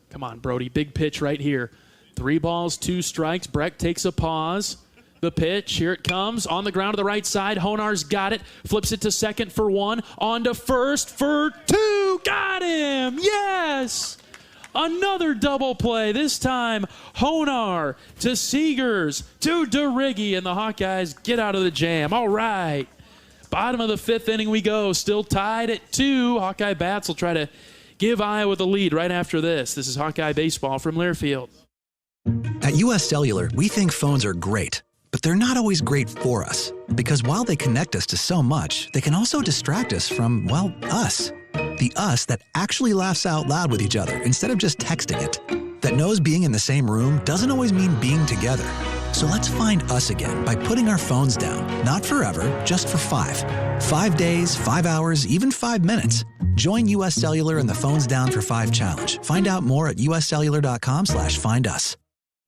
[SPEAKER 3] Come on, Brody. Big pitch right here. 3 balls, 2 strikes. Brecht takes a pause. The pitch, here it comes. On the ground to the right side. Honar's got it. Flips it to second for 1. On to first for 2. Got him! Yes! Another double play. This time, Honar to Seegers to DeRiggi, and the Hawkeyes get out of the jam. All right. Bottom of the 5th inning we go. Still tied at 2. Hawkeye bats will try to give Iowa the lead right after this. This is Hawkeye Baseball from Learfield.
[SPEAKER 7] At U.S. Cellular, we think phones are great, but they're not always great for us. Because while they connect us to so much, they can also distract us from, well, us. The us that actually laughs out loud with each other instead of just texting it. That knows being in the same room doesn't always mean being together. So let's find us again by putting our phones down. Not forever, just for 5. 5 days, 5 hours, even 5 minutes. Join U.S. Cellular in the Phones Down for 5 challenge. Find out more at uscellular.com/findus.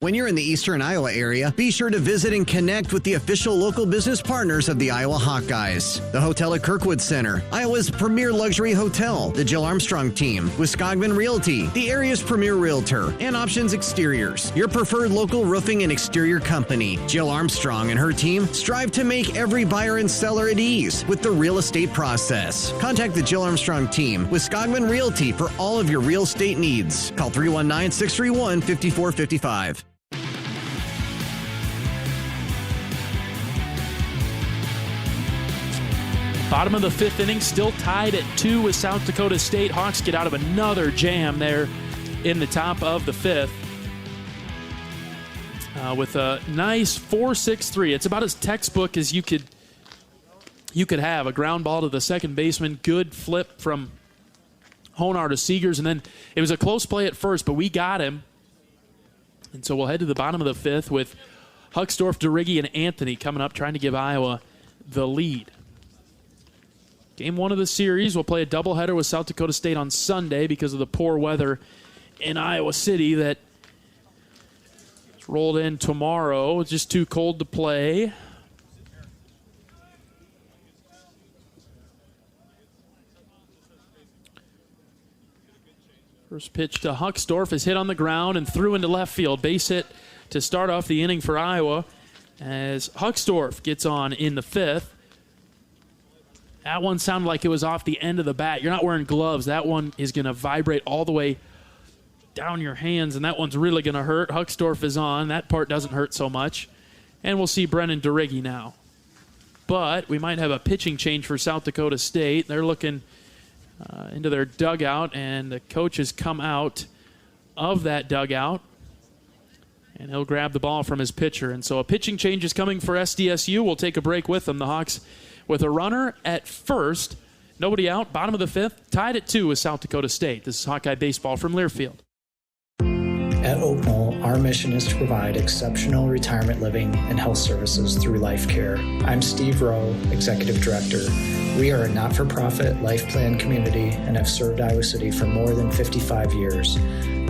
[SPEAKER 5] When you're in the eastern Iowa area, be sure to visit and connect with the official local business partners of the Iowa Hawkeyes. The Hotel at Kirkwood Center, Iowa's premier luxury hotel, the Jill Armstrong Team, Wisconsin Realty, the area's premier realtor, and Options Exteriors, your preferred local roofing and exterior company. Jill Armstrong and her team strive to make every buyer and seller at ease with the real estate process. Contact the Jill Armstrong Team, Wisconsin Realty, for all of your real estate needs. Call 319-631-5455.
[SPEAKER 3] Bottom of the 5th inning, still tied at 2 with South Dakota State. Hawks get out of another jam there in the top of the 5th with a nice 4-6-3. It's about as textbook as you could have. A ground ball to the second baseman, good flip from Honar to Seegers, and then it was a close play at first, but we got him. And so we'll head to the bottom of the 5th with Hucksdorf, DeRiggi, and Anthony coming up trying to give Iowa the lead. Game 1 of the series, we'll play a doubleheader with South Dakota State on Sunday because of the poor weather in Iowa City that rolled in tomorrow. It's just too cold to play. First pitch to Hucksdorf is hit on the ground and threw into left field. Base hit to start off the inning for Iowa as Hucksdorf gets on in the 5th. That one sounded like it was off the end of the bat. You're not wearing gloves. That one is going to vibrate all the way down your hands, and that one's really going to hurt. Hucksdorf is on. That part doesn't hurt so much. And we'll see Brennan DeRiggi now. But we might have a pitching change for South Dakota State. They're looking into their dugout, and the coach has come out of that dugout, and he'll grab the ball from his pitcher. And so a pitching change is coming for SDSU. We'll take a break with them. The Hawks with a runner at first, nobody out, bottom of the 5th, tied at 2 with South Dakota State. This is Hawkeye Baseball from Learfield.
[SPEAKER 16] At Oak Knoll, our Our mission is to provide exceptional retirement living and health services through Life Care. I'm Steve Rowe, Executive Director. We are a not-for-profit life plan community and have served Iowa City for more than 55 years.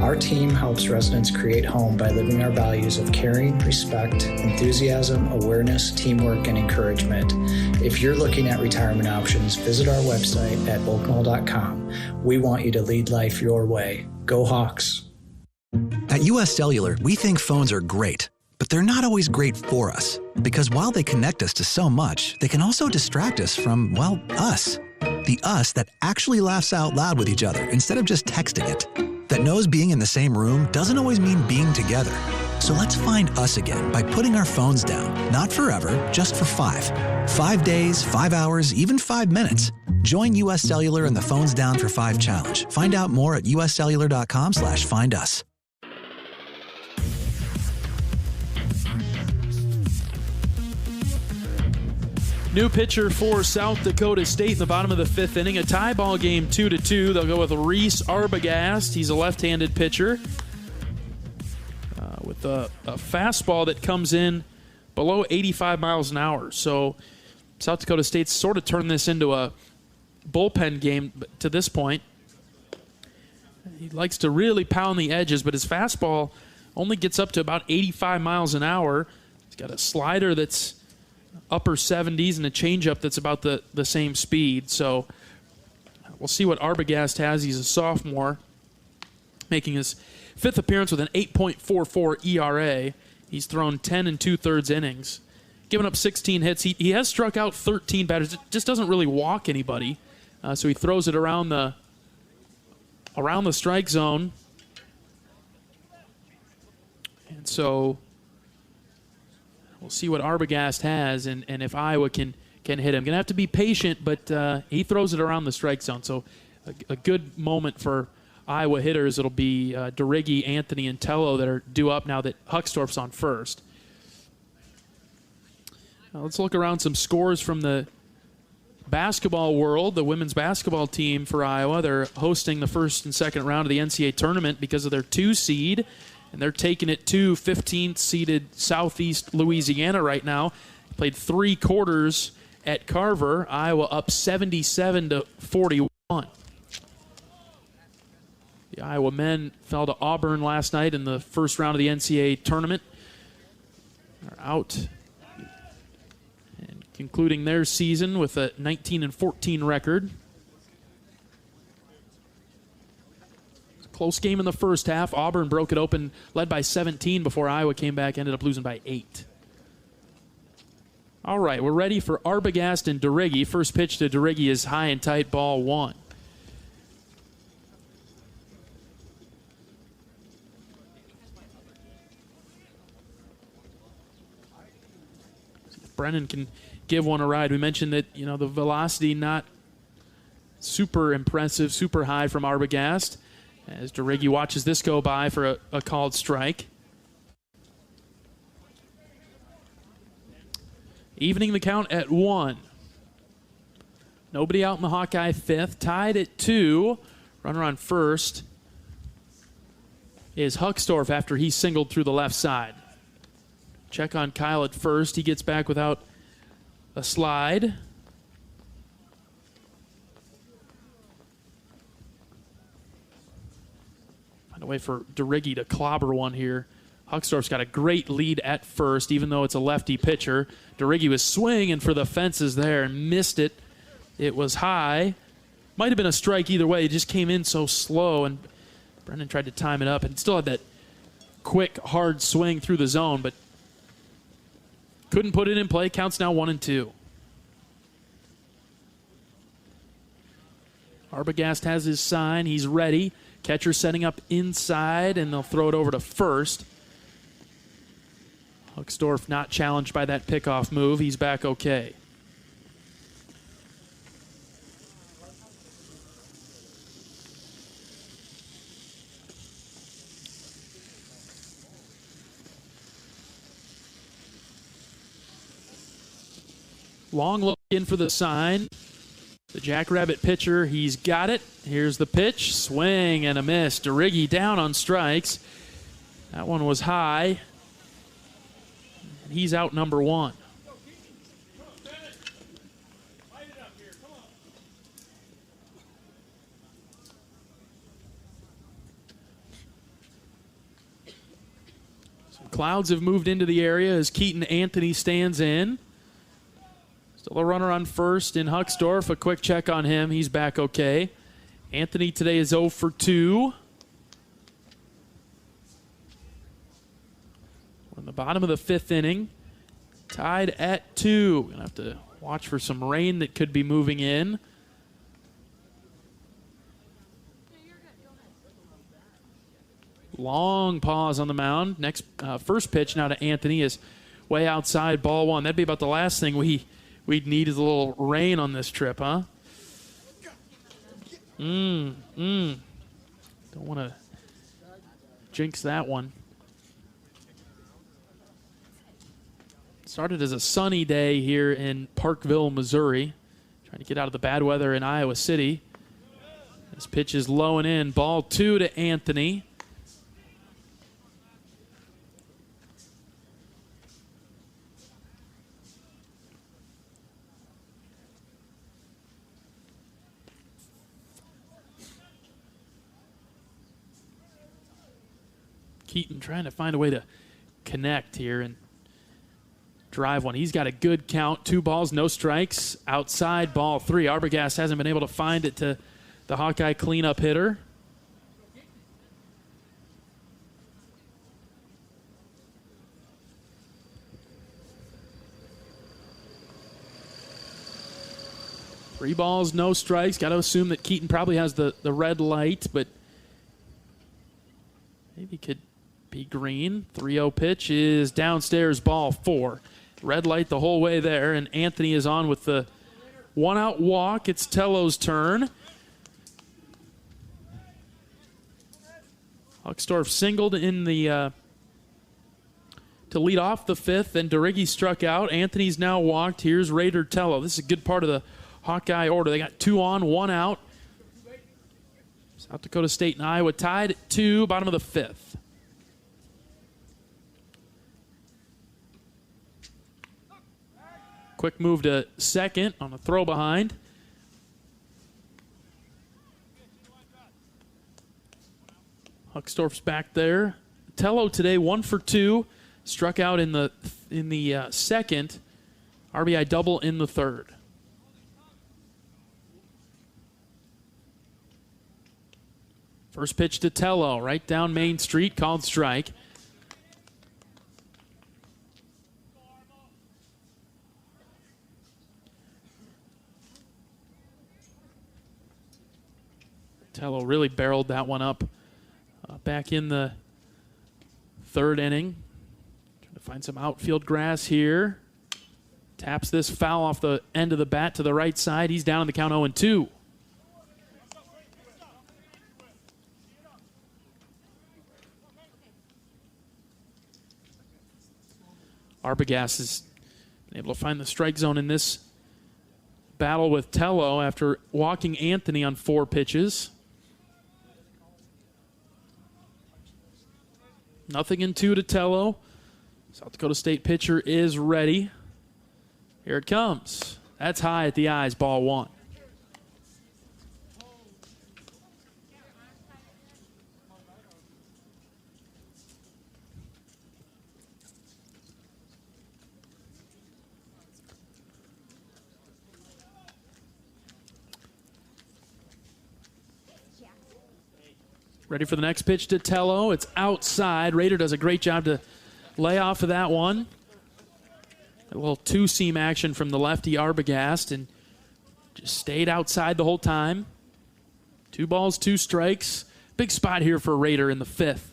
[SPEAKER 16] Our team helps residents create home by living our values of caring, respect, enthusiasm, awareness, teamwork, and encouragement. If you're looking at retirement options, visit our website at oakmill.com. We want you to lead life your way. Go Hawks!
[SPEAKER 7] At US Cellular, we think phones are great, but they're not always great for us. Because while they connect us to so much, they can also distract us from, well, us. The us that actually laughs out loud with each other instead of just texting it. That knows being in the same room doesn't always mean being together. So let's find us again by putting our phones down. Not forever, just for 5. 5 days, 5 hours, even 5 minutes. Join US Cellular in the Phones Down for 5 challenge. Find out more at uscellular.com/findus.
[SPEAKER 3] New pitcher for South Dakota State in the bottom of the 5th inning. A tie ball game, 2-2. They'll go with Reese Arbogast. He's a left-handed pitcher with a fastball that comes in below 85 miles an hour. So South Dakota State's sort of turned this into a bullpen game to this point. He likes to really pound the edges, but his fastball only gets up to about 85 miles an hour. He's got a slider that's upper 70s and a changeup that's about the same speed. So we'll see what Arbogast has. He's a sophomore, making his 5th appearance with an 8.44 ERA. He's thrown 10 2/3 innings, given up 16 hits. He has struck out 13 batters. It just doesn't really walk anybody. So he throws it around the strike zone. And so we'll see what Arbogast has and if Iowa can hit him. Going to have to be patient, but he throws it around the strike zone. So a good moment for Iowa hitters. It'll be DeRiggi, Anthony, and Tello that are due up now that Huckstorf's on first. Now let's look around some scores from the basketball world. The women's basketball team for Iowa, they're hosting the first and second round of the NCAA tournament because of their 2 seed. And they're taking it to 15th seeded Southeast Louisiana right now. Played 3 quarters at Carver. Iowa up 77-41. The Iowa men fell to Auburn last night in the first round of the NCAA tournament. They're out and concluding their season with a 19-14 record. Close game in the first half. Auburn broke it open, led by 17 before Iowa came back, ended up losing by 8. All right, we're ready for Arbogast and DeRiggi. First pitch to DeRiggi is high and tight, ball 1. Brennan can give one a ride. We mentioned that, the velocity not super impressive, super high from Arbogast. As DeRiggi watches this go by for a called strike. Evening the count at 1. Nobody out in the Hawkeye 5th. Tied at 2. Runner on first is Huckstorf after he singled through the left side. Check on Kyle at first. He gets back without a slide. A way for DeRiggi to clobber one here. Huckstorf's got a great lead at first, even though it's a lefty pitcher. DeRiggi was swinging for the fences there and missed it. It was high. Might have been a strike either way. It just came in so slow, and Brennan tried to time it up and still had that quick, hard swing through the zone, but couldn't put it in play. Counts now 1-2. Arbogast has his sign. He's ready. Catcher setting up inside, and they'll throw it over to first. Huckstorf not challenged by that pickoff move. He's back okay. Long look in for the sign. The Jackrabbit pitcher, he's got it. Here's the pitch. Swing and a miss. DeRiggi down on strikes. That one was high. He's out number 1. Some clouds have moved into the area as Keaton Anthony stands in. Still a runner on first in Hucksdorf. A quick check on him. He's back okay. Anthony today is 0 for 2. We're in the bottom of the 5th inning. Tied at 2. Gonna have to watch for some rain that could be moving in. Long pause on the mound. Next first pitch now to Anthony is way outside, ball 1. That'd be about the last thing we'd need is a little rain on this trip, huh? Don't want to jinx that one. Started as a sunny day here in Parkville, Missouri. Trying to get out of the bad weather in Iowa City. This pitch is low and in. Ball 2 to Anthony. Keaton trying to find a way to connect here and drive one. He's got a good count. 2 balls, no strikes. Outside, ball 3. Arbogast hasn't been able to find it to the Hawkeye cleanup hitter. Three balls, no strikes. Got to assume that Keaton probably has the red light, but maybe could be green. 3-0 pitch is downstairs, ball 4. Red light the whole way there, and Anthony is on with the 1-out walk. It's Tello's turn. Hucksdorf singled in the to lead off the 5th, and DeRiggi struck out. Anthony's now walked. Here's Raider Tello. This is a good part of the Hawkeye order. They got 2 on, 1 out. South Dakota State and Iowa tied at 2, bottom of the 5th. Quick move to second on a throw behind. Hucksdorf's back there. Tello today 1 for 2, struck out in the second. RBI double in the 3rd. First pitch to Tello, right down Main Street, called strike. Tello really barreled that one up back in the 3rd inning. Trying to find some outfield grass here. Taps this foul off the end of the bat to the right side. He's down in the count 0-2. Arbogast has been able to find the strike zone in this battle with Tello after walking Anthony on 4 pitches. 0-2 to Tello. South Dakota State pitcher is ready. Here it comes. That's high at the eyes, ball 1. Ready for the next pitch to Tello. It's outside. Raider does a great job to lay off of that one. A little 2-seam action from the lefty Arbogast, and just stayed outside the whole time. 2 balls, 2 strikes. Big spot here for Raider in the 5th.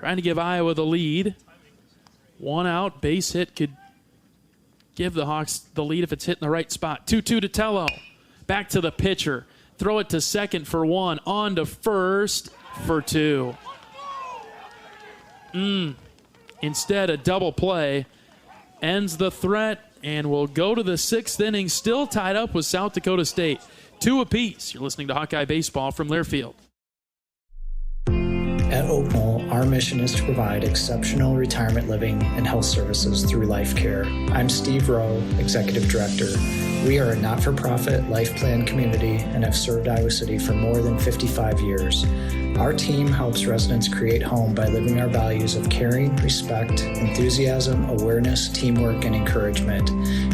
[SPEAKER 3] Trying to give Iowa the lead. 1 out, base hit could give the Hawks the lead if it's hit in the right spot. 2-2 to Tello. Back to the pitcher. Throw it to second for 1. On to first for 2. Instead, a double play ends the threat, and we'll go to the 6th inning, still tied up with South Dakota State. 2 apiece. You're listening to Hawkeye Baseball from Learfield.
[SPEAKER 16] At Oakmall, our mission is to provide exceptional retirement living and health services through Life Care. I'm Steve Rowe, Executive Director. We are a not-for-profit life plan community and have served Iowa City for more than 55 years. Our team helps residents create home by living our values of caring, respect, enthusiasm, awareness, teamwork, and encouragement.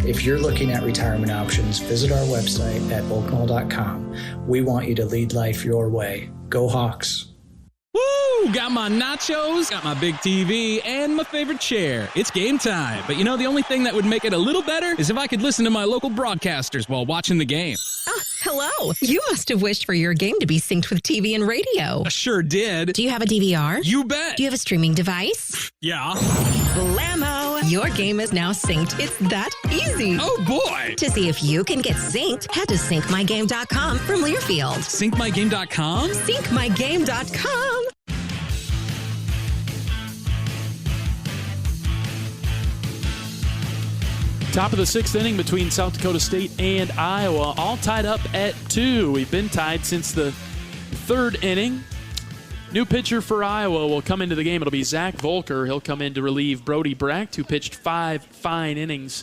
[SPEAKER 16] If you're looking at retirement options, visit our website at oakmall.com. We want you to lead life your way. Go Hawks!
[SPEAKER 10] Woo! Got my nachos, got my big TV, and my favorite chair. It's game time. But you know, the only thing that would make it a little better is if I could listen to my local broadcasters while watching the game.
[SPEAKER 11] Oh, hello. You must have wished for your game to be synced with TV and radio.
[SPEAKER 10] I sure did.
[SPEAKER 11] Do you have a DVR?
[SPEAKER 10] You bet.
[SPEAKER 11] Do you have a streaming device?
[SPEAKER 10] Yeah.
[SPEAKER 11] Blammo! Your game is now synced. It's that easy.
[SPEAKER 10] Oh, boy.
[SPEAKER 11] To see if you can get synced, head to syncmygame.com from Learfield.
[SPEAKER 10] Syncmygame.com?
[SPEAKER 11] Syncmygame.com.
[SPEAKER 3] Top of the sixth inning between South Dakota State and Iowa, all tied up at 2. We've been tied since the third inning. New pitcher for Iowa will come into the game. It'll be Zach Volker. He'll come in to relieve Brody Brecht, who pitched 5 fine innings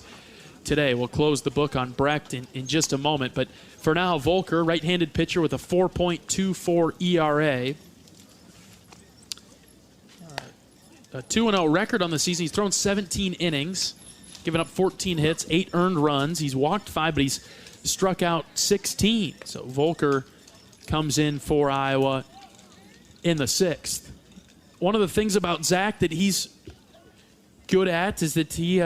[SPEAKER 3] today. We'll close the book on Brecht in just a moment. But for now, Volker, right-handed pitcher with a 4.24 ERA. A 2-0 record on the season. He's thrown 17 innings. Given up 14 hits, 8 earned runs. He's walked 5, but he's struck out 16. So Volker comes in for Iowa in the 6th. One of the things about Zach that he's good at is that he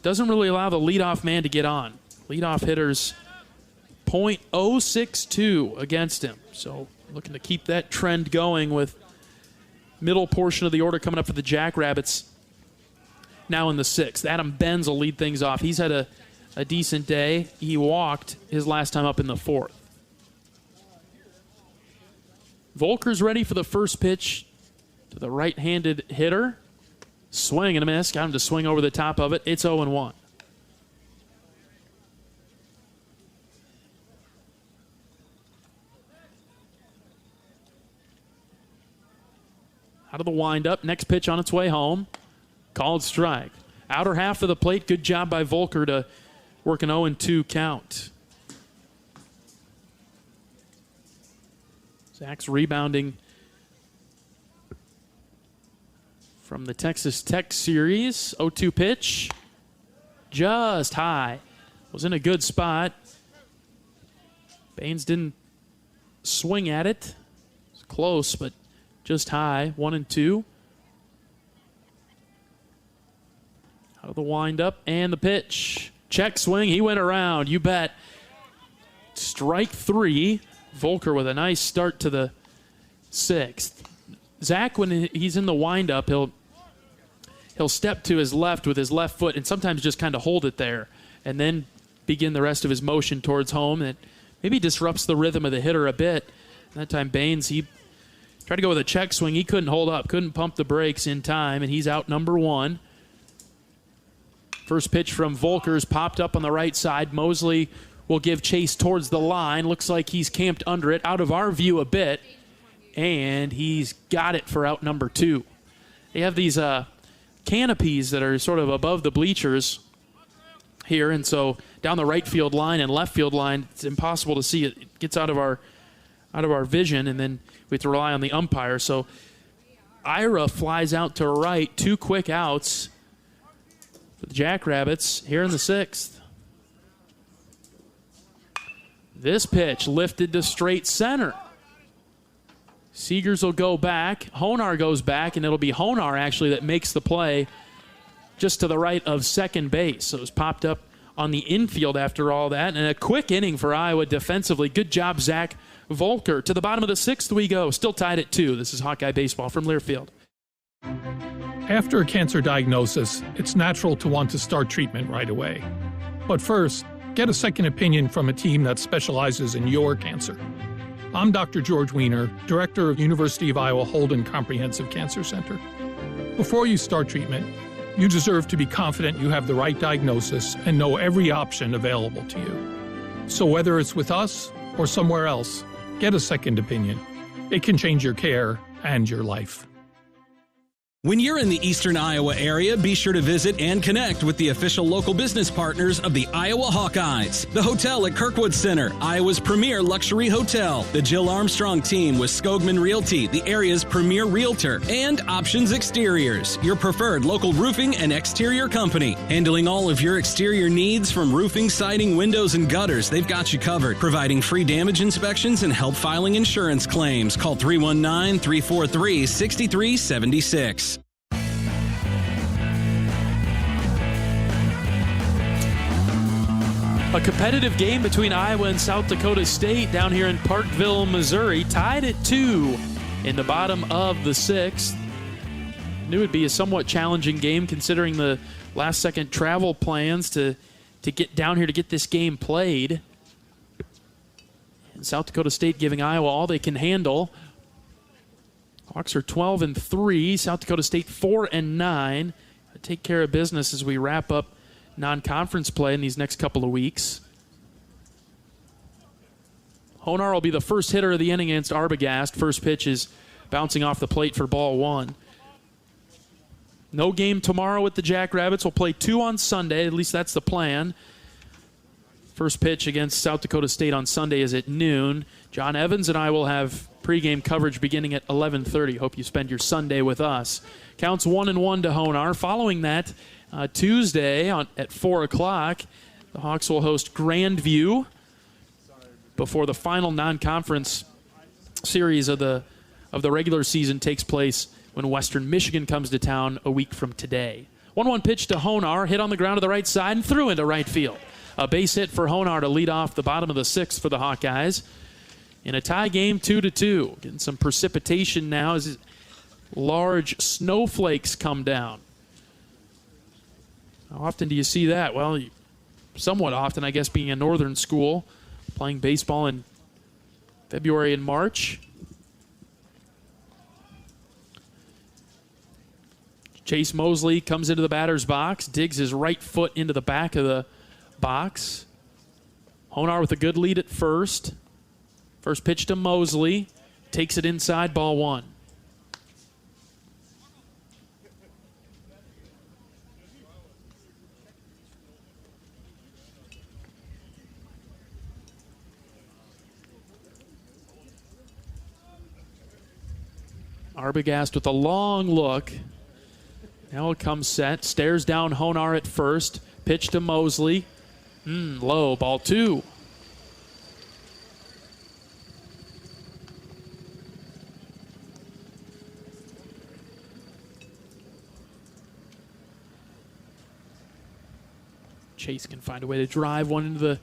[SPEAKER 3] doesn't really allow the leadoff man to get on. Leadoff hitters .062 against him. So looking to keep that trend going with middle portion of the order coming up for the Jackrabbits. Now in the 6th. Adam Benz will lead things off. He's had a decent day. He walked his last time up in the 4th. Volker's ready for the first pitch to the right-handed hitter. Swing and a miss. Got him to swing over the top of it. It's 0-1. Out of the windup. Next pitch on its way home. Called strike. Outer half of the plate. Good job by Volker to work an 0-2 count. Zach's rebounding from the Texas Tech series. 0-2 pitch. Just high. Was in a good spot. Baines didn't swing at it. It was close, but just high. 1-2. Out of the windup and the pitch. Check swing. He went around. You bet. Strike 3. Volker with a nice start to the 6th. Zach, when he's in the windup, he'll step to his left with his left foot and sometimes just kind of hold it there and then begin the rest of his motion towards home. That maybe disrupts the rhythm of the hitter a bit. That time Baines, he tried to go with a check swing. He couldn't hold up, couldn't pump the brakes in time, and he's out number 1. First pitch from Volker's popped up on the right side. Mosley will give chase towards the line. Looks like he's camped under it, out of our view a bit, and he's got it for out number 2. They have these canopies that are sort of above the bleachers here, and so down the right field line and left field line, it's impossible to see it. It gets out of our vision, and then we have to rely on the umpire. So Ira flies out to right, 2 quick outs for the Jackrabbits here in the 6th. This pitch lifted to straight center. Seegers will go back. Honar goes back, and it'll be Honar actually that makes the play just to the right of second base. So it was popped up on the infield after all that. And a quick inning for Iowa defensively. Good job, Zach Volker. To the bottom of the 6th we go. Still tied at 2. This is Hawkeye Baseball from Learfield.
[SPEAKER 17] After a cancer diagnosis, it's natural to want to start treatment right away. But first, get a second opinion from a team that specializes in your cancer. I'm Dr. George Weiner, Director of University of Iowa Holden Comprehensive Cancer Center. Before you start treatment, you deserve to be confident you have the right diagnosis and know every option available to you. So whether it's with us or somewhere else, get a second opinion. It can change your care and your life.
[SPEAKER 10] When you're in the eastern Iowa area, be sure to visit and connect with the official local business partners of the Iowa Hawkeyes. The hotel at Kirkwood Center, Iowa's premier luxury hotel. The Jill Armstrong team with Skogman Realty, the area's premier realtor. And Options Exteriors, your preferred local roofing and exterior company. Handling all of your exterior needs from roofing, siding, windows, and gutters, they've got you covered. Providing free damage inspections and help filing insurance claims. Call 319-343-6376.
[SPEAKER 3] A competitive game between Iowa and South Dakota State down here in Parkville, Missouri, tied at 2 in the bottom of the 6th. Knew it would be a somewhat challenging game considering the last-second travel plans to get down here to get this game played. And South Dakota State giving Iowa all they can handle. Hawks are 12-3. South Dakota State 4-9. Take care of business as we wrap up non-conference play in these next couple of weeks. Honar will be the first hitter of the inning against Arbogast. First pitch is bouncing off the plate for ball 1. No game tomorrow with the Jackrabbits. We'll play 2 on Sunday. At least that's the plan. First pitch against South Dakota State on Sunday is at noon. John Evans and I will have pregame coverage beginning at 11:30. Hope you spend your Sunday with us. Counts 1-1 to Honar. Following that, Tuesday at 4 o'clock, the Hawks will host Grandview before the final non-conference series of the regular season takes place when Western Michigan comes to town a week from today. 1-1 pitch to Honar, hit on the ground to the right side and threw into right field. A base hit for Honar to lead off the bottom of the 6th for the Hawkeyes. In a tie game, 2-2. Getting some precipitation now as large snowflakes come down. How often do you see that? Well, somewhat often, I guess, being a northern school, playing baseball in February and March. Chase Mosley comes into the batter's box, digs his right foot into the back of the box. Honar with a good lead at first. First pitch to Mosley. Takes it inside, ball 1. Arbogast with a long look. Now it comes set. Stares down Honar at first. Pitch to Mosley. Low. Ball 2. Chase can find a way to drive one into the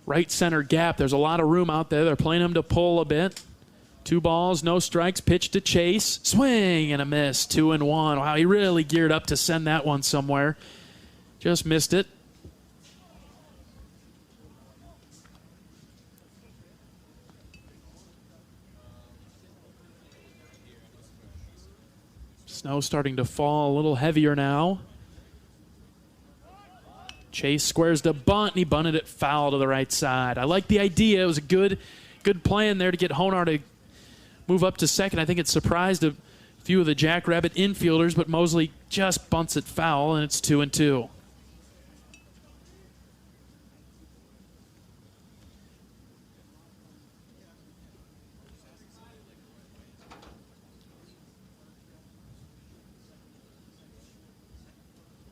[SPEAKER 3] right center gap. There's a lot of room out there. They're playing him to pull a bit. 2 balls, no strikes. Pitch to Chase. Swing and a miss. 2-1. Wow, he really geared up to send that one somewhere. Just missed it. Snow starting to fall a little heavier now. Chase squares to bunt, and he bunted it foul to the right side. I like the idea. It was a good plan there to get Honar to move up to second. I think it surprised a few of the Jackrabbit infielders, but Mosley just bunts it foul, and it's 2-2.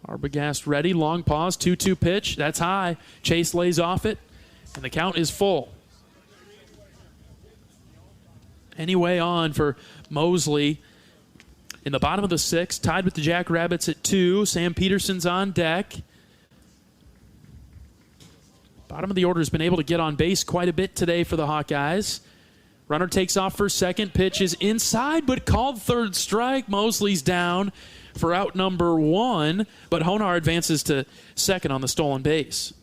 [SPEAKER 3] Arbogast ready, long pause, 2-2 pitch. That's high. Chase lays off it, and the count is full. Anyway on for Mosley in the bottom of the 6th, tied with the Jackrabbits at 2. Sam Peterson's on deck. Bottom of the order has been able to get on base quite a bit today for the Hawkeyes. Runner takes off for second. Pitch is inside, but called third strike. Mosley's down for out number 1, but Honar advances to second on the stolen base.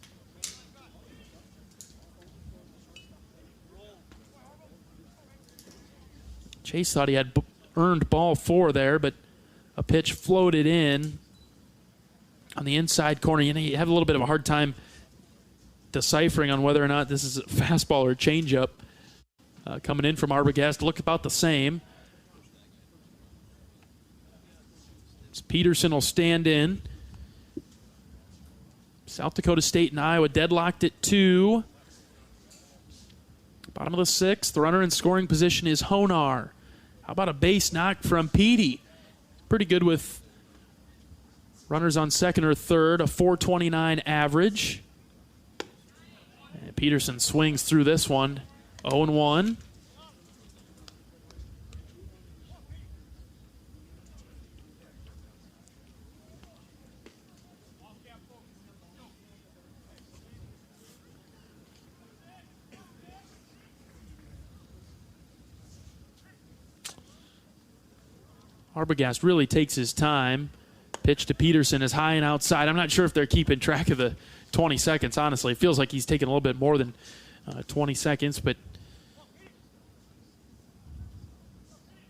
[SPEAKER 3] Chase thought he had earned ball 4 there, but a pitch floated in on the inside corner. You know, you have a little bit of a hard time deciphering on whether or not this is a fastball or a changeup. coming in from Arbogast look about the same. Peterson will stand in. South Dakota State and Iowa deadlocked at 2. Bottom of the 6th. The runner in scoring position is Honar. How about a base knock from Petey? Pretty good with runners on second or third. A .429 average. And Peterson swings through this one. 0-1. Arbogast really takes his time. Pitch to Peterson is high and outside. I'm not sure if they're keeping track of the 20 seconds, honestly. It feels like he's taking a little bit more than 20 seconds, but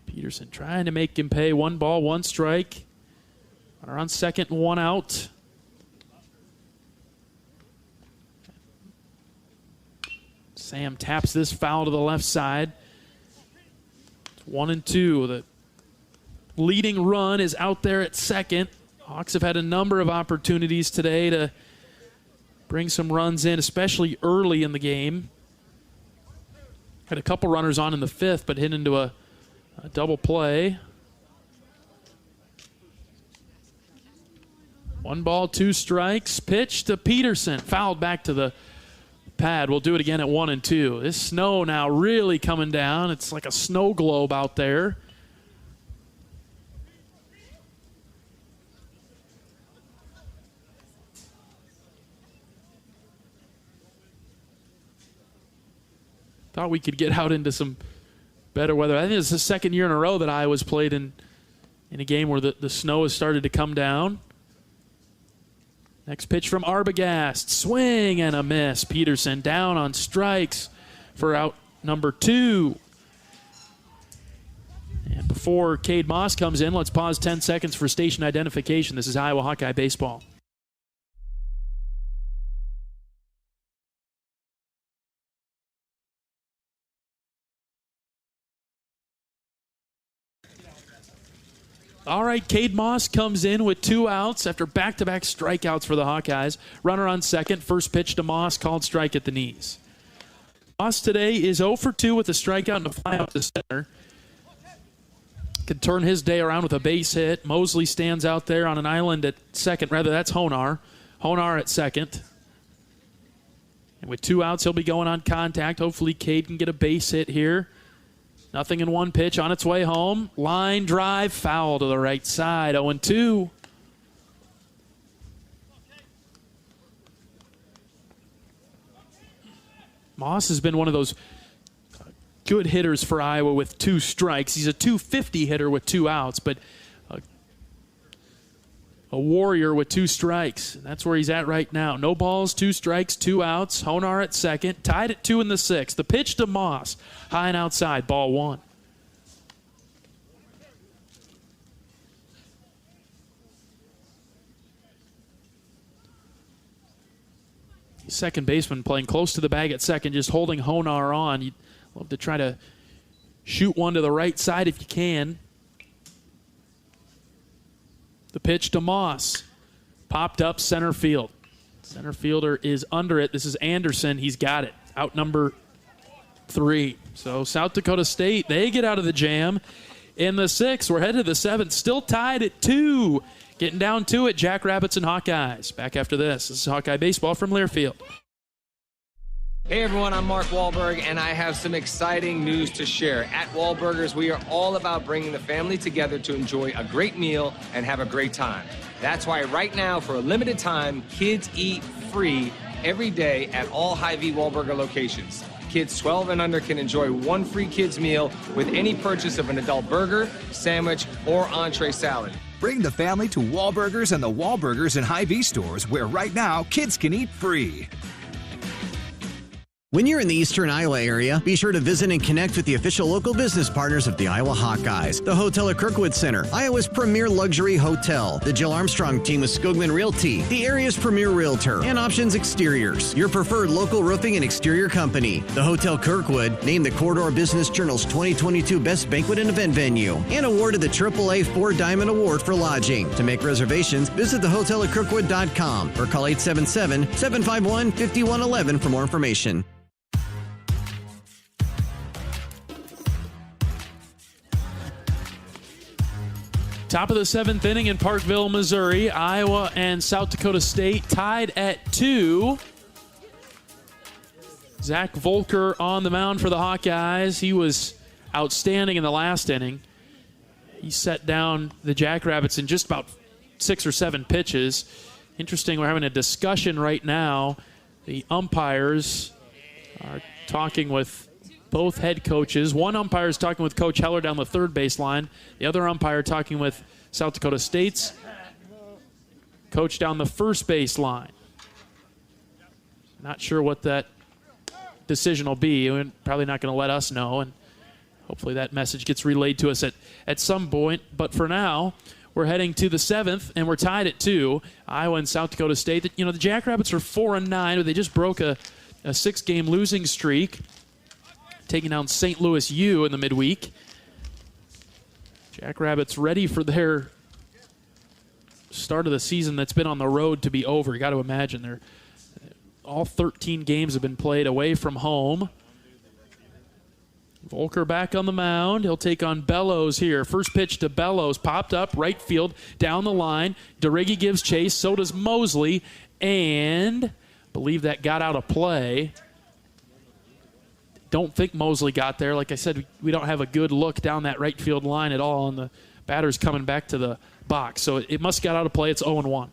[SPEAKER 3] Peterson trying to make him pay. 1 ball, 1 strike. Runner on second and 1 out. Sam taps this foul to the left side. It's 1-2. The leading run is out there at second. Hawks have had a number of opportunities today to bring some runs in, especially early in the game. Had a couple runners on in the 5th, but hit into a double play. 1 ball, 2 strikes. Pitch to Peterson. Fouled back to the pad. We'll do it again at 1-2. This snow now really coming down. It's like a snow globe out there. Thought we could get out into some better weather. I think it's the second year in a row that Iowa's played in a game where the snow has started to come down. Next pitch from Arbogast. Swing and a miss. Peterson down on strikes for out number 2. And before Cade Moss comes in, let's pause 10 seconds for station identification. This is Iowa Hawkeye Baseball. All right, Cade Moss comes in with 2 outs after back-to-back strikeouts for the Hawkeyes. Runner on second. First pitch to Moss, called strike at the knees. Moss today is 0 for 2 with a strikeout and a fly out to center. Can turn his day around with a base hit. Mosley stands out there on an island at second. Rather, that's Honar. Honar at second. And with 2 outs, he'll be going on contact. Hopefully, Cade can get a base hit here. Nothing in 1 pitch on its way home. Line drive, foul to the right side. 0-2. Moss has been one of those good hitters for Iowa with 2 strikes. He's a .250 hitter with 2 outs, but a warrior with 2 strikes. And that's where he's at right now. No balls, 2 strikes, 2 outs. Honar at second. Tied at 2 in the 6th. The pitch to Moss. High and outside. Ball 1. Second baseman playing close to the bag at second, just holding Honar on. You'd love to try to shoot one to the right side if you can. The pitch to Moss. Popped up center field. Center fielder is under it. This is Anderson. He's got it. Out number 3. So South Dakota State, they get out of the jam in the 6th. We're headed to the 7th. Still tied at 2. Getting down to it, Jackrabbits and Hawkeyes. Back after this. This is Hawkeye Baseball from Learfield.
[SPEAKER 13] Hey everyone, I'm Mark Wahlberg, and I have some exciting news to share. At Wahlburgers, we are all about bringing the family together to enjoy a great meal and have a great time. That's why right now, for a limited time, kids eat free every day at all Hy-Vee Wahlburger locations. Kids 12 and under can enjoy 1 free kids meal with any purchase of an adult burger, sandwich, or entree salad.
[SPEAKER 14] Bring the family to Wahlburgers and the Wahlburgers and Hy-Vee stores, where right now kids can eat free.
[SPEAKER 5] When you're in the eastern Iowa area, be sure to visit and connect with the official local business partners of the Iowa Hawkeyes. The Hotel at Kirkwood Center, Iowa's premier luxury hotel. The Jill Armstrong team with Skogman Realty, the area's premier realtor. And Options Exteriors, your preferred local roofing and exterior company. The Hotel Kirkwood, named the Corridor Business Journal's 2022 Best Banquet and Event Venue. And awarded the AAA 4-Diamond Award for lodging. To make reservations, visit thehotelatkirkwood.com or call 877-751-5111 for more information.
[SPEAKER 3] Top of the 7th inning in Parkville, Missouri. Iowa and South Dakota State tied at 2. Zach Volker on the mound for the Hawkeyes. He was outstanding in the last inning. He set down the Jackrabbits in just about 6 or 7 pitches. Interesting, we're having a discussion right now. The umpires are talking with both head coaches. One umpire is talking with Coach Heller down the third baseline. The other umpire talking with South Dakota State's coach down the first baseline. Not sure what that decision will be. We're probably not going to let us know, and hopefully that message gets relayed to us at some point. But for now, we're heading to the 7th, and we're tied at 2. Iowa and South Dakota State. The Jackrabbits are 4-9, but they just broke a 6-game losing streak, taking down St. Louis U in the midweek. Jackrabbits ready for their start of the season that's been on the road to be over. You got to imagine all 13 games have been played away from home. Volker back on the mound. He'll take on Bellows here. First pitch to Bellows. Popped up, right field, down the line. DeRiggi gives chase. So does Mosley. And I believe that got out of play. Don't think Mosley got there. Like I said, we don't have a good look down that right field line at all, and the batter's coming back to the box. So it must got out of play. It's 0-1.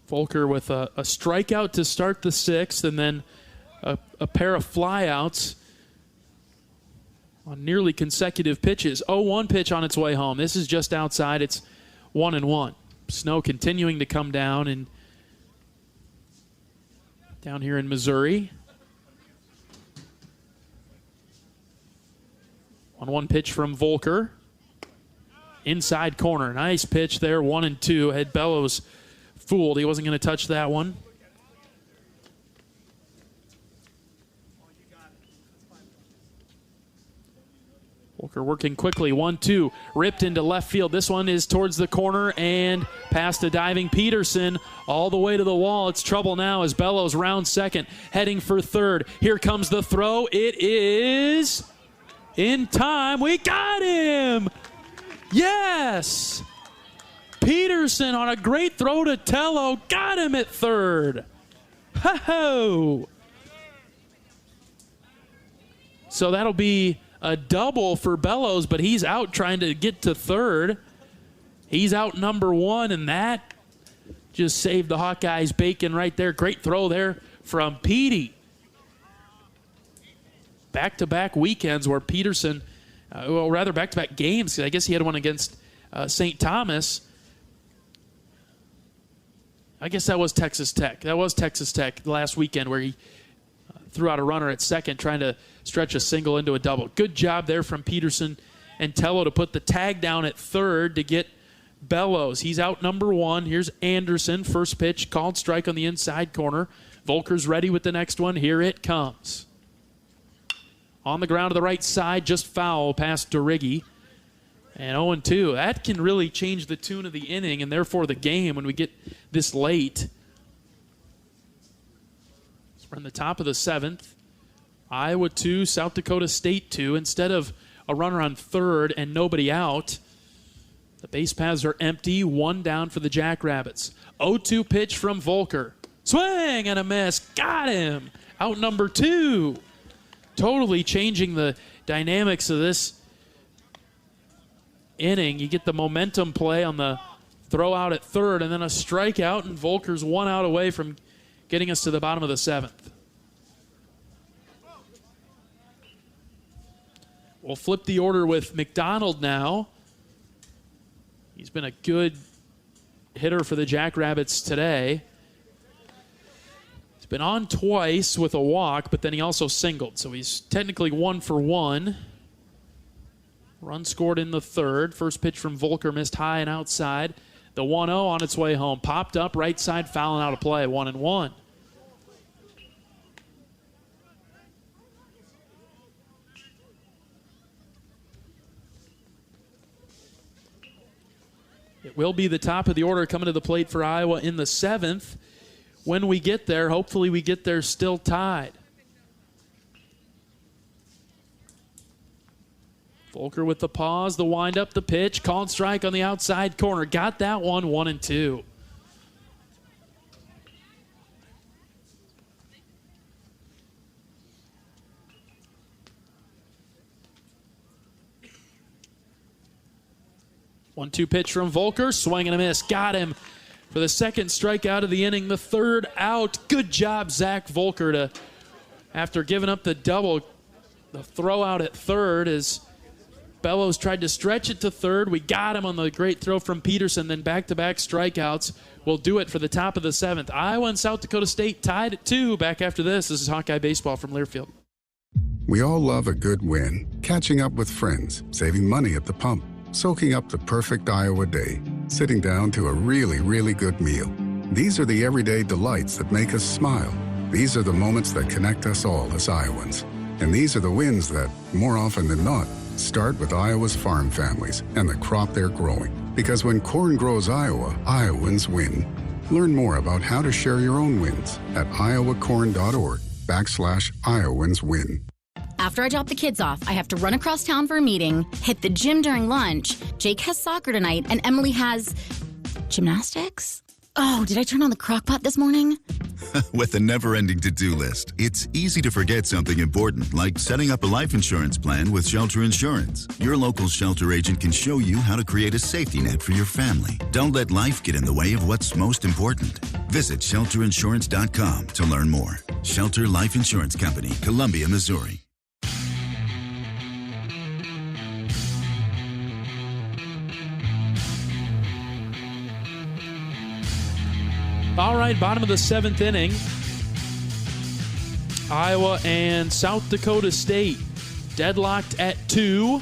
[SPEAKER 3] Volker with a strikeout to start the 6th, and then a pair of flyouts on nearly consecutive pitches. 0-1 pitch on its way home. This is just outside. It's 1-1. Snow continuing to come down and down here in Missouri. 1-1 pitch from Volker. Inside corner. Nice pitch there. 1-2. Had Bellows fooled. He wasn't going to touch that one. Volker working quickly. 1-2. Ripped into left field. This one is towards the corner and past a diving Peterson all the way to the wall. It's trouble now as Bellows rounds second, heading for third. Here comes the throw. It is in time. We got him! Yes! Peterson on a great throw to Tello. Got him at third. Ho-ho! So that'll be a double for Bellows, but he's out trying to get to third. He's out number 1, and that just saved the Hawkeyes bacon right there. Great throw there from Petey. Back-to-back weekends where Peterson, back-to-back games. I guess he had one against St. Thomas. I guess that was Texas Tech. That was Texas Tech last weekend where he threw out a runner at second, trying to stretch a single into a double. Good job there from Peterson and Tello to put the tag down at third to get Bellows. He's out number 1. Here's Anderson. First pitch, called strike on the inside corner. Volker's ready with the next one. Here it comes. On the ground to the right side, just foul past DeRiggi. And 0-2. That can really change the tune of the inning and therefore the game when we get this late. We're in the top of the 7th. Iowa 2, South Dakota State 2. Instead of a runner on third and nobody out, the base paths are empty. 1 down for the Jackrabbits. 0-2 pitch from Volker. Swing and a miss. Got him. Out number 2. Totally changing the dynamics of this inning. You get the momentum play on the throw out at third and then a strikeout, and Volker's 1 out away from getting us to the bottom of the 7th. We'll flip the order with McDonald now. He's been a good hitter for the Jackrabbits today. He's been on twice with a walk, but then he also singled. So he's technically 1 for 1. Run scored in the third. First pitch from Volker missed high and outside. The 1-0 on its way home. Popped up right side, fouling out of play. 1-1. It will be the top of the order coming to the plate for Iowa in the 7th. When we get there, hopefully we get there still tied. Volker with the pause, the windup, the pitch. Called strike on the outside corner. Got that one, 1-2. One-two pitch from Volker. Swing and a miss. Got him for the second strikeout of the inning. The third out. Good job, Zach Volker, to, after giving up the double, the throw out at third as Bellows tried to stretch it to third. We got him on the great throw from Peterson. Then back-to-back strikeouts will do it for the top of the 7th. Iowa and South Dakota State tied at 2. Back after this. This is Hawkeye Baseball from Learfield.
[SPEAKER 6] We all love a good win, catching up with friends, saving money at the pump, soaking up the perfect Iowa day, sitting down to a really, really good meal. These are the everyday delights that make us smile. These are the moments that connect us all as Iowans. And these are the wins that, more often than not, start with Iowa's farm families and the crop they're growing. Because when corn grows Iowa, Iowans win. Learn more about how to share your own wins at iowacorn.org/Iowans win.
[SPEAKER 1] After I drop the kids off, I have to run across town for a meeting, hit the gym during lunch. Jake has soccer tonight, and Emily has gymnastics? Oh, did I turn on the crock pot this morning?
[SPEAKER 21] With a never-ending to-do list, it's easy to forget something important, like setting up a life insurance plan with Shelter Insurance. Your local Shelter agent can show you how to create a safety net for your family. Don't let life get in the way of what's most important. Visit shelterinsurance.com to learn more. Shelter Life Insurance Company, Columbia, Missouri.
[SPEAKER 3] All right, bottom of the 7th inning. Iowa and South Dakota State deadlocked at 2.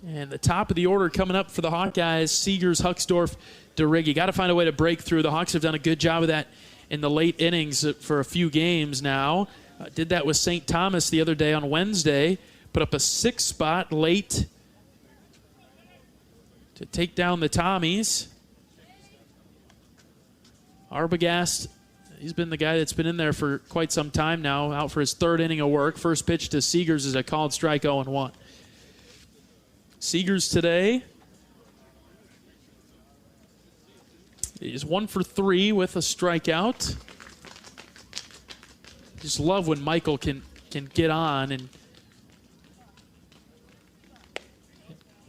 [SPEAKER 3] And the top of the order coming up for the Hawkeyes, Seegers, Huxdorf, DeRiggi. Got to find a way to break through. The Hawks have done a good job of that in the late innings for a few games now. Did that with St. Thomas the other day on Wednesday. Put up a 6 spot late to take down the Tommies. Arbogast, he's been the guy that's been in there for quite some time now, out for his 3rd inning of work. First pitch to Seegers is a called strike, 0-1. Seegers today is 1 for 3 with a strikeout. Just love when Michael can get on and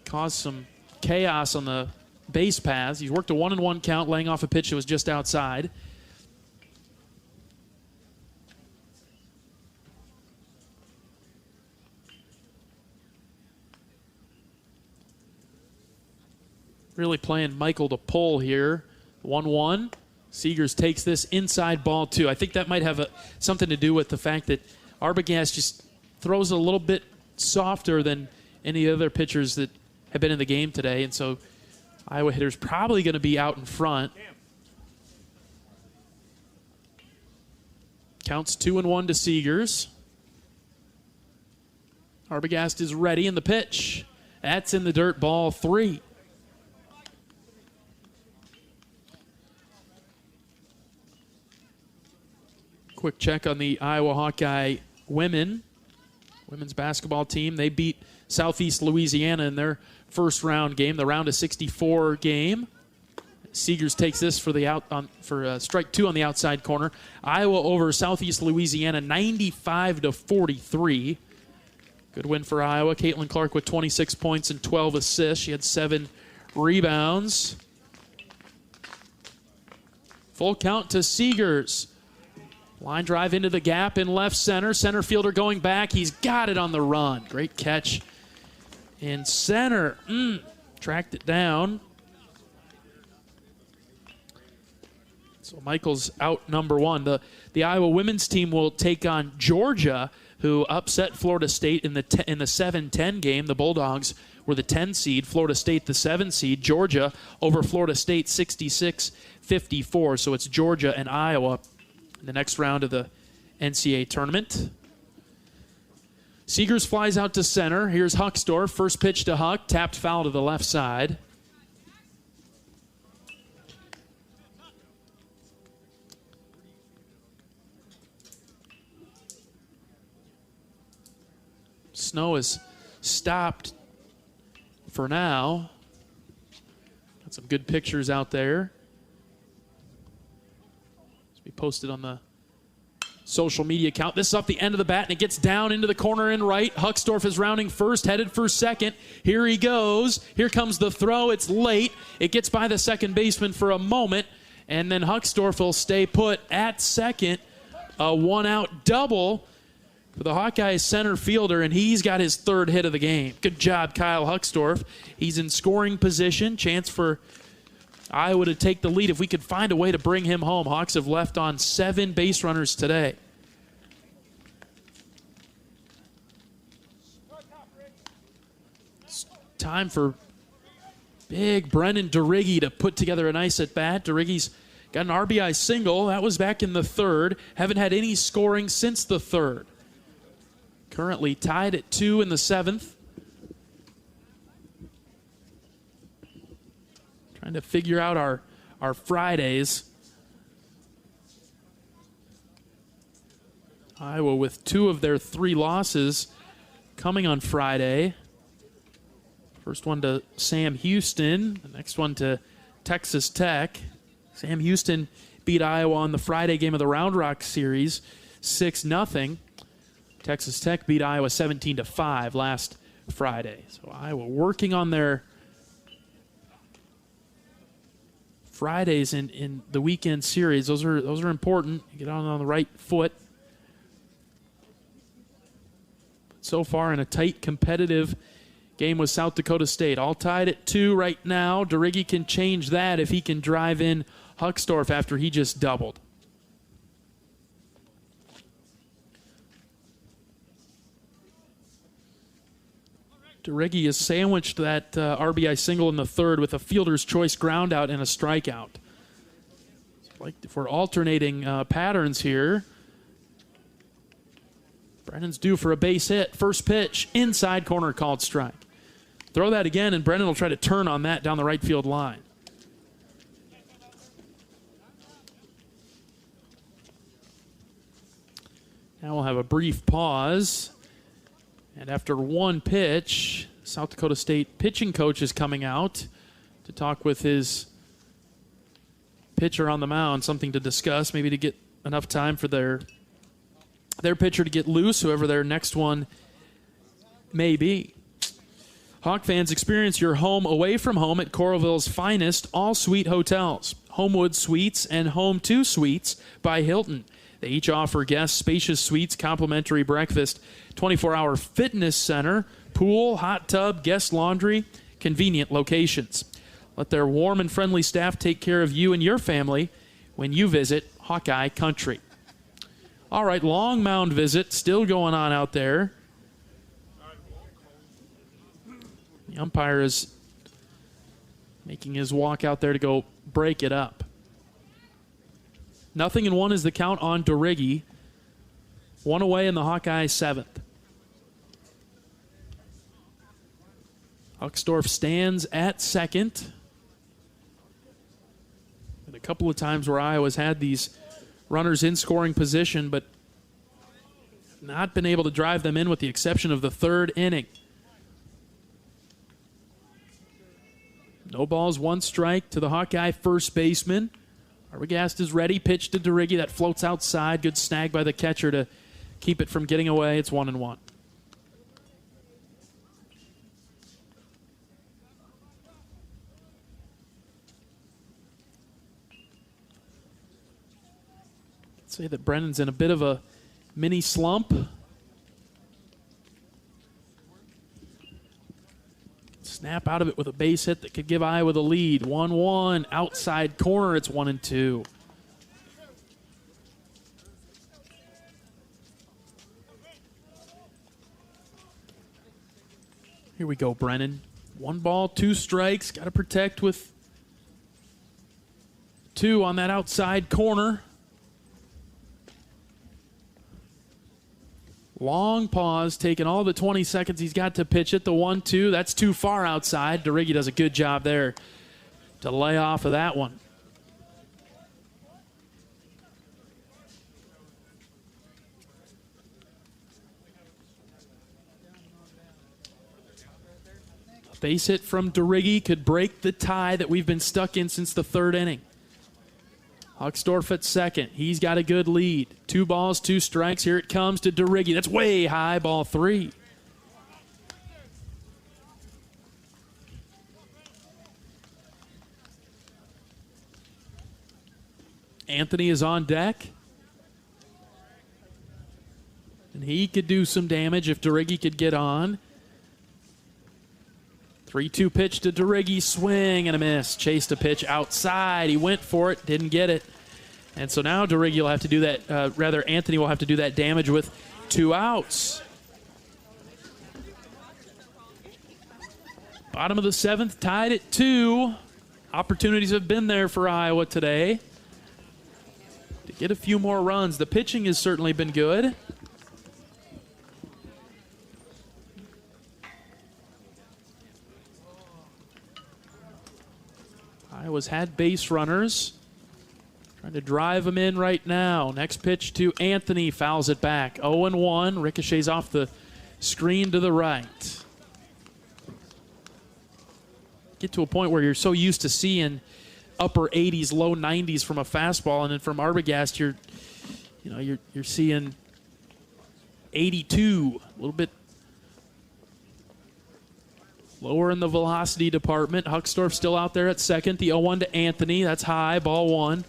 [SPEAKER 3] cause some chaos on the base paths. He's worked a 1-1 count, laying off a pitch that was just outside. Really playing Michael to pull here. 1-1. Seegers takes this inside ball, too. I think that might have something to do with the fact that Arbogast just throws a little bit softer than any other pitchers that have been in the game today, and so Iowa hitter's probably going to be out in front. Counts 2-1 to Seegers. Arbogast is ready in the pitch. That's in the dirt, ball 3. Quick check on the Iowa Hawkeye women's basketball team. They beat Southeast Louisiana in their first round game, the round of 64 game. Seegers takes this for strike 2 on the outside corner. Iowa over Southeast Louisiana 95-43. Good win for Iowa. Caitlin Clark with 26 points and 12 assists. She had 7 rebounds. Full count to Seegers. Line drive into the gap in left center. Center fielder going back. He's got it on the run. Great catch in center. Tracked it down. So Michael's out number one. The Iowa women's team will take on Georgia, who upset Florida State in the 7-10 game. The Bulldogs were the 10 seed. Florida State the 7 seed. Georgia over Florida State 66-54. So it's Georgia and Iowa in the next round of the NCAA tournament. Seegers flies out to center. Here's Huckstorf. First pitch to Huck. Tapped foul to the left side. Snow is stopped for now. Got some good pictures out there. Be posted on the social media account. This is off the end of the bat, and it gets down into the corner and right. Huckstorf is rounding first, headed for second. Here he goes. Here comes the throw. It's late. It gets by the second baseman for a moment, and then Huckstorf will stay put at second. A one-out double for the Hawkeyes center fielder, and he's got his third hit of the game. Good job, Kyle Huckstorf. He's in scoring position. Chance for Iowa to take the lead if we could find a way to bring him home. Hawks have left on 7 base runners today. It's time for big Brennan DeRiggi to put together a nice at-bat. DeRiggi's got an RBI single. That was back in the third. Haven't had any scoring since the third. Currently tied at 2 in the 7th. Trying to figure out our Fridays. Iowa with 2 of their 3 losses coming on Friday. First one to Sam Houston. The next one to Texas Tech. Sam Houston beat Iowa on the Friday game of the Round Rock Series 6-0. Texas Tech beat Iowa 17-5 last Friday. So Iowa working on their Fridays in the weekend series. Those are important. You get on the right foot. So far in a tight, competitive game with South Dakota State. All tied at 2 right now. DeRiggi can change that if he can drive in Huckstorf after he just doubled. DeRiggi has sandwiched that RBI single in the third with a fielder's choice ground out and a strikeout. Like if we're alternating patterns here. Brennan's due for a base hit. First pitch, inside corner, called strike. Throw that again, and Brennan will try to turn on that down the right field line. Now we'll have a brief pause. And after one pitch, South Dakota State pitching coach is coming out to talk with his pitcher on the mound, something to discuss, maybe to get enough time for their pitcher to get loose, whoever their next one may be. Hawk fans, experience your home away from home at Coralville's finest all-suite hotels, Homewood Suites and Home 2 Suites by Hilton. They each offer guests spacious suites, complimentary breakfast, 24-hour fitness center, pool, hot tub, guest laundry, convenient locations. Let their warm and friendly staff take care of you and your family when you visit Hawkeye Country. All right, long mound visit still going on out there. The umpire is making his walk out there to go break it up. 0-1 is the count on DeRiggi. 1 away in the Hawkeyes 7th. Huckstorf stands at second. And a couple of times where Iowa's had these runners in scoring position, but not been able to drive them in with the exception of the third inning. No balls, 1 strike to the Hawkeye first baseman. Arbogast is ready. Pitch to DeRiggi. That floats outside. Good snag by the catcher to keep it from getting away. It's 1-1. say that Brennan's in a bit of a mini slump. Snap out of it with a base hit that could give Iowa the lead. 1-1, outside corner, it's 1-2. Here we go, Brennan. 1 ball, 2 strikes. Got to protect with 2 on that outside corner. Long pause, taking all the 20 seconds he's got to pitch it. The 1-2, that's too far outside. DeRiggi does a good job there to lay off of that one. A base hit from DeRiggi could break the tie that we've been stuck in since the 3rd inning. Huckstorf at second. He's got a good lead. 2 balls, 2 strikes. Here it comes to DeRiggi. That's way high, ball 3. Anthony is on deck. And he could do some damage if DeRiggi could get on. 3-2 pitch to DeRiggi, swing and a miss. Chased a pitch outside. He went for it, didn't get it. And so now DeRiggi will have to do that, Anthony will have to do that damage with 2 outs. Bottom of the 7th, tied at 2. Opportunities have been there for Iowa today to get a few more runs. The pitching has certainly been good. Iowa's had base runners. Trying to drive them in right now. Next pitch to Anthony, fouls it back. 0-1, ricochets off the screen to the right. Get to a point where you're so used to seeing upper 80s, low 90s from a fastball, and then from Arbogast, you're seeing 82, a little bit lower in the velocity department. Huckstorf still out there at second. The 0-1 to Anthony. That's high. Ball 1.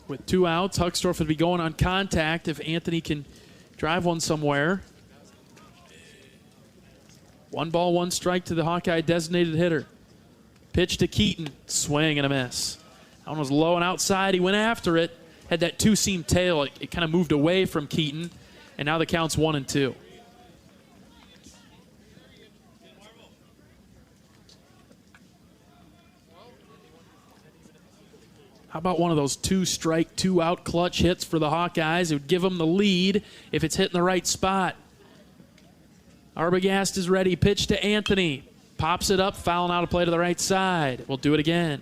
[SPEAKER 3] With 2 outs, Huckstorf would be going on contact if Anthony can drive one somewhere. 1 ball, 1 strike to the Hawkeye designated hitter. Pitch to Keaton, swing and a miss. That one was low and outside. He went after it, had that 2-seam tail. It kind of moved away from Keaton, and now the count's 1-2. How about one of those 2-strike, 2-out clutch hits for the Hawkeyes? It would give them the lead if it's hit in the right spot. Arbogast is ready. Pitch to Anthony. Pops it up, fouling out a play to the right side. We'll do it again.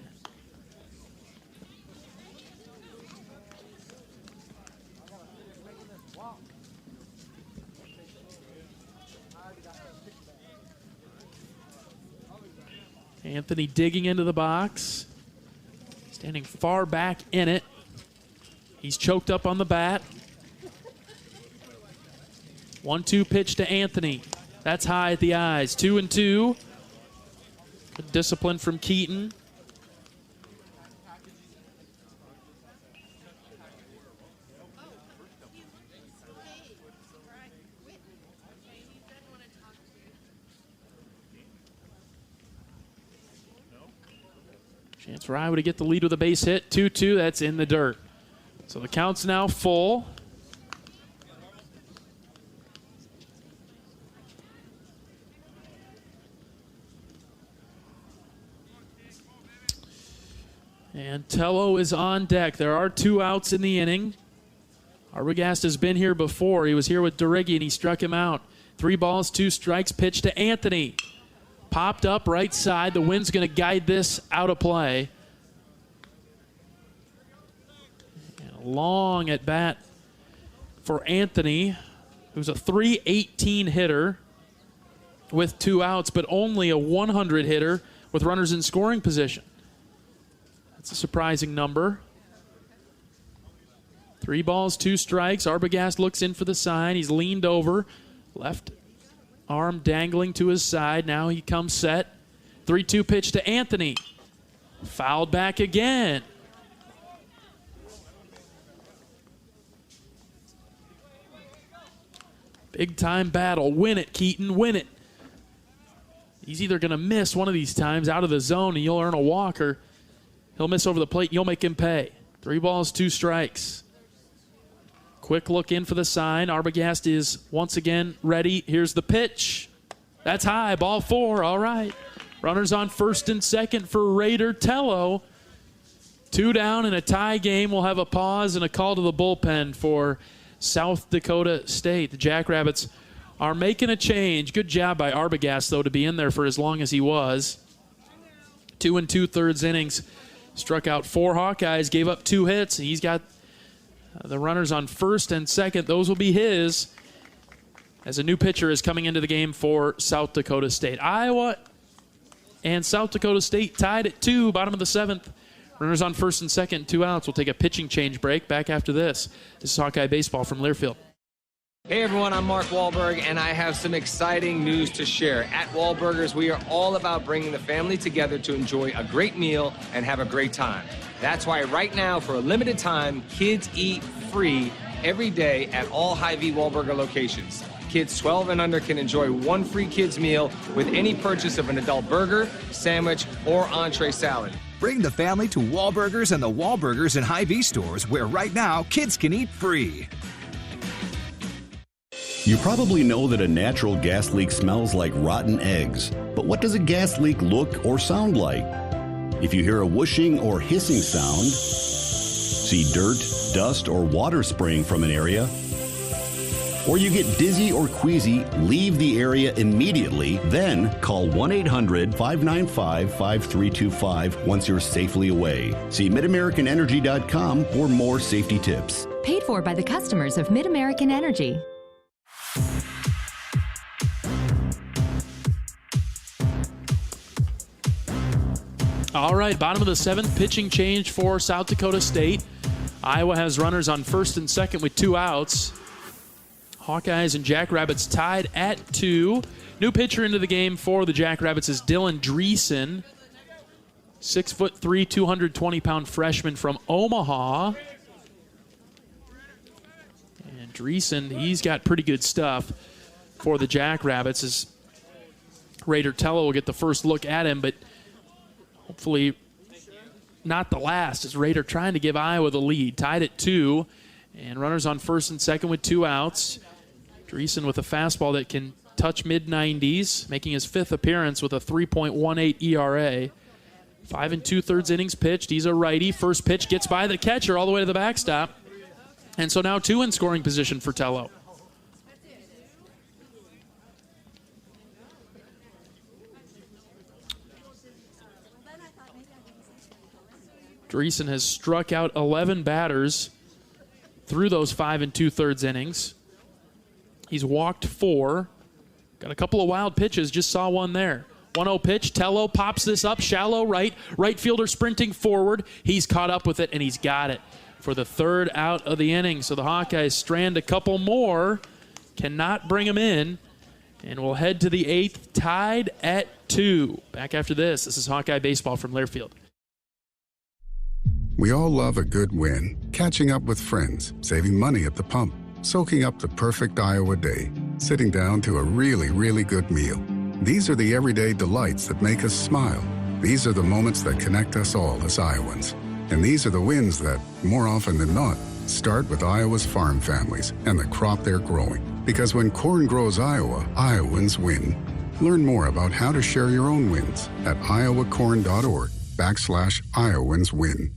[SPEAKER 3] Anthony digging into the box. Standing far back in it. He's choked up on the bat. 1-2 pitch to Anthony. That's high at the eyes. 2-2. Good discipline from Keaton. Chance for Iowa to get the lead with a base hit. 2-2, that's in the dirt. So the count's now full. And Tello is on deck. There are 2 outs in the inning. Arbogast has been here before. He was here with DeRiggi, and he struck him out. 3 balls, 2 strikes. Pitch to Anthony. Popped up right side. The wind's going to guide this out of play. And a long at bat for Anthony, who's a .318 hitter with 2 outs, but only a 100 hitter with runners in scoring position. That's a surprising number. 3 balls, 2 strikes. Arbogast looks in for the sign. He's leaned over. Left arm dangling to his side. Now he comes set. 3-2 pitch to Anthony. Fouled back again. Big time battle. Win it, Keaton. Win it. He's either going to miss one of these times out of the zone and you'll earn a walk, or he'll miss over the plate and you'll make him pay. 3 balls, 2 strikes. Quick look in for the sign. Arbogast is once again ready. Here's the pitch. That's high. Ball 4. All right. Runners on first and second for Raider Tello. 2 down in a tie game. We'll have a pause and a call to the bullpen for South Dakota State. The Jackrabbits are making a change. Good job by Arbogast, though, to be in there for as long as he was. 2 2/3 innings. Struck out 4 Hawkeyes, gave up 2 hits. He's got the runners on first and second. Those will be his as a new pitcher is coming into the game for South Dakota State. Iowa and South Dakota State tied at 2, bottom of the 7th. Runners on first and second, 2 outs. We'll take a pitching change break. Back after this. This is Hawkeye Baseball from Learfield.
[SPEAKER 13] Hey everyone, I'm Mark Wahlberg, and I have some exciting news to share. At Wahlburgers, we are all about bringing the family together to enjoy a great meal and have a great time. That's why right now, for a limited time, kids eat free every day at all Hy-Vee Wahlburger locations. Kids 12 and under can enjoy 1 free kids meal with any purchase of an adult burger, sandwich, or entree salad.
[SPEAKER 14] Bring the family to Wahlburgers and the Wahlburgers and Hy-Vee stores, where right now kids can eat free.
[SPEAKER 18] You probably know that a natural gas leak smells like rotten eggs. But what does a gas leak look or sound like? If you hear a whooshing or hissing sound, see dirt, dust, or water spraying from an area, or you get dizzy or queasy, leave the area immediately. Then call 1-800-595-5325 once you're safely away. See MidAmericanEnergy.com for more safety tips.
[SPEAKER 19] Paid for by the customers of Mid-American Energy.
[SPEAKER 3] All right, bottom of the 7th, pitching change for South Dakota State. Iowa has runners on first and second with 2 outs. Hawkeyes and Jackrabbits tied at 2. New pitcher into the game for the Jackrabbits is Dylan Dreesen. 6'3", 220-pound freshman from Omaha. And Dreesen, he's got pretty good stuff for the Jackrabbits, as Raider Tello will get the first look at him, but hopefully not the last, as Raider trying to give Iowa the lead. Tied at 2, and runners on first and second with 2 outs. Dreesen with a fastball that can touch mid-90s, making his 5th appearance with a 3.18 ERA. 5 2/3 innings pitched. He's a righty. First pitch gets by the catcher all the way to the backstop. And so now 2 in scoring position for Tello. Dreesen has struck out 11 batters through those 5 2/3 innings. He's walked 4. Got a couple of wild pitches. Just saw one there. 1-0 pitch. Tello pops this up. Shallow right. Right fielder sprinting forward. He's caught up with it, and he's got it for the 3rd out of the inning. So the Hawkeyes strand a couple more. Cannot bring them in. And we'll head to the 8th, tied at 2. Back after this. This is Hawkeye Baseball from Learfield.
[SPEAKER 6] We all love a good win. Catching up with friends, saving money at the pump, soaking up the perfect Iowa day, sitting down to a really, really good meal. These are the everyday delights that make us smile. These are the moments that connect us all as Iowans. And these are the wins that, more often than not, start with Iowa's farm families and the crop they're growing. Because when corn grows Iowa, Iowans win. Learn more about how to share your own wins at iowacorn.org/IowansWin.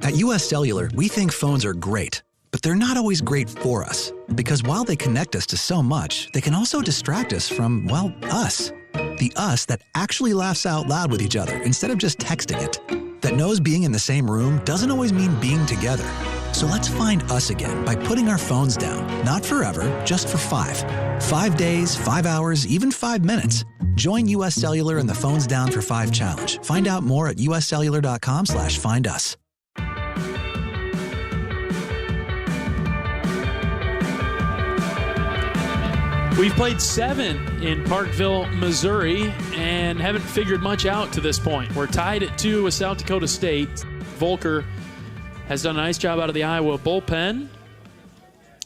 [SPEAKER 7] At US Cellular, we think phones are great, but they're not always great for us. Because while they connect us to so much, they can also distract us from, well, us. The us that actually laughs out loud with each other instead of just texting it. That knows being in the same room doesn't always mean being together. So let's find us again by putting our phones down. Not forever, just for 5. 5 days, 5 hours, even 5 minutes. Join US Cellular in the Phones Down for 5 challenge. Find out more at uscellular.com/findus.
[SPEAKER 3] We've played 7 in Parkville, Missouri, and haven't figured much out to this point. We're tied at 2 with South Dakota State. Volker has done a nice job out of the Iowa bullpen.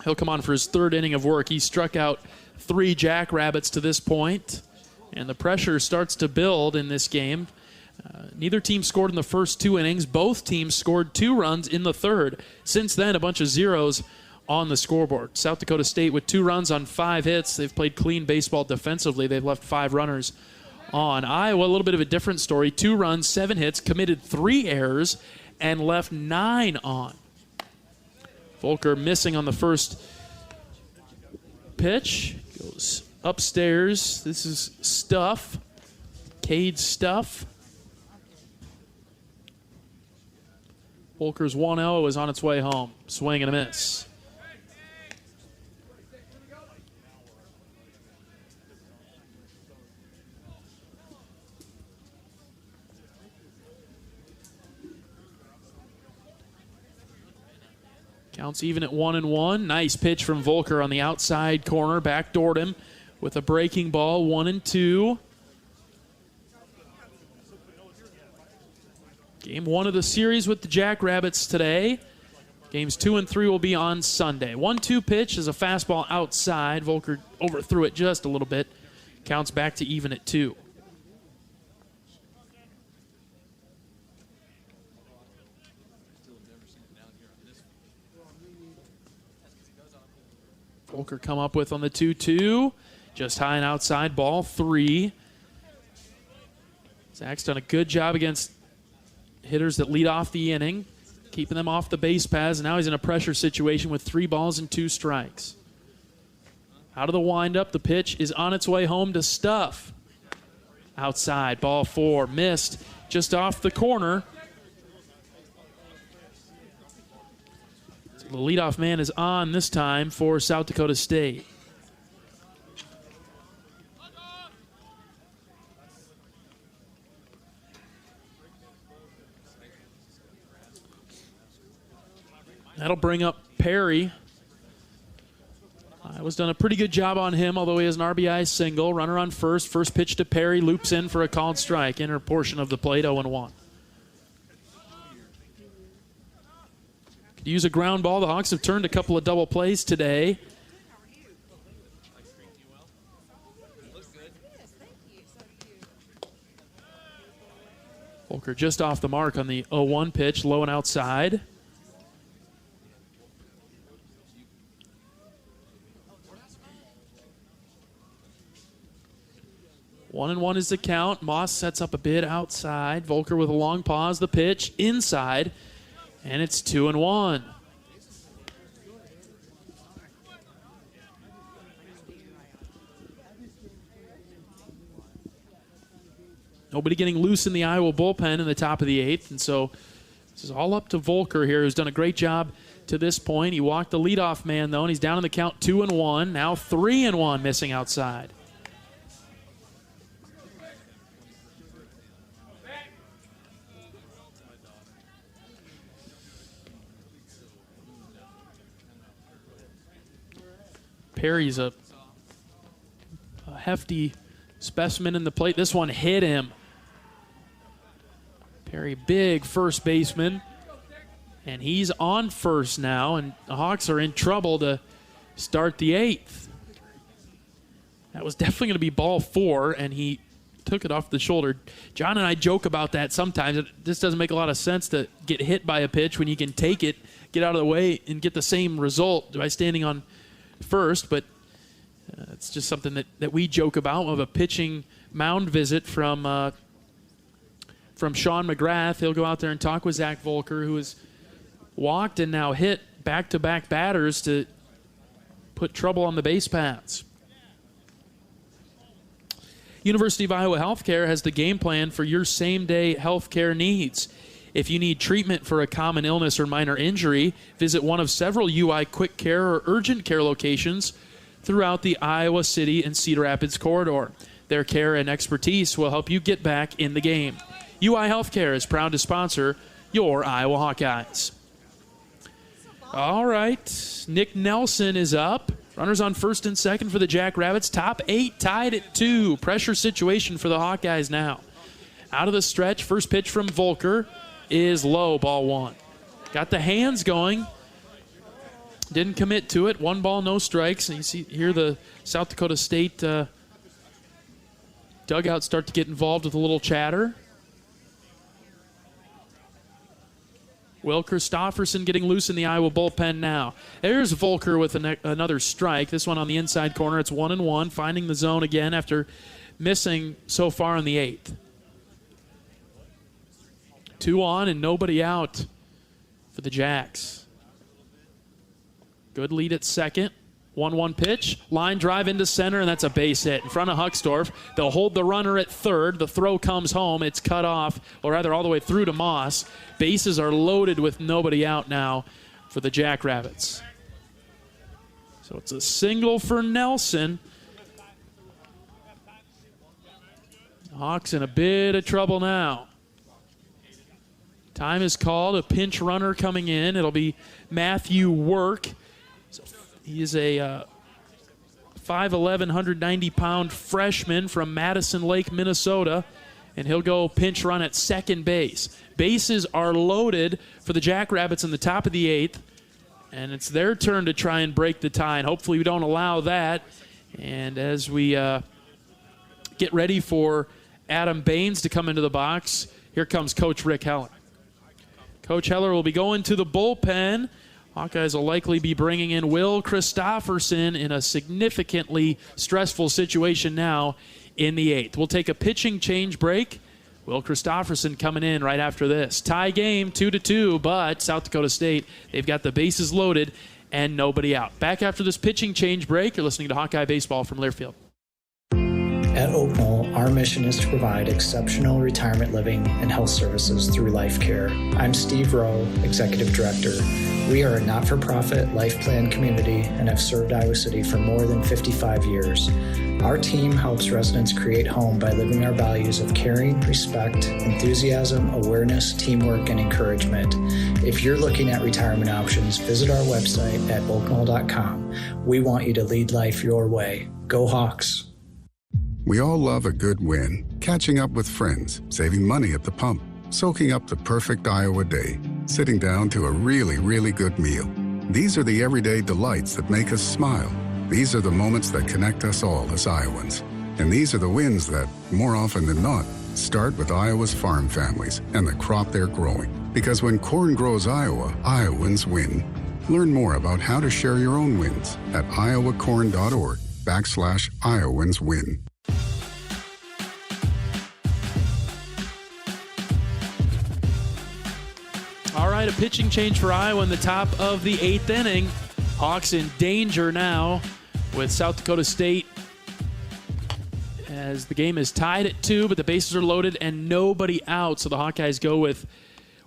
[SPEAKER 3] He'll come on for his 3rd inning of work. He struck out 3 Jackrabbits to this point, and the pressure starts to build in this game. Neither team scored in the first 2 innings. Both teams scored 2 runs in the 3rd. Since then, a bunch of zeros on the scoreboard. South Dakota State with 2 runs on 5 hits. They've played clean baseball defensively. They've left 5 runners on. Iowa, a little bit of a different story. 2 runs, 7 hits, committed 3 errors, and left 9 on. Volker missing on the first pitch. Goes upstairs. This is Stuff. Cade Stuff. Volker's 1-0 is on its way home. Swing and a miss. Counts even at 1-1. Nice pitch from Volker on the outside corner. Backdoored him with a breaking ball. 1-2. Game 1 of the series with the Jackrabbits today. Games 2 and 3 will be on Sunday. 1-2 pitch is a fastball outside. Volker overthrew it just a little bit. Counts back to even at 2. Volker come up with on the 2-2. Just high and outside, ball 3. Zach's done a good job against hitters that lead off the inning, keeping them off the base paths. Now he's in a pressure situation with 3 balls and 2 strikes. Out of the windup, the pitch is on its way home to Stuff. Outside, ball 4, missed just off the corner. The leadoff man is on this time for South Dakota State. That'll bring up Perry. Iowa's done a pretty good job on him, although he has an RBI single. Runner on first. First pitch to Perry. Loops in for a called strike. Inner portion of the plate, 0-1. Could use a ground ball. The Hawks have turned a couple of double plays today. Volker just off the mark on the 0-1 pitch, low and outside. One and 1 is the count. Moss sets up a bid outside. Volker with a long pause. The pitch inside. And it's 2-1. Nobody getting loose in the Iowa bullpen in the top of the 8th. And so this is all up to Volker here, who's done a great job to this point. He walked the leadoff man, though, and he's down in the count 2-1. Now 3-1 missing outside. Perry's a hefty specimen in the plate. This one hit him. Perry, big first baseman. And he's on first now, and the Hawks are in trouble to start the 8th. That was definitely going to be ball 4, and he took it off the shoulder. John and I joke about that sometimes. It just doesn't make a lot of sense to get hit by a pitch when you can take it, get out of the way, and get the same result by standing on first, but it's just something that we joke about of a pitching mound visit from Sean McGrath. He'll go out there and talk with Zach Volker, who has walked and now hit back-to-back batters to put trouble on the base paths. University of Iowa Healthcare has the game plan for your same-day healthcare needs. If you need treatment for a common illness or minor injury, visit one of several UI Quick Care or Urgent Care locations throughout the Iowa City and Cedar Rapids corridor. Their care and expertise will help you get back in the game. UI Healthcare is proud to sponsor your Iowa Hawkeyes. All right, Nick Nelson is up. Runners on first and second for the Jackrabbits. Top 8 tied at 2. Pressure situation for the Hawkeyes now. Out of the stretch, first pitch from Volker is low, ball 1. Got the hands going. Didn't commit to it. 1 ball, no strikes. And you see here the South Dakota State dugout start to get involved with a little chatter. Will Christofferson getting loose in the Iowa bullpen now. There's Volker with another strike. This one on the inside corner. It's 1-1, finding the zone again after missing so far in the 8th. 2 on and nobody out for the Jacks. Good lead at second. 1-1 pitch. Line drive into center, and that's a base hit in front of Huckstorf. They'll hold the runner at third. The throw comes home. It's cut off, or rather all the way through to Moss. Bases are loaded with nobody out now for the Jackrabbits. So it's a single for Nelson. Hawks in a bit of trouble now. Time is called. A pinch runner coming in. It'll be Matthew Work. He is a 5'11", 190-pound freshman from Madison Lake, Minnesota, and he'll go pinch run at second base. Bases are loaded for the Jackrabbits in the top of the 8th, and it's their turn to try and break the tie, and hopefully we don't allow that. And as we get ready for Adam Baines to come into the box, here comes Coach Rick Heller. Coach Heller will be going to the bullpen. Hawkeyes will likely be bringing in Will Christofferson in a significantly stressful situation now in the 8th. We'll take a pitching change break. Will Christofferson coming in right after this. Tie game, 2-2, but South Dakota State, they've got the bases loaded and nobody out. Back after this pitching change break, you're listening to Hawkeye Baseball from Learfield.
[SPEAKER 16] At Oak Knoll, our mission is to provide exceptional retirement living and health services through life care. I'm Steve Rowe, Executive Director. We are a not-for-profit life plan community and have served Iowa City for more than 55 years. Our team helps residents create home by living our values of caring, respect, enthusiasm, awareness, teamwork, and encouragement. If you're looking at retirement options, visit our website at oakknoll.com. We want you to lead life your way. Go Hawks!
[SPEAKER 6] We all love a good win. Catching up with friends, saving money at the pump, soaking up the perfect Iowa day, sitting down to a really, really good meal. These are the everyday delights that make us smile. These are the moments that connect us all as Iowans. And these are the wins that, more often than not, start with Iowa's farm families and the crop they're growing. Because when corn grows Iowa, Iowans win. Learn more about how to share your own wins at iowacorn.org/IowansWin.
[SPEAKER 3] All right, a pitching change for Iowa in the top of the 8th inning. Hawks in danger now with South Dakota State as the game is tied at 2, but the bases are loaded and nobody out. So the Hawkeyes go with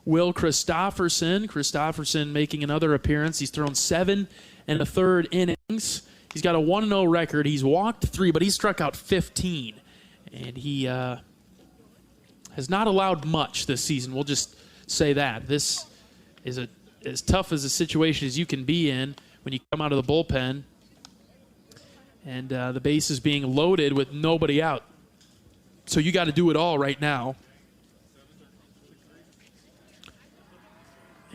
[SPEAKER 3] Will Christofferson. Christofferson making another appearance. He's thrown 7 1/3 innings. He's got a 1-0 record. He's walked 3, but he's struck out 15. And he has not allowed much this season. We'll just say that. This is as tough as a situation as you can be in when you come out of the bullpen. And the base is being loaded with nobody out. So you got to do it all right now.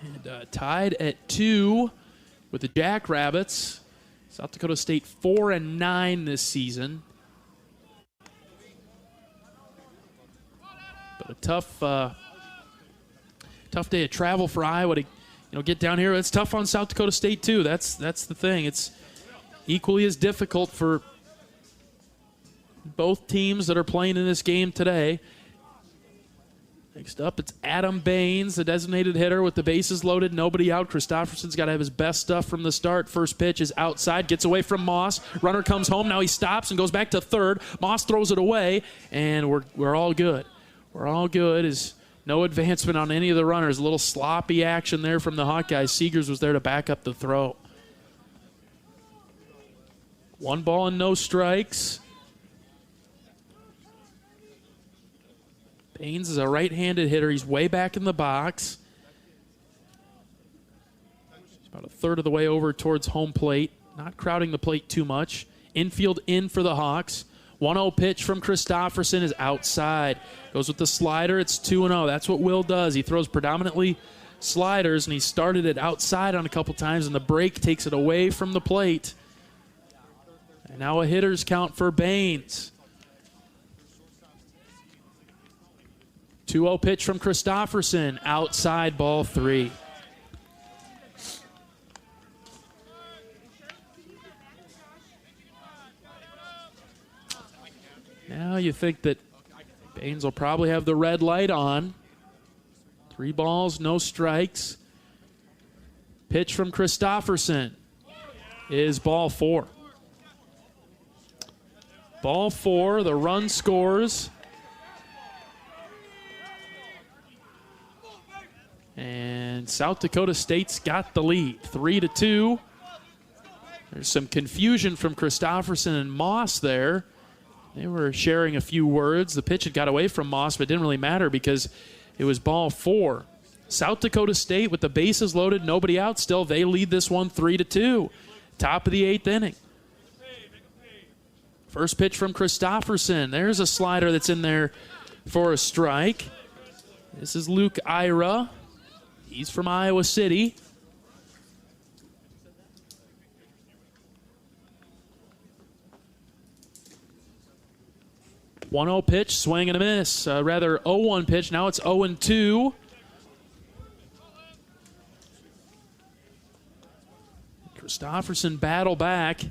[SPEAKER 3] And tied at 2 with the Jackrabbits. South Dakota State 4-9 this season. But a tough day of travel for Iowa to get down here. It's tough on South Dakota State too. That's the thing. It's equally as difficult for both teams that are playing in this game today. Next up, it's Adam Baines, the designated hitter with the bases loaded, nobody out. Christofferson's got to have his best stuff from the start. First pitch is outside, gets away from Moss. Runner comes home, now he stops and goes back to third. Moss throws it away, and we're all good. We're all good. Is no advancement on any of the runners. A little sloppy action there from the Hawkeyes. Seegers was there to back up the throw. 1 ball and no strikes. Baines is a right-handed hitter. He's way back in the box. He's about a third of the way over towards home plate. not crowding the plate too much. Infield in for the Hawks. 1-0 pitch from Christofferson is outside. Goes with the slider. It's 2-0. That's what Will does. He throws predominantly sliders, and he started it outside on a couple times, and the break takes it away from the plate. And now a hitter's count for Baines. 2-0 pitch from Christofferson. Outside, ball 3. Now you think that Baines will probably have the red light on. 3 balls, no strikes. Pitch from Christofferson is ball 4. Ball 4, the run scores. And South Dakota State's got the lead, 3-2. There's some confusion from Christofferson and Moss there. They were sharing a few words. The pitch had got away from Moss, but it didn't really matter because it was ball 4. South Dakota State with the bases loaded, nobody out still. They lead this one 3-2. Top of the 8th inning. First pitch from Christofferson. There's a slider that's in there for a strike. This is Luke Ira. He's from Iowa City. .1-0 pitch, swing and a miss. Rather 0-1 pitch. Now it's 0-2. Christofferson battle back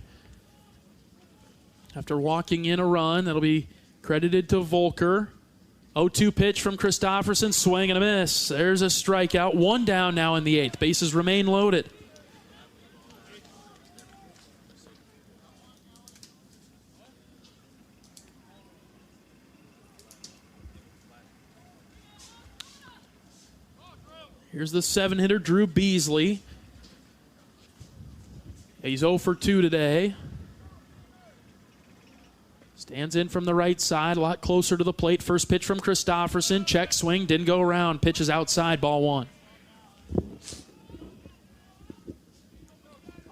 [SPEAKER 3] after walking in a run. That'll be credited to Volker. 0-2 pitch from Christofferson, swing and a miss. There's a strikeout. 1 down now in the 8th. Bases remain loaded. Here's the 7-hitter, Drew Beasley. He's 0 for 2 today. Stands in from the right side, a lot closer to the plate. First pitch from Christofferson. Check swing, didn't go around. Pitches outside, ball 1.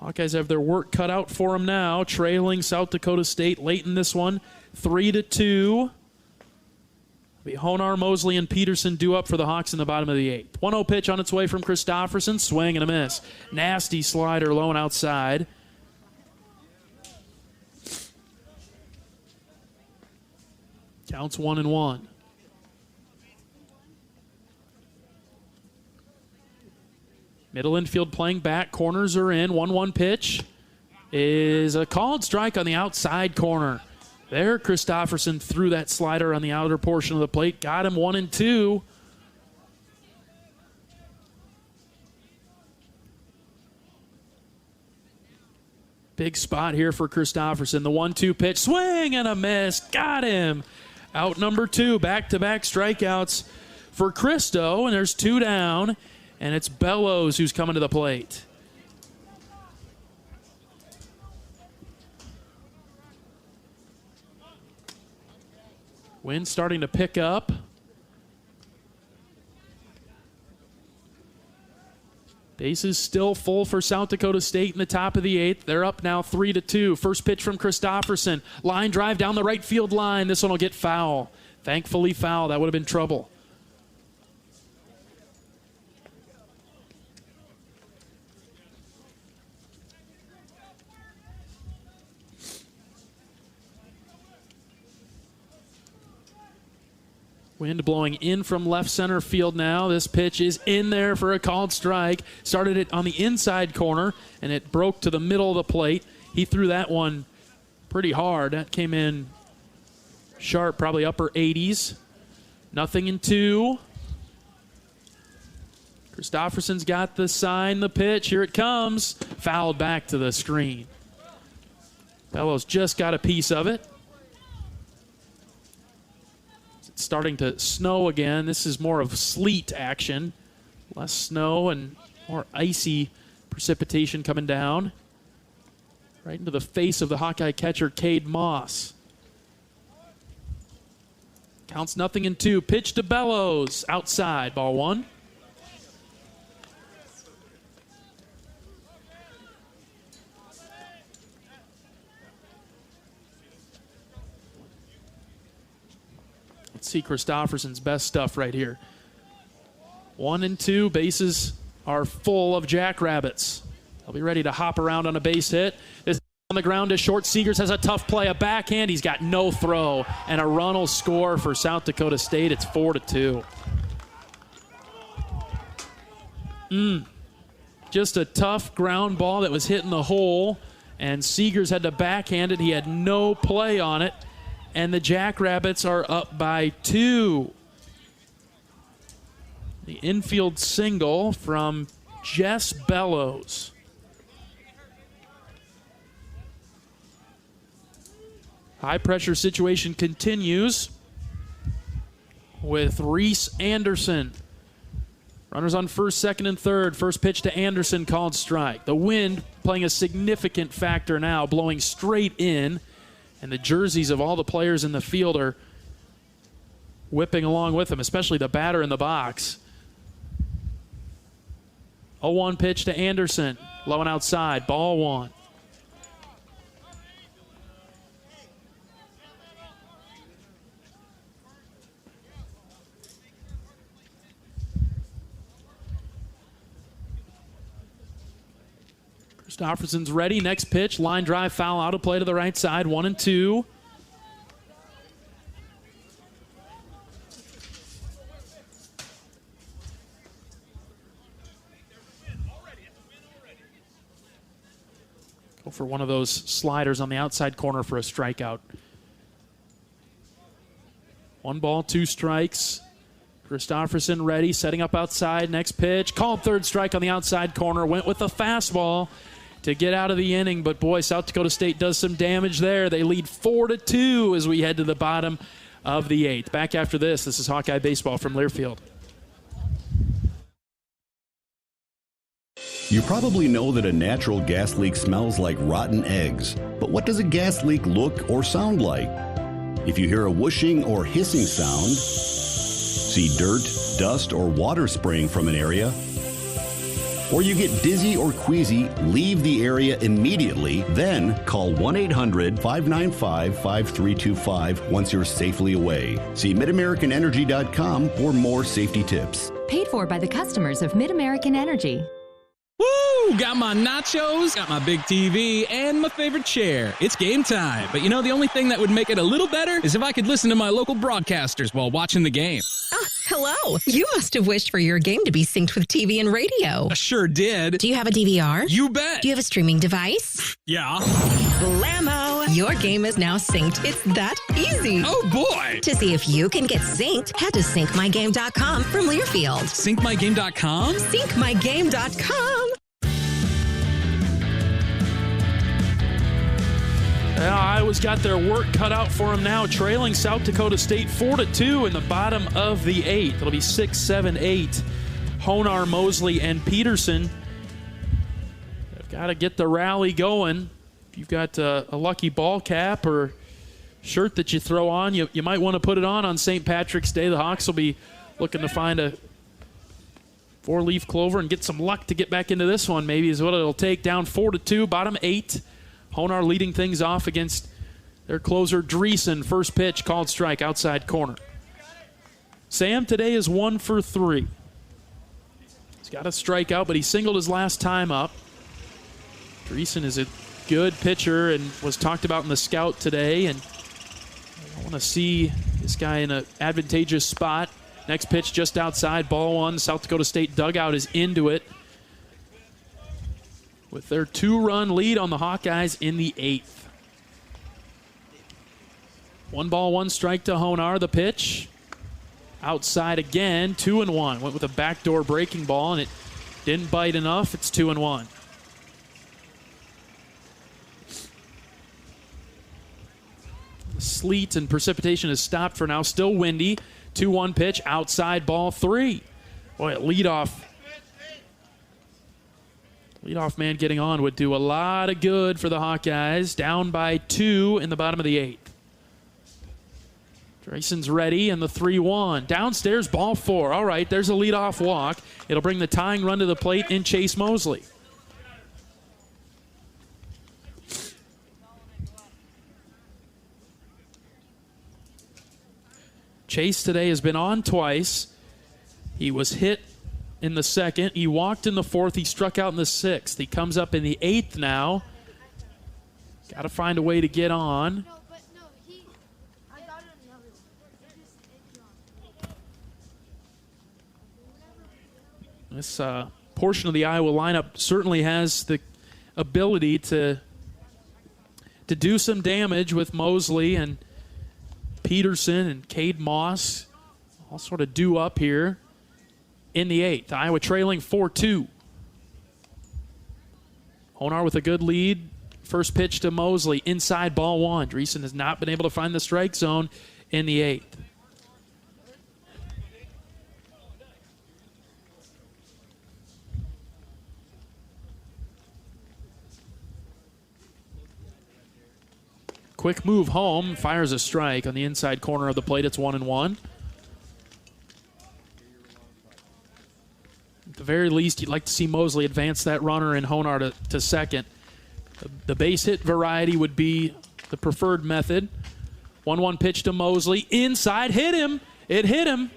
[SPEAKER 3] Hawkeyes have their work cut out for them now. Trailing South Dakota State late in this one, 3-2. Honar, Mosley, and Peterson due up for the Hawks in the bottom of the 8th. 1-0 pitch on its way from Christofferson. Swing and a miss. Nasty slider low and outside. Counts 1-1. Middle infield playing back. Corners are in. 1-1 pitch is a called strike on the outside corner. There, Christofferson threw that slider on the outer portion of the plate. Got him 1-2. Big spot here for Christofferson. The 1-2 pitch, swing and a miss. Got him. Out number 2, back-to-back strikeouts for Christo, and there's 2 down, and it's Bellows who's coming to the plate. Wind starting to pick up. Bases still full for South Dakota State in the top of the 8th. They're up now 3-2. First pitch from Christofferson. Line drive down the right field line. This one will get foul. Thankfully foul. That would have been trouble. Wind blowing in from left center field now. This pitch is in there for a called strike. Started it on the inside corner, and it broke to the middle of the plate. He threw that one pretty hard. That came in sharp, probably upper 80s. 0-2. Christofferson's got the sign, the pitch. Here it comes. Fouled back to the screen. Bellows just got a piece of it. Starting to snow again. This is more of sleet action. Less snow and more icy precipitation coming down. Right into the face of the Hawkeye catcher, Cade Moss. Counts 0-2. Pitch to Bellows. Outside, ball 1. Let's see Christofferson's best stuff right here. 1 and 2, bases are full of Jackrabbits. They'll be ready to hop around on a base hit. This on the ground is short. Seegers has a tough play, a backhand. He's got no throw, and a run will score for South Dakota State. It's 4-2. Just a tough ground ball that was hitting the hole, and Seegers had to backhand it. He had no play on it, and the Jackrabbits are up by 2. The infield single from Jess Bellows. High pressure situation continues with Reese Anderson. Runners on first, second, and third. First pitch to Anderson, called strike. The wind playing a significant factor now, blowing straight in, and the jerseys of all the players in the field are whipping along with them, especially the batter in the box. 0-1 pitch to Anderson, low and outside, ball 1. Christofferson's ready. Next pitch, line drive, foul out of play to the right side. 1-2. Go for one of those sliders on the outside corner for a strikeout. 1 ball, 2 strikes. Christofferson ready, setting up outside. Next pitch, called third strike on the outside corner. Went with the fastball to get out of the inning, but boy, South Dakota State does some damage there. They lead 4-2 as we head to the bottom of the 8th. Back after this. This is Hawkeye Baseball from Learfield.
[SPEAKER 18] You probably know that a natural gas leak smells like rotten eggs, but what does a gas leak look or sound like? If you hear a whooshing or hissing sound, see dirt, dust, or water spraying from an area, or you get dizzy or queasy, leave the area immediately, then call 1-800-595-5325 once you're safely away. See MidAmericanEnergy.com for more safety tips.
[SPEAKER 19] Paid for by the customers of Mid-American Energy.
[SPEAKER 10] Woo! Got my nachos, got my big TV, and my favorite chair. It's game time. But you know, the only thing that would make it a little better is if I could listen to my local broadcasters while watching the game.
[SPEAKER 11] Oh, hello. You must have wished for your game to be synced with TV and radio.
[SPEAKER 10] I sure did.
[SPEAKER 11] Do you have a DVR?
[SPEAKER 10] You bet.
[SPEAKER 11] Do you have a streaming device?
[SPEAKER 10] Yeah.
[SPEAKER 11] Blammo! Your game is now synced. It's that easy.
[SPEAKER 10] Oh, boy.
[SPEAKER 11] To see if you can get synced, head to syncmygame.com from Learfield.
[SPEAKER 10] Syncmygame.com?
[SPEAKER 11] Syncmygame.com.
[SPEAKER 3] Iowa's got their work cut out for them now, trailing South Dakota State 4-2 in the bottom of the 8th. It'll be 6, 7, 8. Honar, Mosley, and Peterson. They've got to get the rally going. If you've got a lucky ball cap or shirt that you throw on, you might want to put it on St. Patrick's Day. The Hawks will be looking to find a 4-leaf clover and get some luck to get back into this one, maybe is what it'll take. Down 4-2, bottom 8. Honar leading things off against their closer, Dreesen. First pitch, called strike, outside corner. Sam today is 1 for 3. He's got a strikeout, but he singled his last time up. Dreesen is a good pitcher and was talked about in the scout today, and I want to see this guy in an advantageous spot. Next pitch just outside, ball 1. South Dakota State dugout is into it with their 2-run lead on the Hawkeyes in the 8th. 1 ball, 1 strike to Honar. The pitch outside again, 2-1. Went with a backdoor breaking ball, and it didn't bite enough. It's 2-1. The sleet and precipitation has stopped for now. Still windy. 2-1 pitch, outside, ball 3. Boy, a leadoff man getting on would do a lot of good for the Hawkeyes. Down by 2 in the bottom of the 8th. Dreesen's ready, and the 3-1. Downstairs, ball 4. All right, there's a leadoff walk. It'll bring the tying run to the plate in Chase Mosley. Chase today has been on twice. He was hit in the second. He walked in the fourth. He struck out in the sixth. He comes up in the eighth now. Got to find a way to get on. This portion of the Iowa lineup certainly has the ability to do some damage with Mosley and Peterson and Cade Moss. All sort of due up here in the eighth. Iowa trailing 4-2. Honar with a good lead. First pitch to Mosley. Inside, ball one. Dreesen has not been able to find the strike zone in the eighth. Quick move home, fires a strike on the inside corner of the plate. It's 1-1. At the very least, you'd like to see Mosley advance that runner and Honar to second. The base hit variety would be the preferred method. 1-1 pitch to Mosley. Inside, hit him. It hit him.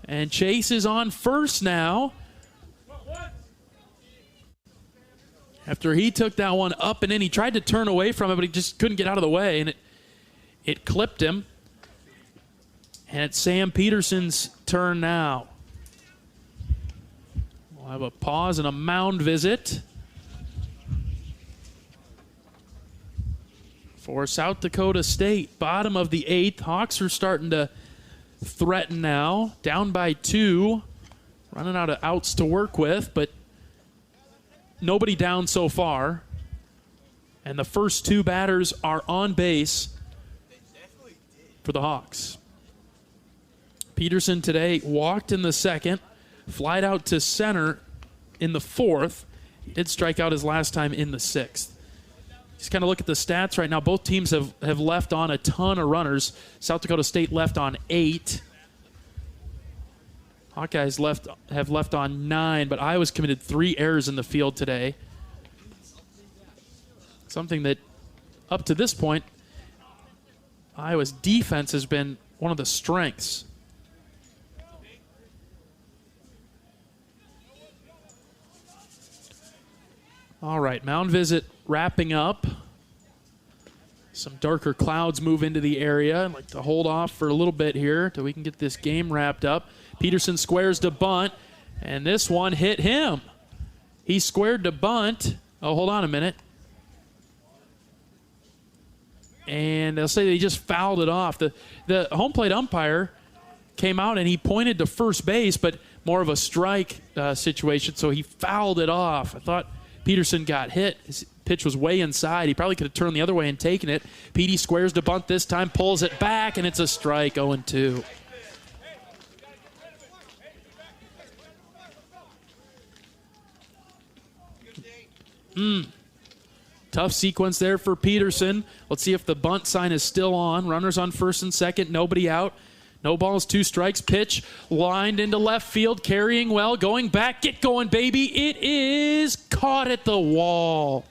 [SPEAKER 3] And Chase is on first now. After he took that one up and in, he tried to turn away from it, but he just couldn't get out of the way, and it clipped him. And it's Sam Peterson's turn now. We'll have a pause and a mound visit for South Dakota State. Bottom of the eighth. Hawks are starting to threaten now. Down by 2. Running out of outs to work with, but nobody down so far. And the first 2 batters are on base for the Hawks. Peterson today walked in the second, flied out to center in the fourth. He did strike out his last time in the sixth. Just kind of look at the stats right now. Both teams have left on a ton of runners. South Dakota State left on 8. Hawkeyes have left on 9, but Iowa's committed 3 errors in the field today. Something that, up to this point, Iowa's defense has been one of the strengths. All right, mound visit wrapping up. Some darker clouds move into the area. I'd like to hold off for a little bit here till we can get this game wrapped up. Peterson squares to bunt, and this one hit him. He squared to bunt. Oh, hold on a minute. And they'll say that he just fouled it off. The home plate umpire came out and he pointed to first base, but more of a strike situation, so he fouled it off. I thought Peterson got hit. His pitch was way inside. He probably could have turned the other way and taken it. Petey squares to bunt this time, pulls it back, and it's a strike, 0-2. Tough sequence there for Peterson. Let's see if the bunt sign is still on. Runners on first and second, nobody out. No balls, 2 strikes. Pitch lined into left field, carrying well, going back. Get going, baby. It is caught at the wall.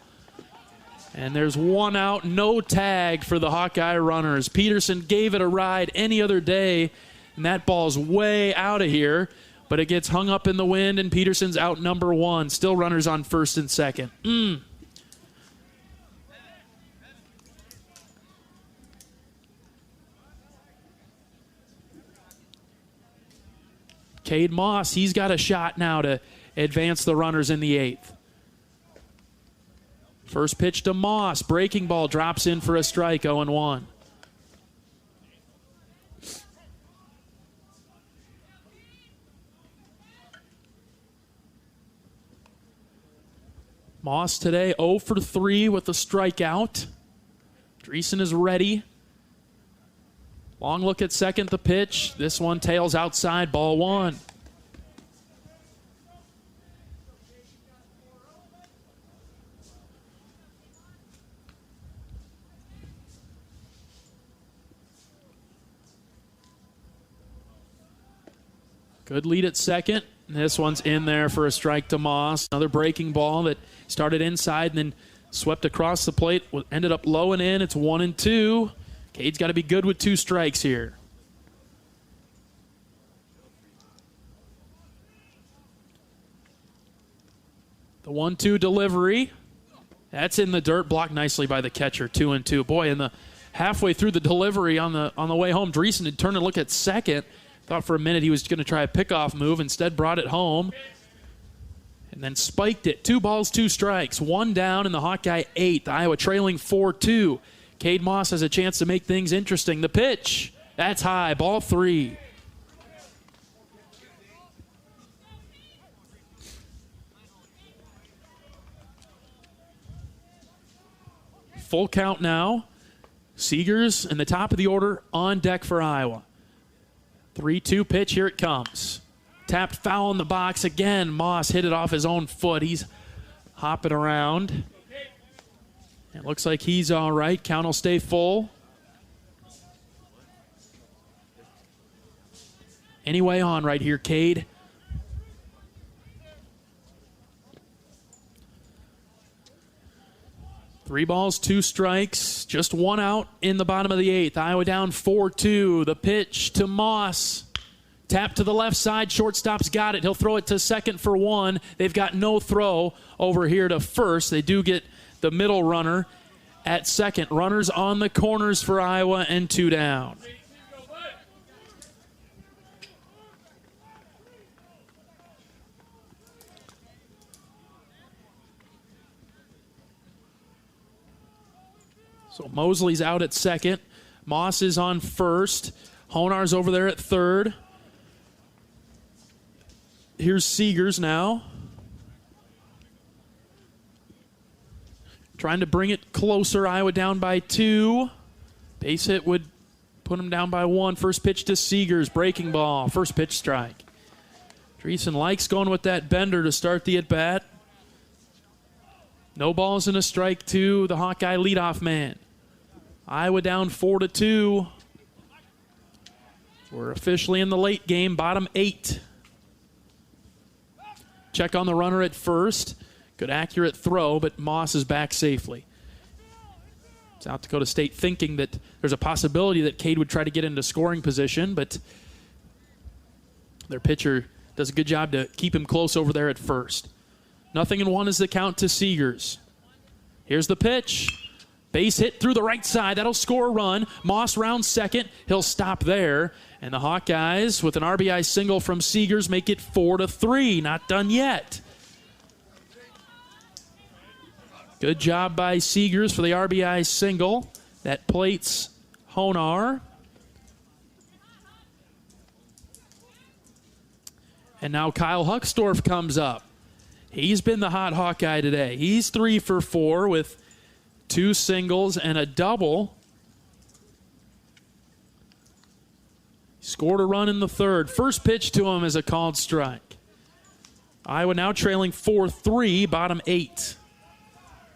[SPEAKER 3] And there's 1 out, no tag for the Hawkeye runners. Peterson gave it a ride any other day, and that ball's way out of here. But it gets hung up in the wind, and Peterson's out number 1. Still runners on first and second. Cade Moss, he's got a shot now to advance the runners in the 8th. First pitch to Moss. Breaking ball drops in for a strike, 0-1. Moss today 0 for 3 with a strikeout. Dreesen is ready. Long look at second, the pitch. This one tails outside, ball 1. Good lead at second. This one's in there for a strike to Moss. Another breaking ball that started inside and then swept across the plate. Ended up low and in. It's 1-2. Cade's got to be good with 2 strikes here. The 1-2 delivery. That's in the dirt, blocked nicely by the catcher, 2-2. Boy, in the halfway through the delivery on the way home, Dreesen had turned to look at second. Thought for a minute he was going to try a pickoff move. Instead, brought it home and then spiked it. 2 balls, 2 strikes. 1 down in the Hawkeye 8th. Iowa trailing 4-2. Cade Moss has a chance to make things interesting. The pitch. That's high. Ball 3. Full count now. Seegers in the top of the order on deck for Iowa. 3-2 pitch. Here it comes. Tapped foul in the box again. Moss hit it off his own foot. He's hopping around. It looks like he's all right. Count will stay full. Anyway on right here, Cade. Three balls, 2 strikes, just 1 out in the bottom of the 8th. Iowa down 4-2. The pitch to Moss. Tap to the left side. Shortstop's got it. He'll throw it to second for 1. They've got no throw over here to first. They do get the middle runner at second. Runners on the corners for Iowa and 2 down. So Mosley's out at second. Moss is on first. Honar's over there at third. Here's Seegers now. Trying to bring it closer. Iowa down by 2. Base hit would put him down by 1. First pitch to Seegers. Breaking ball. First pitch strike. Dreesen likes going with that bender to start the at-bat. No balls and a strike to the Hawkeye leadoff man. Iowa down 4-2. We're officially in the late game, bottom 8. Check on the runner at first. Good accurate throw, but Moss is back safely. South Dakota State thinking that there's a possibility that Cade would try to get into scoring position, but their pitcher does a good job to keep him close over there at first. 0-1 is the count to Seegers. Here's the pitch. Base hit through the right side. That'll score a run. Moss rounds second. He'll stop there. And the Hawkeyes, with an RBI single from Seegers, make it 4-3. Not done yet. Good job by Seegers for the RBI single. That plates Honar. And now Kyle Huckstorf comes up. He's been the hot Hawkeye today. He's 3 for 4 with 2 singles and a double. Scored a run in the 3rd. First pitch to him is a called strike. Iowa now trailing 4-3, bottom 8.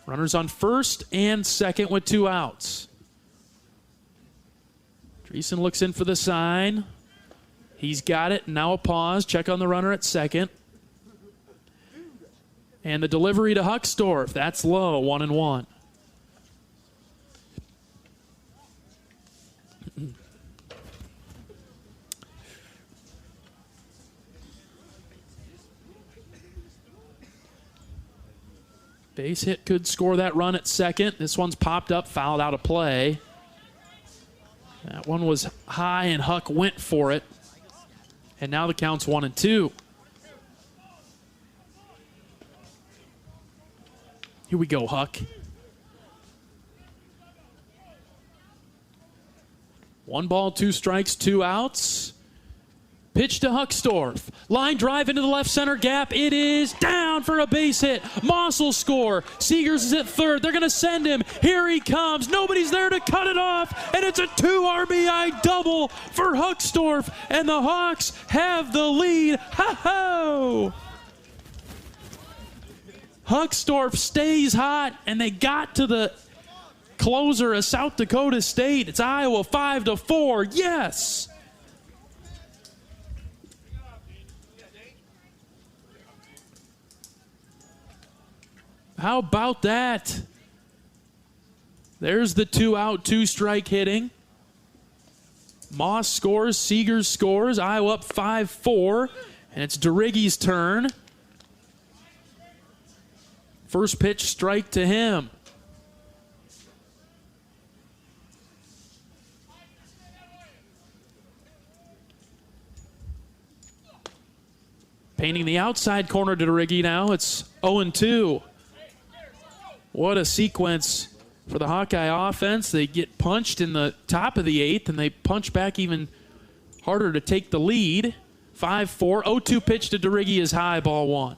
[SPEAKER 3] Runners on first and second with 2 outs. Dreesen looks in for the sign. He's got it. Now a pause. Check on the runner at second. And the delivery to Huckstorf. That's low, 1-1. Base hit could score that run at second. This one's popped up, fouled out of play. That one was high, and Huck went for it. And now the count's 1-2. Here we go, Huck. 1 ball, 2 strikes, 2 outs. Pitch to Huckstorf. Line drive into the left center gap. It is down for a base hit. Moss will score. Seegers is at third. They're going to send him. Here he comes. Nobody's there to cut it off. And it's a 2 RBI double for Huckstorf. And the Hawks have the lead. Ha-ho! Huckstorf stays hot, and they got to the closer of South Dakota State. It's Iowa 5-4. Yes! How about that? There's the 2 out, 2 strike hitting. Moss scores, Seegers scores. Iowa up 5-4, and it's DeRiggy's turn. First pitch strike to him. Painting the outside corner to DeRiggy now. It's 0-2. What a sequence for the Hawkeye offense. They get punched in the top of the 8th, and they punch back even harder to take the lead. 5-4. 0-2 pitch to DeRiggy is high, ball 1.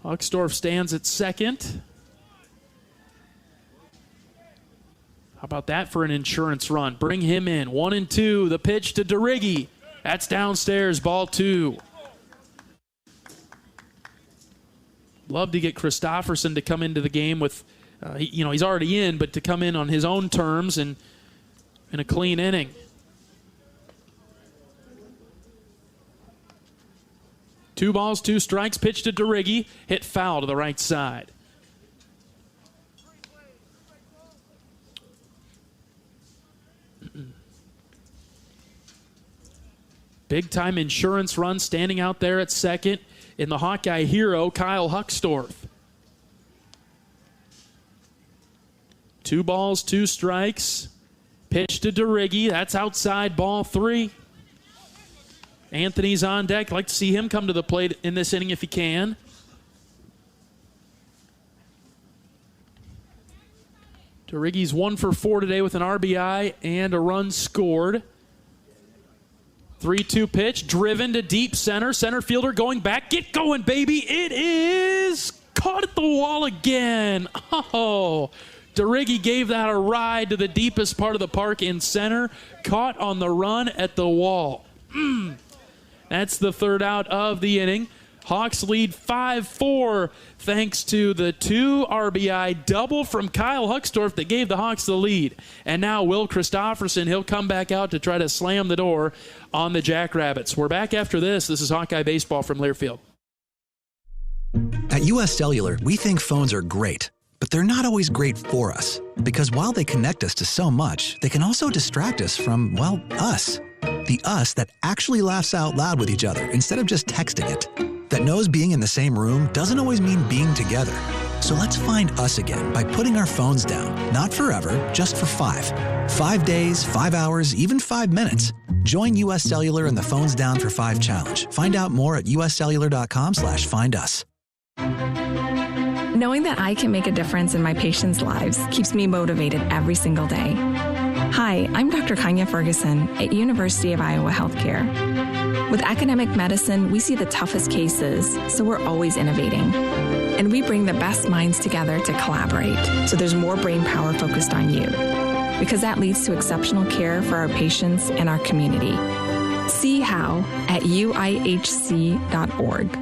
[SPEAKER 3] Huckstorf stands at second. How about that for an insurance run? Bring him in. 1-2. The pitch to DeRiggy. That's downstairs. Ball 2. Love to get Christofferson to come into the game with, he's already in, but to come in on his own terms and in a clean inning. Two balls, 2 strikes. Pitch to DeRiggy. Hit foul to the right side. Big-time insurance run standing out there at second in the Hawkeye hero, Kyle Huckstorf. 2 balls, 2 strikes. Pitch to DeRiggy. That's outside, ball 3. Anthony's on deck. I'd like to see him come to the plate in this inning if he can. DeRiggy's 1 for 4 today with an RBI and a run scored. 3-2 pitch, driven to deep center. Center fielder going back. Get going, baby. It is caught at the wall again. Oh, DeRiggy gave that a ride to the deepest part of the park in center. Caught on the run at the wall. That's the 3rd out of the inning. Hawks lead 5-4 thanks to the 2 RBI double from Kyle Huckstorf that gave the Hawks the lead. And now Will Christofferson, he'll come back out to try to slam the door on the Jackrabbits. We're back after this. This is Hawkeye Baseball from Learfield.
[SPEAKER 7] At US Cellular, we think phones are great, but they're not always great for us. Because while they connect us to so much, they can also distract us from, well, us. The us that actually laughs out loud with each other instead of just texting it. That knows being in the same room doesn't always mean being together. So let's find us again by putting our phones down. Not forever, just for 5. 5 days, 5 hours, even 5 minutes. Join US Cellular in the Phones Down for 5 challenge. Find out more at uscellular.com/findus.
[SPEAKER 12] Knowing that I can make a difference in my patients' lives keeps me motivated every single day. Hi, I'm Dr. Kanya Ferguson at University of Iowa Healthcare. With academic medicine, we see the toughest cases, so we're always innovating. And we bring the best minds together to collaborate, so there's more brain power focused on you. Because that leads to exceptional care for our patients and our community. See how at uihc.org.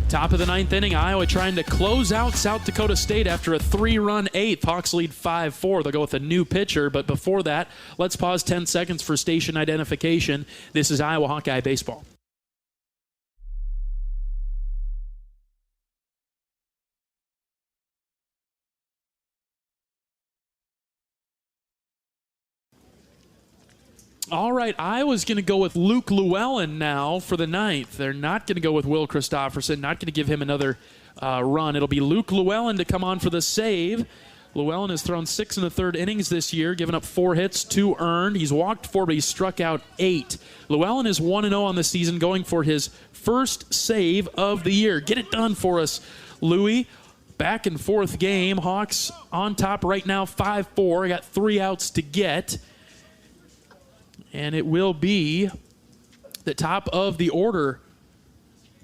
[SPEAKER 3] Top of the 9th inning, Iowa trying to close out South Dakota State after a 3-run 8th. Hawks lead 5-4. They'll go with a new pitcher, but before that, let's pause 10 seconds for station identification. This is Iowa Hawkeye Baseball. All right, Iowa's going to go with Luke Llewellyn now for the 9th. They're not going to go with Will Christofferson, not going to give him another run. It'll be Luke Llewellyn to come on for the save. Llewellyn has thrown 6 1/3 innings this year, given up 4 hits, 2 earned. He's walked 4, but he's struck out 8. Llewellyn is 1-0 on the season, going for his first save of the year. Get it done for us, Louie. Back and forth game. Hawks on top right now, 5-4. Got 3 outs to get. And it will be the top of the order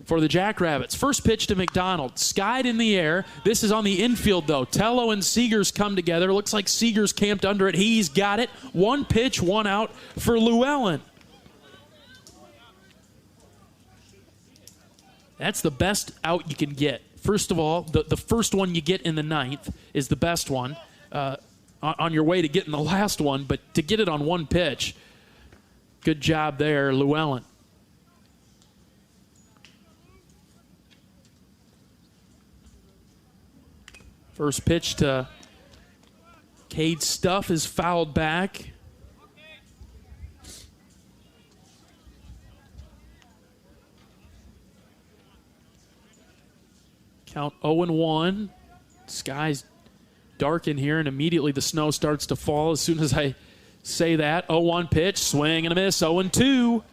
[SPEAKER 3] for the Jackrabbits. First pitch to McDonald. Skied in the air. This is on the infield, though. Tello and Seegers come together. Looks like Seegers camped under it. He's got it. 1 pitch, 1 out for Llewellyn. That's the best out you can get. First of all, the first one you get in the 9th is the best one on your way to getting the last one, but to get it on 1 pitch, good job there, Llewellyn. First pitch to Cade Stuff is fouled back. Count 0-1. Sky's dark in here, and immediately the snow starts to fall as soon as I say that. 0-1 pitch, swing and a miss, 0-2.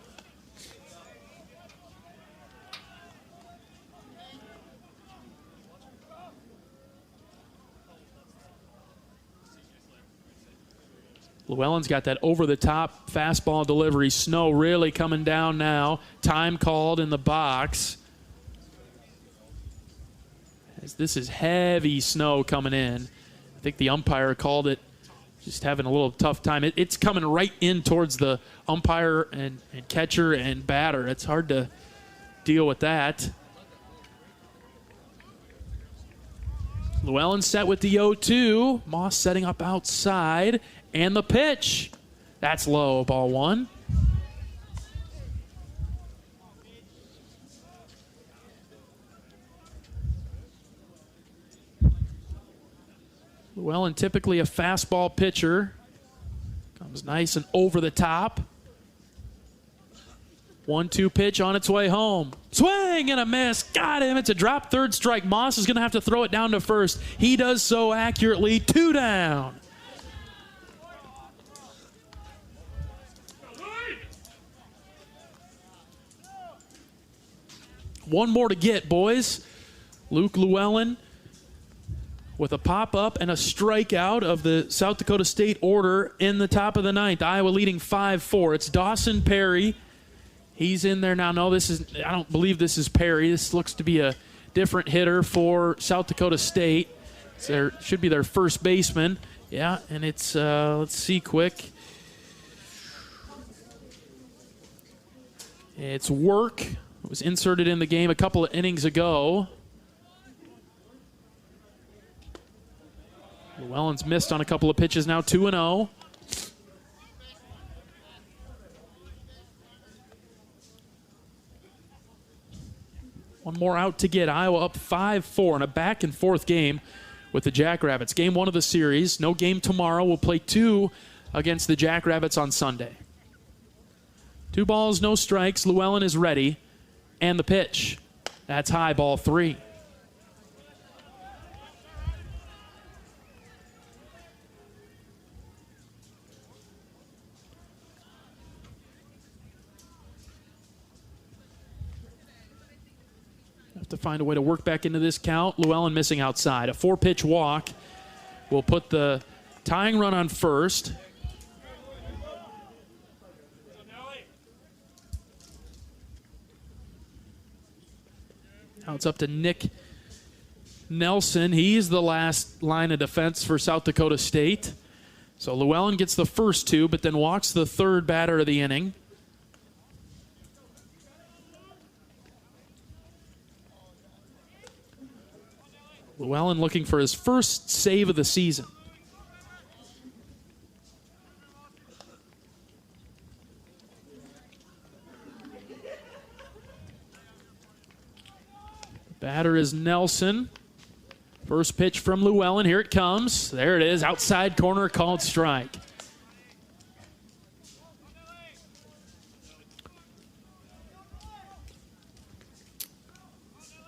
[SPEAKER 3] Llewellyn's got that over-the-top fastball delivery. Snow really coming down now. Time called in the box. As this is heavy snow coming in. I think the umpire called it just having a little tough time. It's coming right in towards the umpire and catcher and batter. It's hard to deal with that. Llewellyn set with the 0-2. Moss setting up outside. And the pitch. That's low, ball one. Llewellyn, typically a fastball pitcher. Comes nice and over the top. 1-2 pitch on its way home. Swing and a miss. Got him. It's a drop third strike. Moss is going to have to throw it down to first. He does so accurately. 2 down. One more to get, boys. Luke Llewellyn with a pop-up and a strikeout of the South Dakota State order in the top of the ninth. Iowa leading 5-4. It's Dawson Perry. He's in there now. No, I don't believe this is Perry. This looks to be a different hitter for South Dakota State. Should be their first baseman. Yeah, and it's, let's see quick. It's Work. It was inserted in the game a couple of innings ago. Llewellyn's missed on a couple of pitches now, 2-0. One more out to get. Iowa up 5-4 in a back-and-forth game with the Jackrabbits. Game 1 of the series. No game tomorrow. We'll play 2 against the Jackrabbits on Sunday. 2 balls, no strikes. Llewellyn is ready. And the pitch. That's high, ball 3. Have to find a way to work back into this count. Llewellyn missing outside. A 4-pitch walk will put the tying run on first. Now it's up to Nick Nelson. He's the last line of defense for South Dakota State. So Llewellyn gets the first 2, but then walks the third batter of the inning. Llewellyn looking for his first save of the season. Batter is Nelson. First pitch from Llewellyn. Here it comes. There it is. Outside corner, called strike.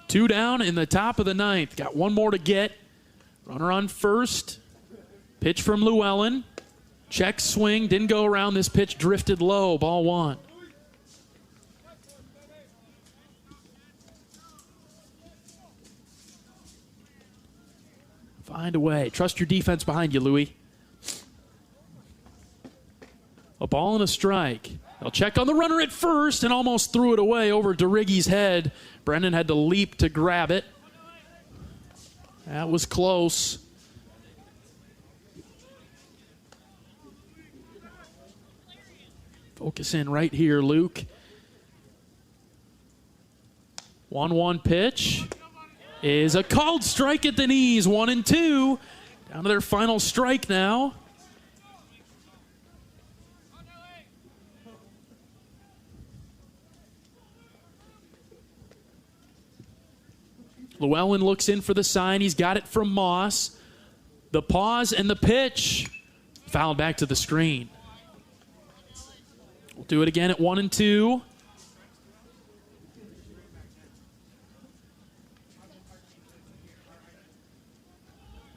[SPEAKER 3] Two down in the top of the ninth. Got one more to get. Runner on first. Pitch from Llewellyn. Check swing. Didn't go around. This pitch drifted low. Ball 1. Find a way. Trust your defense behind you, Louie. A ball and a strike. They'll check on the runner at first and almost threw it away over DeRiggi's head. Brendan had to leap to grab it. That was close. Focus in right here, Luke. 1-1 pitch is a called strike at the knees. 1-2. Down to their final strike now. Llewellyn looks in for the sign. He's got it from Moss. The pause and the pitch. Fouled back to the screen. We'll do it again at 1-2.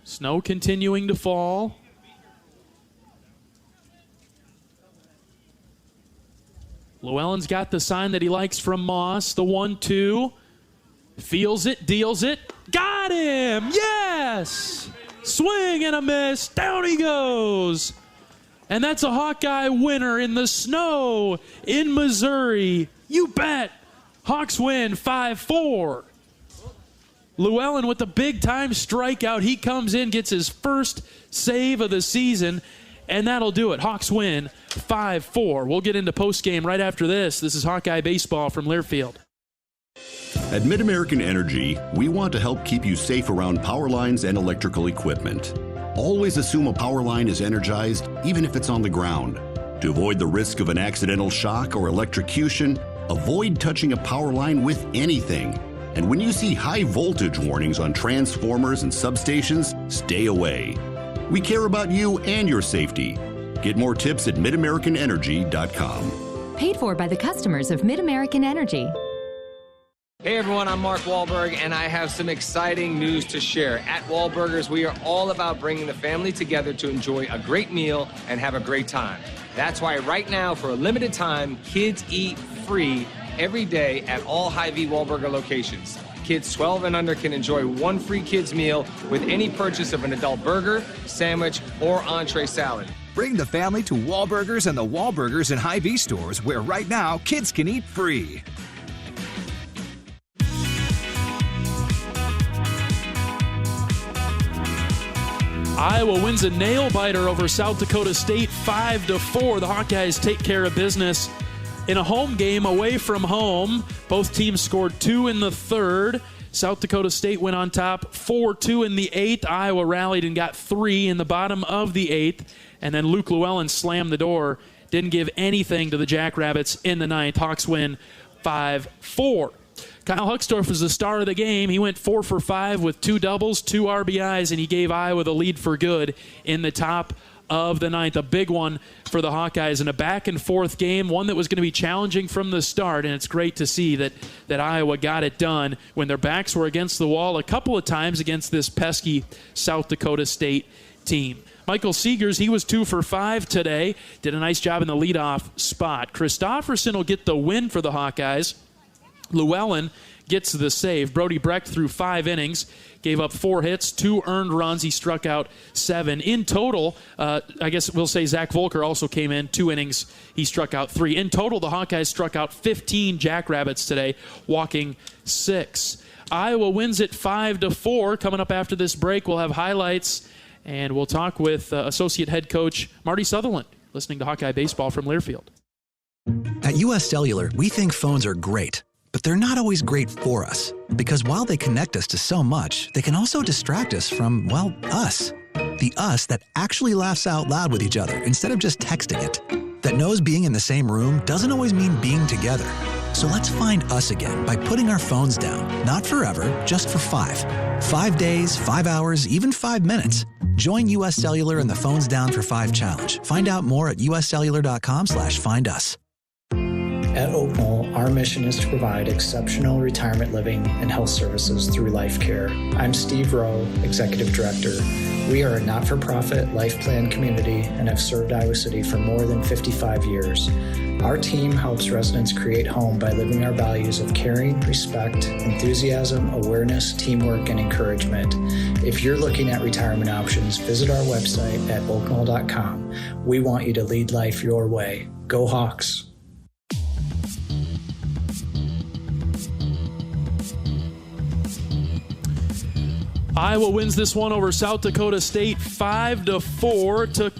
[SPEAKER 3] Snow continuing to fall. Llewellyn's got the sign that he likes from Moss. The 1-2. Feels it, deals it. Got him! Yes! Swing and a miss. Down he goes. And that's a Hawkeye winner in the snow in Missouri. You bet. Hawks win 5-4. Llewellyn with the big-time strikeout. He comes in, gets his first save of the season, and that'll do it. Hawks win 5-4. We'll get into postgame right after this. This is Hawkeye Baseball from Learfield.
[SPEAKER 18] At Mid-American Energy, we want to help keep you safe around power lines and electrical equipment. Always assume a power line is energized, even if it's on the ground. To avoid the risk of an accidental shock or electrocution, avoid touching a power line with anything. And when you see high voltage warnings on transformers and substations, stay away. We care about you and your safety. Get more tips at midamericanenergy.com.
[SPEAKER 19] Paid for by the customers of Mid-American Energy.
[SPEAKER 13] Hey everyone, I'm Mark Wahlberg, and I have some exciting news to share. At Wahlburgers, we are all about bringing the family together to enjoy a great meal and have a great time. That's why right now, for a limited time, kids eat free every day at all Hy-Vee Wahlburger locations. Kids 12 and under can enjoy one free kids meal with any purchase of an adult burger, sandwich, or entree salad.
[SPEAKER 14] Bring the family to Wahlburgers and the Wahlburgers and Hy-Vee stores, where right now kids can eat free.
[SPEAKER 3] Iowa wins a nail-biter over South Dakota State 5-4. The Hawkeyes take care of business in a home game away from home. Both teams scored 2 in the third. South Dakota State went on top 4-2 in the 8th. Iowa rallied and got 3 in the bottom of the 8th. And then Luke Llewellyn slammed the door. Didn't give anything to the Jackrabbits in the 9th. Hawks win 5-4. Kyle Huckstorf was the star of the game. He went 4 for 5 with 2 doubles, 2 RBIs, and he gave Iowa the lead for good in the top of the 9th. A big one for the Hawkeyes in a back-and-forth game, one that was going to be challenging from the start, and it's great to see that Iowa got it done when their backs were against the wall a couple of times against this pesky South Dakota State team. Michael Seegers, he was 2 for 5 today, did a nice job in the leadoff spot. Christofferson will get the win for the Hawkeyes. Llewellyn gets the save. Brody Brecht threw 5 innings, gave up 4 hits, 2 earned runs. He struck out 7. In total, I guess we'll say Zach Volker also came in, 2 innings. He struck out 3. In total, the Hawkeyes struck out 15 Jackrabbits today, walking 6. Iowa wins it 5-4. Coming up after this break, we'll have highlights, and we'll talk with Associate Head Coach Marty Sutherland, listening to Hawkeye Baseball from Learfield.
[SPEAKER 7] At U.S. Cellular, we think phones are great. But they're not always great for us, because while they connect us to so much, they can also distract us from, well, us. The us that actually laughs out loud with each other instead of just texting it. That knows being in the same room doesn't always mean being together. So let's find us again by putting our phones down. Not forever, just for 5. 5 days, 5 hours, even 5 minutes. Join U.S. Cellular in the Phones Down for 5 challenge. Find out more at uscellular.com/findus.
[SPEAKER 16] At Oak Knoll, our mission is to provide exceptional retirement living and health services through life care. I'm Steve Rowe, Executive Director. We are a not-for-profit life plan community and have served Iowa City for more than 55 years. Our team helps residents create home by living our values of caring, respect, enthusiasm, awareness, teamwork, and encouragement. If you're looking at retirement options, visit our website at oakknoll.com. We want you to lead life your way. Go Hawks!
[SPEAKER 3] Iowa wins this one over South Dakota State 5-4. Took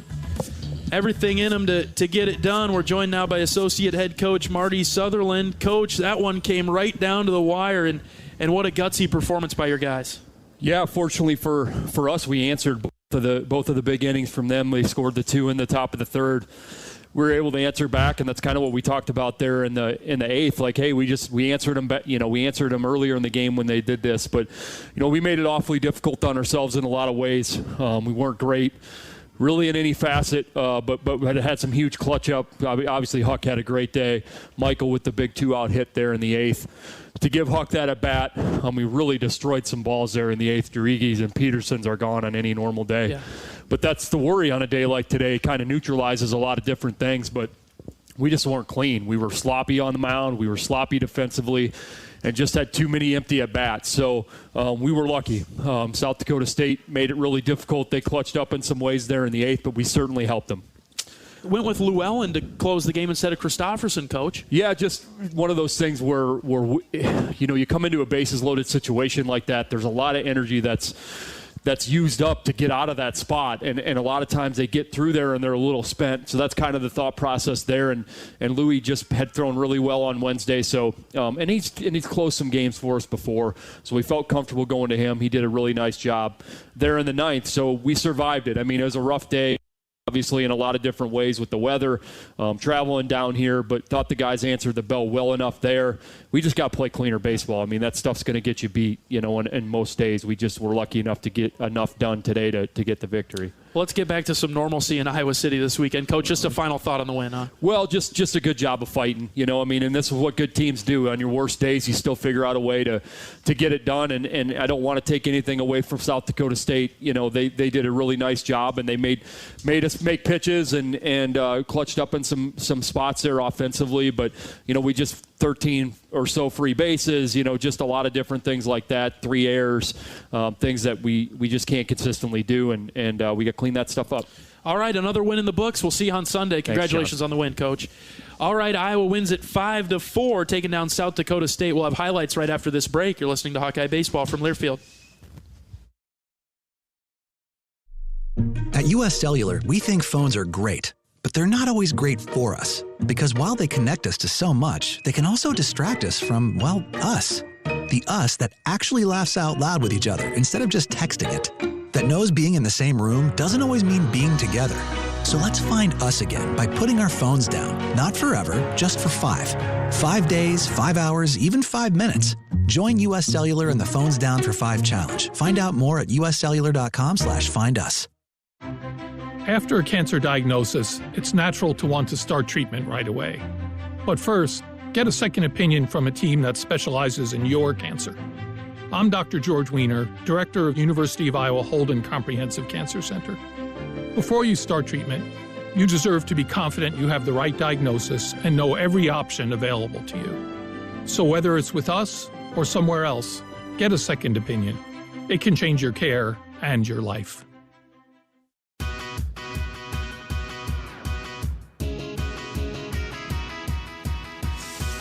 [SPEAKER 3] everything in them to get it done. We're joined now by Associate Head Coach Marty Sutherland. Coach, that one came right down to the wire, and what a gutsy performance by your guys.
[SPEAKER 8] Yeah, fortunately for us, we answered both of the big innings from them. They scored the 2 in the top of the third. we were able to answer back, and that's kind of what we talked about there in the eighth. Like, hey, we answered them. We answered them earlier in the game when they did this, but we made it awfully difficult on ourselves in a lot of ways. We weren't great, really, in any facet, but had some huge clutch up. Obviously, Huck had a great day. Michael with the big 2-out hit there in the eighth. To give Huck that at bat, we really destroyed some balls there in the eighth. Durigi's and Petersons are gone on any normal day. Yeah. But that's the worry on a day like today. Kind of neutralizes a lot of different things, but we just weren't clean. We were sloppy on the mound. We were sloppy defensively and just had too many empty at-bats. So we were lucky. South Dakota State made it really difficult. They clutched up in some ways there in the eighth, but we certainly helped them.
[SPEAKER 3] Went with Llewellyn to close the game instead of Christopherson, Coach.
[SPEAKER 8] Yeah, just one of those things where you come into a bases-loaded situation like that. There's a lot of energy that's used up to get out of that spot, and a lot of times they get through there and they're a little spent. So that's kind of the thought process there. And Louis just had thrown really well on Wednesday. So and he's closed some games for us before, so we felt comfortable going to him. He did a really nice job there in the ninth. So we survived it. I mean, it was a rough day, obviously, in a lot of different ways with the weather, traveling down here, but thought the guys answered the bell well enough there. We just got to play cleaner baseball. I mean, that stuff's going to get you beat, in most days. We just were lucky enough to get enough done today to get the victory.
[SPEAKER 3] Well, let's get back to some normalcy in Iowa City this weekend. Coach, just a final thought on the win, huh?
[SPEAKER 8] Well, just a good job of fighting, and this is what good teams do. On your worst days, you still figure out a way to get it done, and I don't want to take anything away from South Dakota State. They did a really nice job, and they made us make pitches and clutched up in some spots there offensively, but, we just 13 or so free bases, just a lot of different things like that, 3 errors, things that we just can't consistently do, and we got to clean that stuff up.
[SPEAKER 3] All right, another win in the books. We'll see you on Sunday. Congratulations on the win, Coach. All right, Iowa wins it 5-4, taking down South Dakota State. We'll have highlights right after this break. You're listening to Hawkeye Baseball from Learfield.
[SPEAKER 7] At U.S. Cellular, we think phones are great, but they're not always great for us. Because while they connect us to so much, they can also distract us from, us. The us that actually laughs out loud with each other instead of just texting it. That knows being in the same room doesn't always mean being together. So let's find us again by putting our phones down. Not forever, just for 5. 5 days, 5 hours, even 5 minutes. Join U.S. Cellular in the Phones Down for 5 challenge. Find out more at uscellular.com/findus.
[SPEAKER 17] After a cancer diagnosis, it's natural to want to start treatment right away. But first, get a second opinion from a team that specializes in your cancer. I'm Dr. George Weiner, Director of University of Iowa Holden Comprehensive Cancer Center. Before you start treatment, you deserve to be confident you have the right diagnosis and know every option available to you. So whether it's with us or somewhere else, get a second opinion. It can change your care and your life.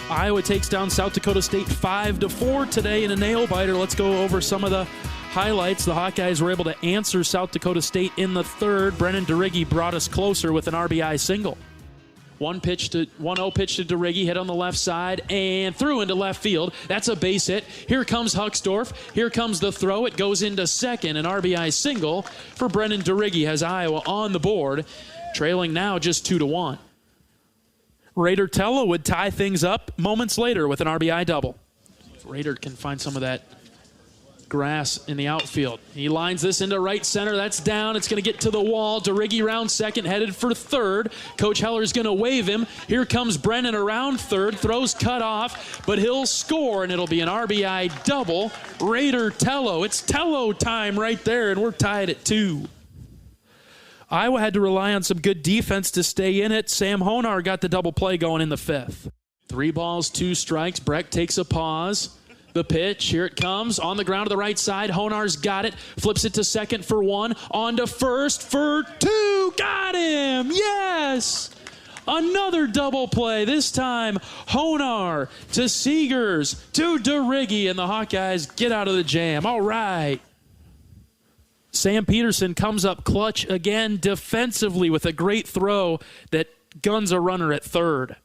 [SPEAKER 3] Iowa takes down South Dakota State 5-4 today in a nail-biter. Let's go over some of the highlights. The Hawkeyes were able to answer South Dakota State in the third. Brennan Durigi brought us closer with an RBI single. 1-0 pitch to Durigi, hit on the left side and threw into left field. That's a base hit. Here comes Huxdorf. Here comes the throw. It goes into second. An RBI single for Brennan Durigi has Iowa on the board, trailing now just 2-1. Raider Tello would tie things up moments later with an RBI double. If Raider can find some of that grass in the outfield. He lines this into right center. That's down. It's going to get to the wall. Durigi round second, headed for third. Coach Heller's going to wave him. Here comes Brennan around third. Throws cut off, but he'll score, and it'll be an RBI double. Raider Tello. It's Tello time right there, and we're tied at 2. Iowa had to rely on some good defense to stay in it. Sam Honar got the double play going in the 5th. 3 balls, 2 strikes. Breck takes a pause. The pitch, here it comes. On the ground to the right side. Honar's got it. Flips it to second for 1. On to first for 2. Got him! Yes! Another double play. This time, Honar to Seegers to Durigi, and the Hawkeyes get out of the jam. All right. Sam Peterson comes up clutch again defensively with a great throw that guns a runner at third.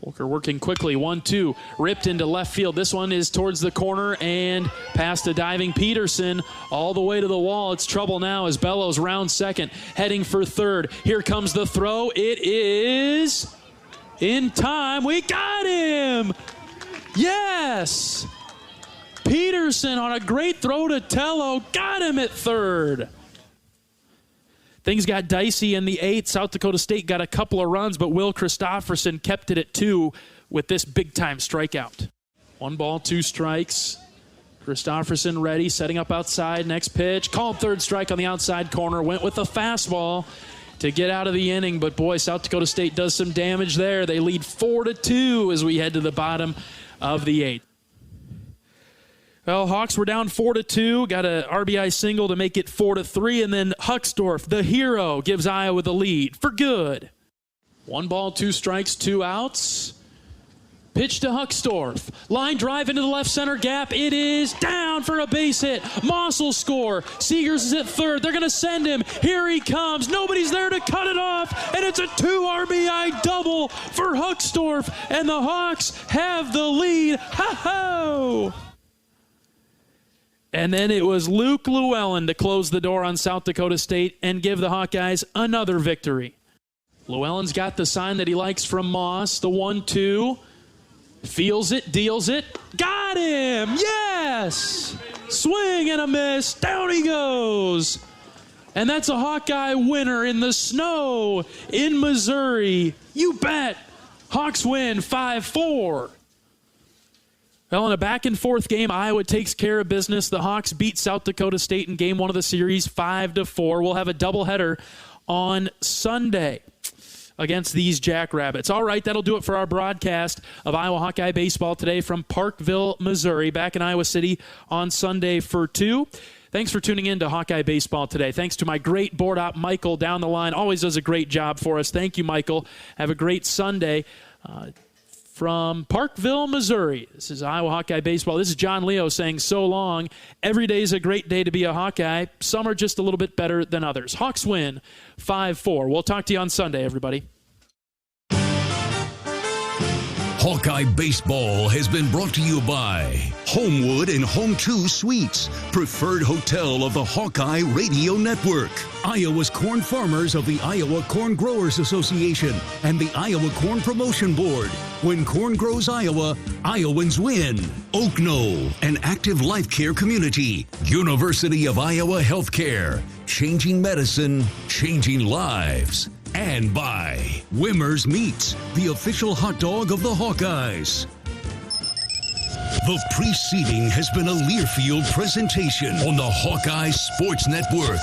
[SPEAKER 3] Volker working quickly, 1-2, ripped into left field. This one is towards the corner and past a diving Peterson all the way to the wall. It's trouble now as Bellows rounds second, heading for third. Here comes the throw. It is in time. We got him! Yes! Peterson on a great throw to Tello, got him at third. Things got dicey in the 8th. South Dakota State got a couple of runs, but Will Christopherson kept it at 2 with this big-time strikeout. 1 ball, 2 strikes. Christopherson ready, setting up outside. Next pitch, called third strike on the outside corner. Went with a fastball to get out of the inning, but boy, South Dakota State does some damage there. They lead 4-2 as we head to the bottom of the 8th. Well, Hawks were down 4-2, got a RBI single to make it 4-3, and then Hucksdorf, the hero, gives Iowa the lead for good. 1 ball, 2 strikes, 2 outs. Pitch to Hucksdorf. Line drive into the left center gap. It is down for a base hit. Moss will score. Seegers is at third. They're going to send him. Here he comes. Nobody's there to cut it off, and it's a 2 RBI double for Hucksdorf, and the Hawks have the lead. Ha-ho! And then it was Luke Llewellyn to close the door on South Dakota State and give the Hawkeyes another victory. Llewellyn's got the sign that he likes from Moss, the 1-2. Feels it, deals it. Got him! Yes! Swing and a miss. Down he goes. And that's a Hawkeye winner in the snow in Missouri. You bet. Hawks win 5-4. Well, in a back-and-forth game, Iowa takes care of business. The Hawks beat South Dakota State in Game 1 of the series 5-4. We'll have a doubleheader on Sunday against these Jackrabbits. All right, that'll do it for our broadcast of Iowa Hawkeye baseball today from Parkville, Missouri. Back in Iowa City on Sunday for 2. Thanks for tuning in to Hawkeye baseball today. Thanks to my great board op, Michael, down the line. Always does a great job for us. Thank you, Michael. Have a great Sunday. From Parkville, Missouri, this is Iowa Hawkeye baseball. This is John Leo saying so long. Every day is a great day to be a Hawkeye. Some are just a little bit better than others. Hawks win 5-4. We'll talk to you on Sunday, everybody.
[SPEAKER 2] Hawkeye Baseball has been brought to you by Homewood and Home 2 Suites, preferred hotel of the Hawkeye Radio Network, Iowa's corn farmers of the Iowa Corn Growers Association, and the Iowa Corn Promotion Board. When corn grows Iowa, Iowans win. Oak Knoll, an active life care community. University of Iowa Healthcare, changing medicine, changing lives. And by Wimmer's Meats, the official hot dog of the Hawkeyes. The preceding has been a Learfield presentation on the Hawkeye Sports Network.